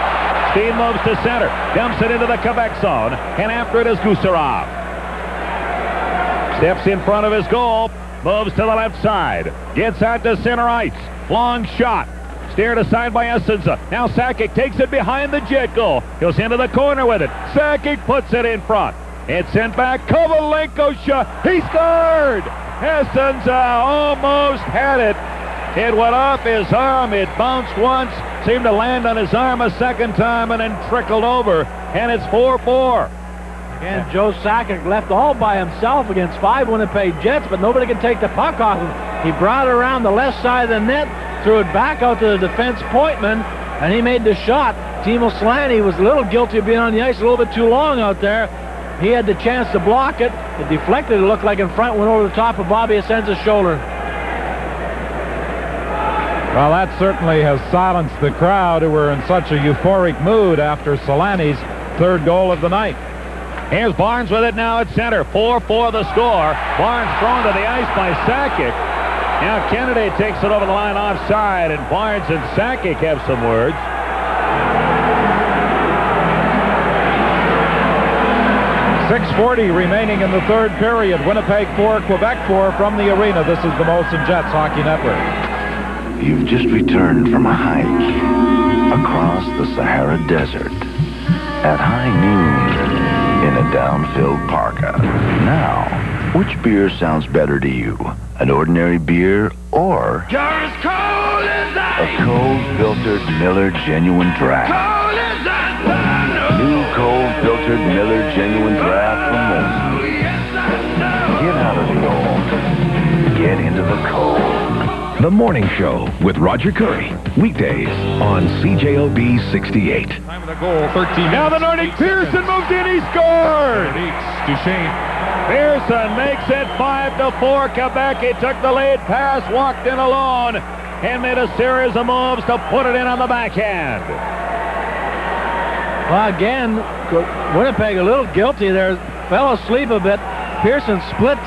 Steen moves to center, dumps it into the Quebec zone, and after it is Gusarov. Steps in front of his goal, moves to the left side, gets out to center ice. Long shot. Steered aside by Essenza. Now Sakic takes it behind the Jet goal. Goes into the corner with it. Sakic puts it in front. It's sent back. Kovalenko shot. He scored! Essenza almost had it. It went off his arm. It bounced once. Seemed to land on his arm a second time and then trickled over. And it's 4-4. And Joe Sakic left all by himself against 5 Winnipeg Jets, but nobody could take the puck off him. He brought it around the left side of the net, threw it back out to the defense pointman, and he made the shot. Teemu Selanne was a little guilty of being on the ice a little bit too long out there. He had the chance to block it. It deflected. It looked like in front, went over the top of Bobby Essenza's shoulder. Well, that certainly has silenced the crowd who were in such a euphoric mood after Solanne's third goal of the night. Here's Barnes with it now at center. 4-4 the score. Barnes thrown to the ice by Sakic. Now Kennedy takes it over the line offside, and Barnes and Sakic have some words. .640 remaining in the third period. Winnipeg 4, Quebec 4 from the arena. This is the Molson Jets Hockey Network. You've just returned from a hike across the Sahara Desert at high noon in a down-filled parka. Now, which beer sounds better to you? An ordinary beer or You're as cold as a ice. cold-filtered Miller Genuine Draft? Cold as ice. New cold-filtered Miller Genuine Draft from Molson. Get out of the old. Get into the cold. The Morning Show with Roger Curry. Weekdays on CJOB 68. Time of the goal, 13 Now the minutes, Nordic Pearson moves in. He scores! Duchesne. Pearson makes it 5-4 Quebec. He took the lead pass, walked in alone, and made a series of moves to put it in on the backhand. Well, again, Winnipeg a little guilty there. Fell asleep a bit. Pearson split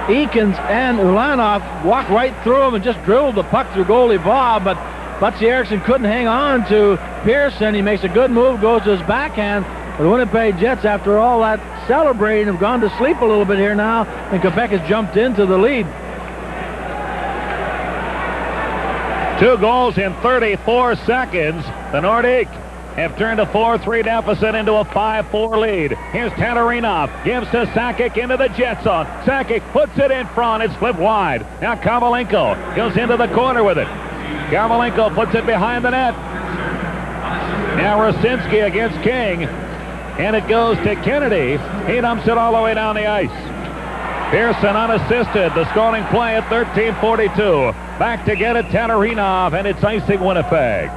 Eakins and Ulanov, walked right through him and just drilled the puck through goalie Bob, but Butsy Erickson couldn't hang on to Pearson. He makes a good move, goes to his backhand. But the Winnipeg Jets, after all that celebrating, have gone to sleep a little bit here now, and Quebec has jumped into the lead. 2 goals in 34 seconds. The Nordiques have turned a 4-3 deficit into a 5-4 lead. Here's Tatarinov, gives to Sakic into the Jet zone. Sakic puts it in front. It's flipped wide. Now Kovalenko goes into the corner with it. Kovalenko puts it behind the net. Now Rosinski against King. And it goes to Kennedy. He dumps it all the way down the ice. Pearson unassisted. The scoring play at 13:42. Back to get it, Tatarinov, and it's icing Winnipeg.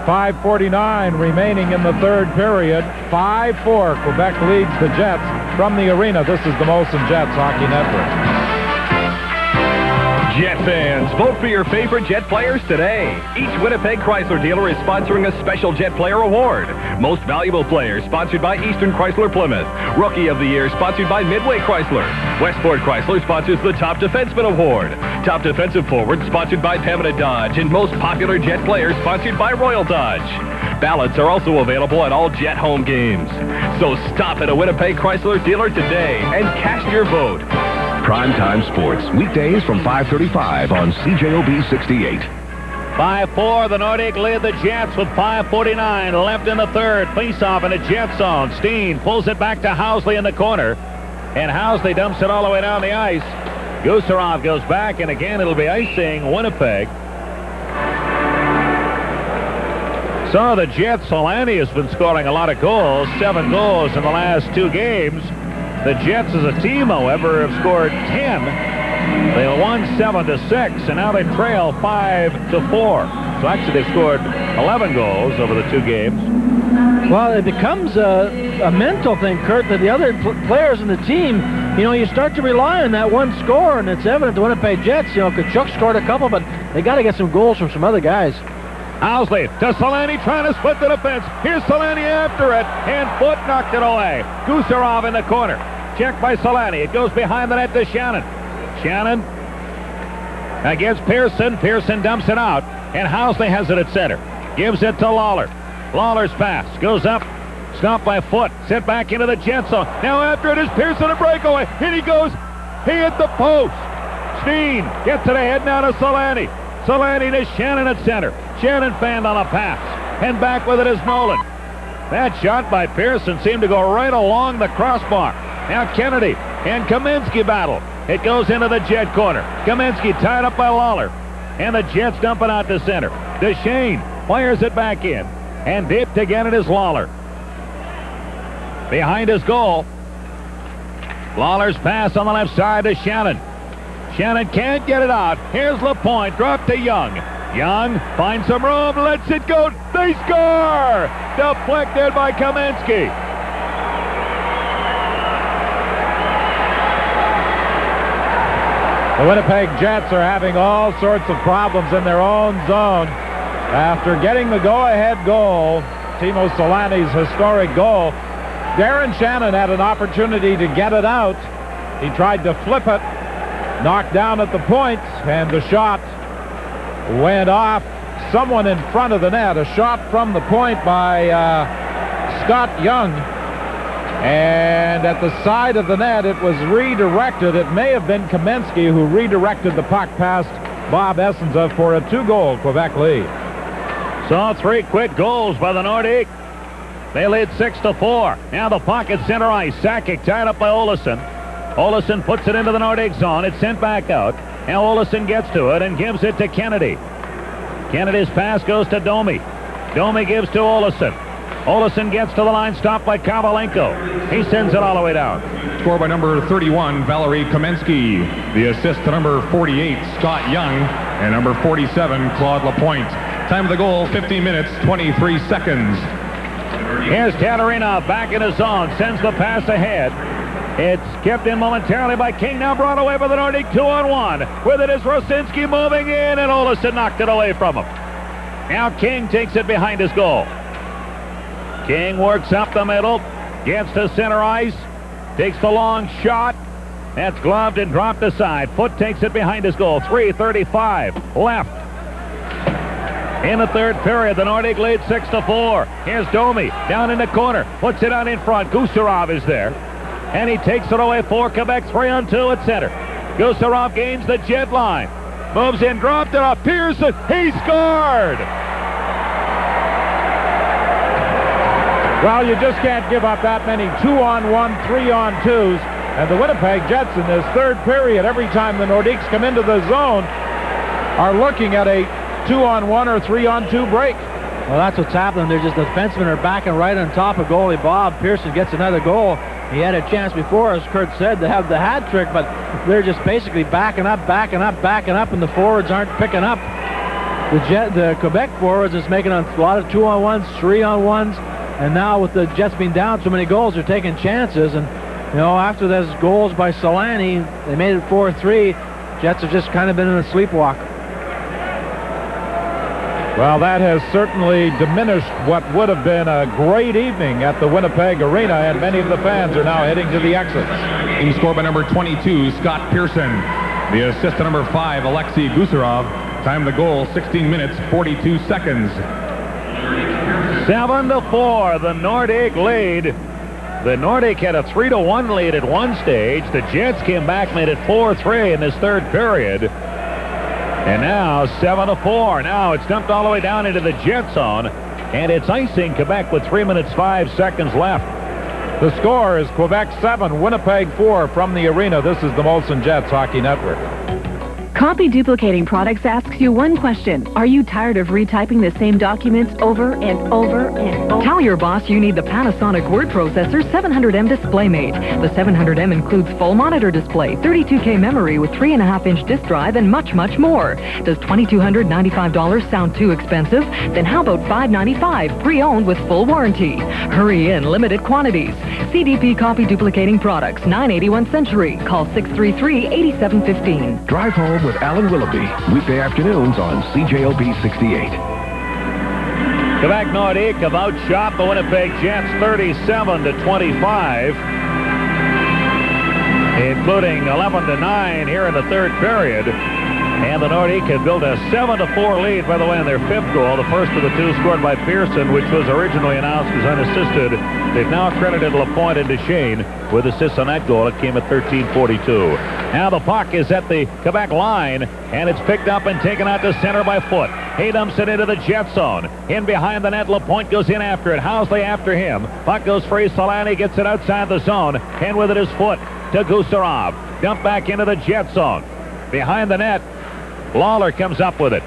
5:49 remaining in the third period. 5-4. Quebec leads the Jets from the arena. This is the Molson Jets Hockey Network. Jet fans, vote for your favorite Jet players today. Each Winnipeg Chrysler dealer is sponsoring a special Jet Player Award. Most Valuable Player, sponsored by Eastern Chrysler Plymouth. Rookie of the Year, sponsored by Midway Chrysler. Westport Chrysler sponsors the Top Defenseman Award. Top Defensive Forward, sponsored by Pembina Dodge. And Most Popular Jet Player, sponsored by Royal Dodge. Ballots are also available at all Jet home games. So stop at a Winnipeg Chrysler dealer today and cast your vote. Primetime Sports, weekdays from 5:35 on CJOB 68. 5-4, the Nordiques lead the Jets with 5:49 left in the third. Face-off in the Jet zone. Steen pulls it back to Housley in the corner. And Housley dumps it all the way down the ice. Gusarov goes back, and again it'll be icing Winnipeg. So the Jets, Selanne has been scoring a lot of goals. 7 goals in the last 2 games. The Jets as a team, however, have scored 10. They won 7-6, and now they trail 5-4. So actually they've scored 11 goals over the 2 games. Well, it becomes a mental thing, Kurt, that the other players in the team, you know, you start to rely on that one score, and it's evident the Winnipeg Jets, you know, Kachuk scored a couple, but they got to get some goals from some other guys. Housley to Selanne, trying to split the defense. Here's Selanne after it, and Foot knocked it away. Gusarov in the corner. Checked by Selanne. It goes behind the net to Shannon. Shannon against Pearson. Pearson dumps it out, and Housley has it at center. Gives it to Lawler. Lawler's pass goes up. Stopped by Foot. Sent back into the Jet zone. Now after it is Pearson, a breakaway. And he goes. He hit the post. Steen gets it ahead now to Selanne. Selanne to Shannon at center. Shannon fanned on a pass. And back with it is Nolan. That shot by Pearson seemed to go right along the crossbar. Now Kennedy and Kaminsky battle. It goes into the Jet corner. Kaminsky tied up by Lawler. And the Jets dump it out to center. Duchesne fires it back in. And dipped again it is Lawler. Behind his goal. Lawler's pass on the left side to Shannon. Shannon can't get it out. Here's LaPointe. Dropped to Young. Young finds some room. Lets it go. They score! Deflected by Kaminsky. The Winnipeg Jets are having all sorts of problems in their own zone. After getting the go-ahead goal, Teemu Selanne's historic goal, Darren Shannon had an opportunity to get it out. He tried to flip it, knocked down at the point, and the shot went off someone in front of the net. A shot from the point by Scott Young. And at the side of the net, it was redirected. It may have been Kaminsky who redirected the puck past Bob Essenza for a 2-goal Quebec lead. So 3 quick goals by the Nordiques. They lead 6-4. Now the puck at center ice. Sakic tied up by Olesen. Olesen puts it into the Nordiques zone. It's sent back out. Now Olesen gets to it and gives it to Kennedy. Kennedy's pass goes to Domi. Domi gives to Olesen. Olesen gets to the line, stopped by Kovalenko. He sends it all the way down. Score by number 31, Valerie Kaminsky. The assist to number 48, Scott Young. And number 47, Claude Lapointe. Time of the goal, 15 minutes, 23 seconds. Here's Katarina back in his zone. Sends the pass ahead. It's kept in momentarily by King. Now brought away by the Nordiques 2-on-1. With it is Rosinski moving in, and Olesen knocked it away from him. Now King takes it behind his goal. King works up the middle, gets to center ice, takes the long shot. That's gloved and dropped aside. Foot takes it behind his goal. 3:35 left. In the third period, the Nordiques lead 6-4. Here's Domi down in the corner, puts it out in front. Gusarov is there, and he takes it away for Quebec. 3-on-2 at center. Gusarov gains the Jet line, moves in, dropped it off Pearson. He scored! Well, you just can't give up that many 2-on-1, 3-on-2s. And the Winnipeg Jets in this third period, every time the Nordiques come into the zone, are looking at a 2-on-1 or 3-on-2 break. Well, that's what's happening. They're just, the defensemen are backing right on top of goalie Bob. Pearson gets another goal. He had a chance before, as Kurt said, to have the hat trick, but they're just basically backing up, and the forwards aren't picking up. The Quebec forwards is making a lot of 2-on-1s, 3-on-1s, and now with the Jets being down so many goals, they're taking chances. And after those goals by Selanne, they made it 4-3. Jets have just kind of been in a sleepwalk. Well, that has certainly diminished what would have been a great evening at the Winnipeg Arena, and many of the fans are now heading to the exits. Team score by number 22, Scott Pearson. The assist to number 5, Alexei Gusarov. Time of the goal, 16 minutes, 42 seconds. 7-4, the Nordique lead. The Nordique had a 3-1 lead at one stage. The Jets came back, made it 4-3 in this third period. And now 7-4. Now it's dumped all the way down into the Jet zone, and it's icing Quebec with 3 minutes 5 seconds left. The score is Quebec 7, Winnipeg 4 from the arena. This is the Molson Jets Hockey Network. Copy Duplicating Products asks you one question. Are you tired of retyping the same documents over and over and over? Tell your boss you need the Panasonic Word Processor 700M DisplayMate. The 700M includes full monitor display, 32K memory with 3.5-inch disk drive, and much, much more. Does $2,295 sound too expensive? Then how about $595 pre-owned with full warranty? Hurry in, limited quantities. CDP Copy Duplicating Products, 981 Century. Call 633-8715. Drive home with Alan Willoughby, weekday afternoons on CJOB 68. Quebec Nordique have outshot the Winnipeg Jets 37-25, including 11-9 here in the third period. And the Nordique had built a 7-4 lead, by the way, in their fifth goal. The first of the two scored by Pearson, which was originally announced as unassisted. They've now credited Lapointe and Duchesne with assists on that goal. It came at 13:42. Now the puck is at the Quebec line, and it's picked up and taken out to center by Foot. He dumps it into the Jet zone. In behind the net, Lapointe goes in after it. Housley after him. Puck goes free. Selanne gets it outside the zone, and with it is Foot to Gusarov. Dump back into the Jet zone. Behind the net, Lawler comes up with it.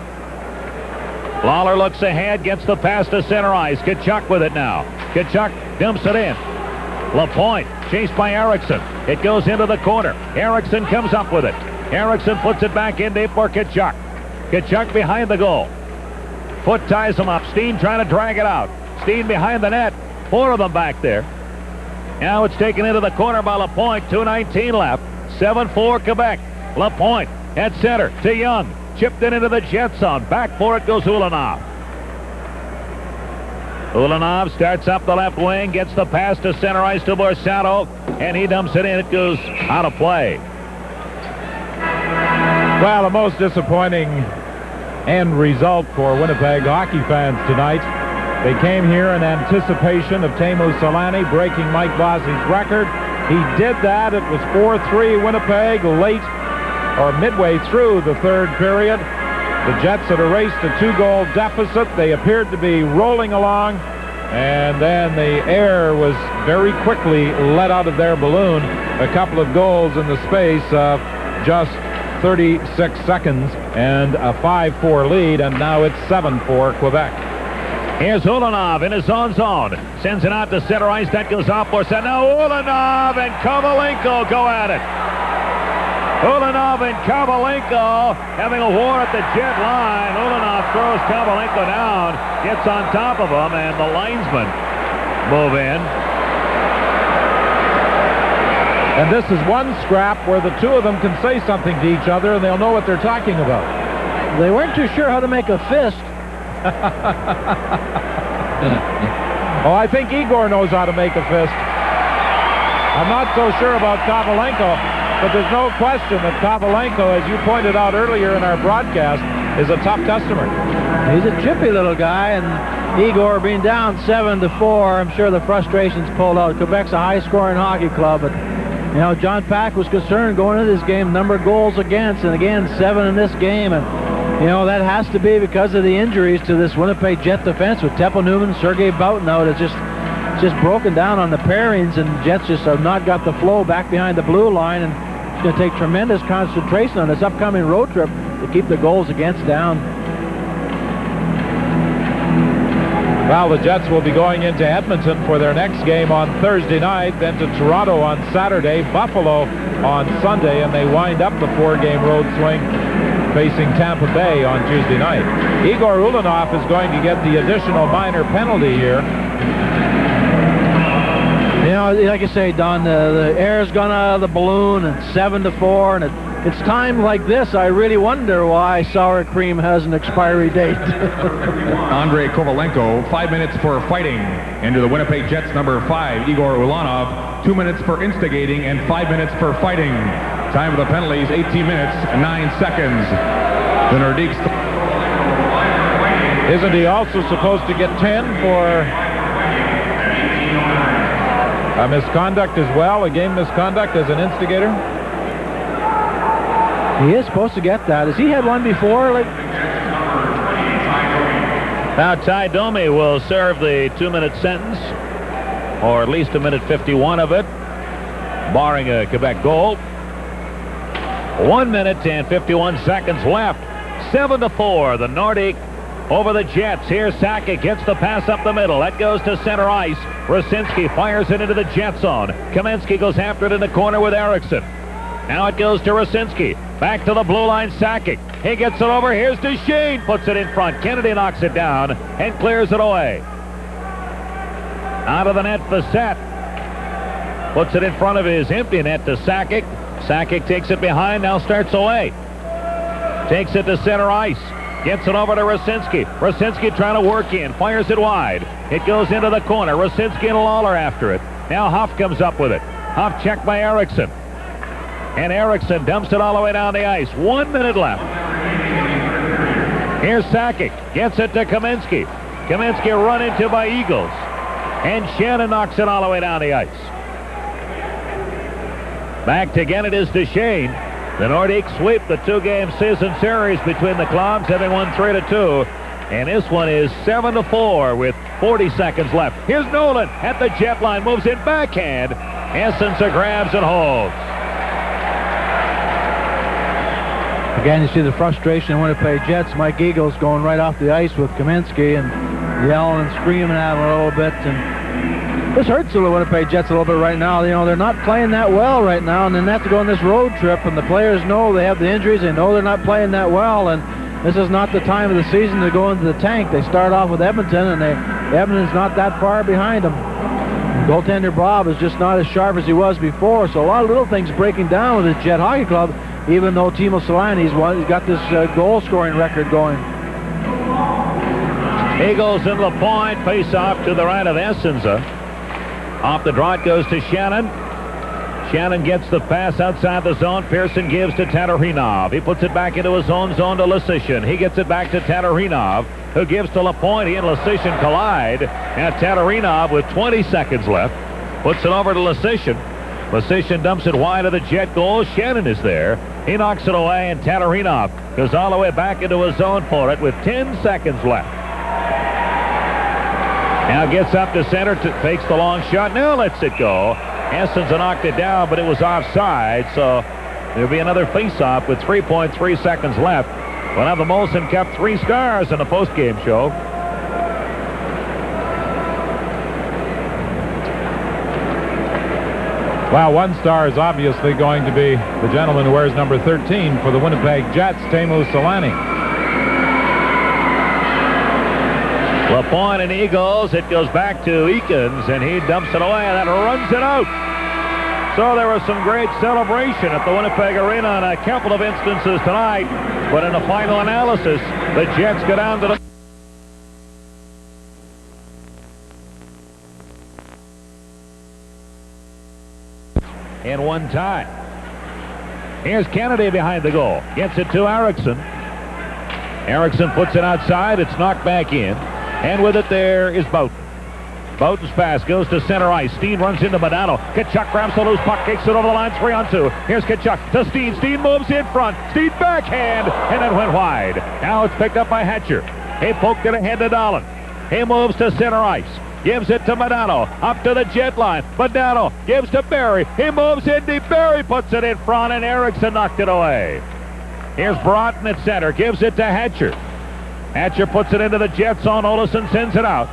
Lawler looks ahead, gets the pass to center ice. Tkachuk with it now. Tkachuk dumps it in. Lapointe chased by Eriksson. It goes into the corner. Eriksson comes up with it. Eriksson puts it back in deep for Tkachuk. Tkachuk behind the goal. Foot ties him up. Steen trying to drag it out. Steen behind the net. 4 of them back there. Now it's taken into the corner by Lapointe. 2:19 left. 7-4 Quebec. Lapointe at center to Young. Chipped it into the Jet zone. Back for it goes Ulanov. Ulanov starts up the left wing, gets the pass to center ice to Borsato, and he dumps it in. It goes out of play. Well, the most disappointing end result for Winnipeg hockey fans tonight. They came here in anticipation of Teemu Selanne breaking Mike Bossy's record. He did that. It was 4-3 Winnipeg late or midway through the third period. The Jets had erased a 2-goal deficit. They appeared to be rolling along, and then the air was very quickly let out of their balloon. A couple of goals in the space of just 36 seconds, and a 5-4 lead, and now it's 7-4 Quebec. Here's Ulanov in his own zone. Sends it out to center ice. That goes off for set. Now Ulanov and Kovalenko go at it. Ulanov and Kovalenko having a war at the Jet line. Ulanov throws Kovalenko down, gets on top of him, and the linesmen move in. And this is one scrap where the two of them can say something to each other, and they'll know what they're talking about. They weren't too sure how to make a fist. Oh, I think Igor knows how to make a fist. I'm not so sure about Kovalenko, but there's no question that Kovalenko, as you pointed out earlier in our broadcast, is a tough customer. He's a chippy little guy, and Igor being down 7-4, I'm sure the frustration's pulled out. Quebec's a high-scoring hockey club, but you know, John Pack was concerned going into this game, number of goals against, and again, 7 in this game, and you know, that has to be because of the injuries to this Winnipeg Jet defense with Teppo Newman, Sergei Boutin out. It's just broken down on the pairings, and Jets just have not got the flow back behind the blue line, and it's going to take tremendous concentration on this upcoming road trip to keep the goals against down. Well, the Jets will be going into Edmonton for their next game on Thursday night, then to Toronto on Saturday, Buffalo on Sunday, and they wind up the 4-game road swing facing Tampa Bay on Tuesday night. Igor Ulanov is going to get the additional minor penalty here. You know, like you say, Don, the air's gone out of the balloon, and 7-4, and it's time like this I really wonder why sour cream has an expiry date. Andrei Kovalenko, 5 minutes for fighting. Into the Winnipeg Jets, number 5, Igor Ulanov, 2 minutes for instigating and 5 minutes for fighting. Time of the penalties, 18 minutes and 9 seconds. The Nordiques. Isn't he also supposed to get 10 for a misconduct as well, a game misconduct as an instigator? He is supposed to get that. Has he had one before? Now Ty Domi will serve the 2-minute sentence, or at least 1:51 of it, barring a Quebec goal. 1 minute and 51 seconds left. 7-4, the Nordiques over the Jets. Here's Sakic, gets the pass up the middle. That goes to center ice. Rosinski fires it into the Jet zone. Kamensky goes after it in the corner with Eriksson. Now it goes to Rosinski. Back to the blue line, Sakic. He gets it over. Here's Duchesne. Puts it in front. Kennedy knocks it down and clears it away. Out of the net, Facette. Puts it in front of his empty net to Sakic. Sakic takes it behind, now starts away. Takes it to center ice. Gets it over to Rosinski. Rosinski trying to work in. Fires it wide. It goes into the corner. Rosinski and Lawler after it. Now Huff comes up with it. Huff checked by Eriksson. And Eriksson dumps it all the way down the ice. 1 minute left. Here's Sakic. Gets it to Kamensky. Kamensky run into by Eagles. And Shannon knocks it all the way down the ice. Back again, it is Duchesne. The Nordiques sweep the 2-game season series between the clubs, having won 3-2. And this one is 7-4 with 40 seconds left. Here's Nolan at the jet line, moves in backhand. Essensa grabs and holds. Again, you see the frustration in Winnipeg Jets. Mike Eagles going right off the ice with Kamensky and yelling and screaming at him a little bit. And this hurts the Winnipeg Jets a little bit right now. You know, they're not playing that well right now, and then they have to go on this road trip, and the players know they have the injuries. They know they're not playing that well, and this is not the time of the season to go into the tank. They start off with Edmonton, and Edmonton's not that far behind them. And goaltender Bob is just not as sharp as he was before, so a lot of little things breaking down with this Jet Hockey Club, even though Teemu Selanne, he's got this goal-scoring record going. Eagles into the point, face-off to the right of Essensa. Off the draw, it goes to Shannon. Shannon gets the pass outside the zone. Pearson gives to Tatarinov. He puts it back into his own zone to Lasician. He gets it back to Tatarinov, who gives to LaPointe. He and Lasician collide. Now Tatarinov, with 20 seconds left, puts it over to Lasician. Lasician dumps it wide of the Jet goal. Shannon is there. He knocks it away, and Tatarinov goes all the way back into his zone for it with 10 seconds left. Now gets up to center, fakes the long shot, now lets it go. Essensa knocked it down, but it was offside, so there'll be another face-off with 3.3 seconds left. We'll have the Molson Cup 3 stars in the post-game show. Well, 1 star is obviously going to be the gentleman who wears number 13 for the Winnipeg Jets, Teemu Selanne. LaPointe and Eagles, it goes back to Eakins, and he dumps it away, and that runs it out. So there was some great celebration at the Winnipeg Arena on a couple of instances tonight, but in the final analysis, the Jets go down to the... in one tie. Here's Kennedy behind the goal. Gets it to Eriksson. Eriksson puts it outside. It's knocked back in. And with it there is Boughton. Boughton's pass goes to center ice. Steen runs into Modano. Tkachuk grabs the loose puck, kicks it over the line, 3-on-2. Here's Tkachuk to Steen. Steen moves in front. Steen backhand, and it went wide. Now it's picked up by Hatcher. He poked it ahead to Dolan. He moves to center ice. Gives it to Modano. Up to the jet line. Modano gives to Barry. He moves in deep. Barry puts it in front, and Eriksson knocked it away. Here's Broughton at center. Gives it to Hatcher. Hatcher puts it into the jet zone. Olesen sends it out.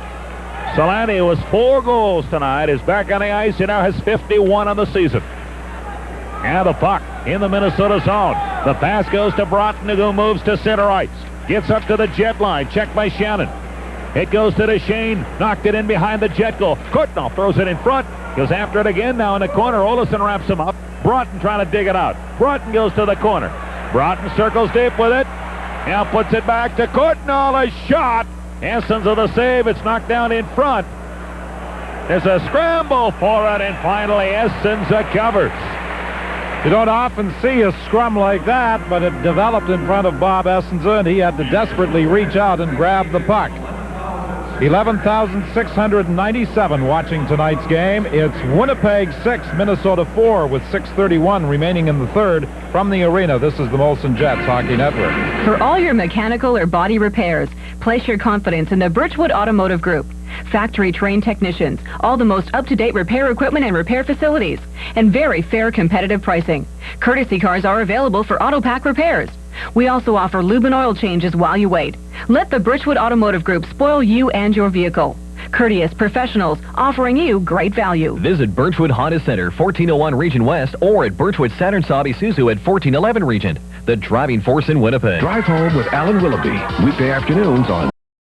Selanne was 4 goals tonight, is back on the ice. He now has 51 on the season. And the puck in the Minnesota zone. The pass goes to Broughton, who moves to center ice. Gets up to the jet line. Checked by Shannon. It goes to Duchesne. Knocked it in behind the jet goal. Kortnoff throws it in front. Goes after it again. Now in the corner. Olesen wraps him up. Broughton trying to dig it out. Broughton goes to the corner. Broughton circles deep with it. Now puts it back to Kortnoff. A shot. Essens with a save. It's knocked down in front. There's a scramble for it. And finally Essens covers. You don't often see a scrum like that, but it developed in front of Bob Essenza, and he had to desperately reach out and grab the puck. 11,697 watching tonight's game. It's Winnipeg 6, Minnesota 4, with 6:31 remaining in the third. From the arena, this is the Molson Jets Hockey Network. For all your mechanical or body repairs, place your confidence in the Birchwood Automotive Group. Factory-trained technicians, all the most up-to-date repair equipment and repair facilities, and very fair competitive pricing. Courtesy cars are available for auto pack repairs. We also offer lube and oil changes while you wait. Let the Birchwood Automotive Group spoil you and your vehicle. Courteous professionals offering you great value. Visit Birchwood Honda Center, 1401 Region West, or at Birchwood Saturn Saab Isuzu at 1411 Regent. The driving force in Winnipeg. Drive home with Alan Willoughby, weekday afternoons on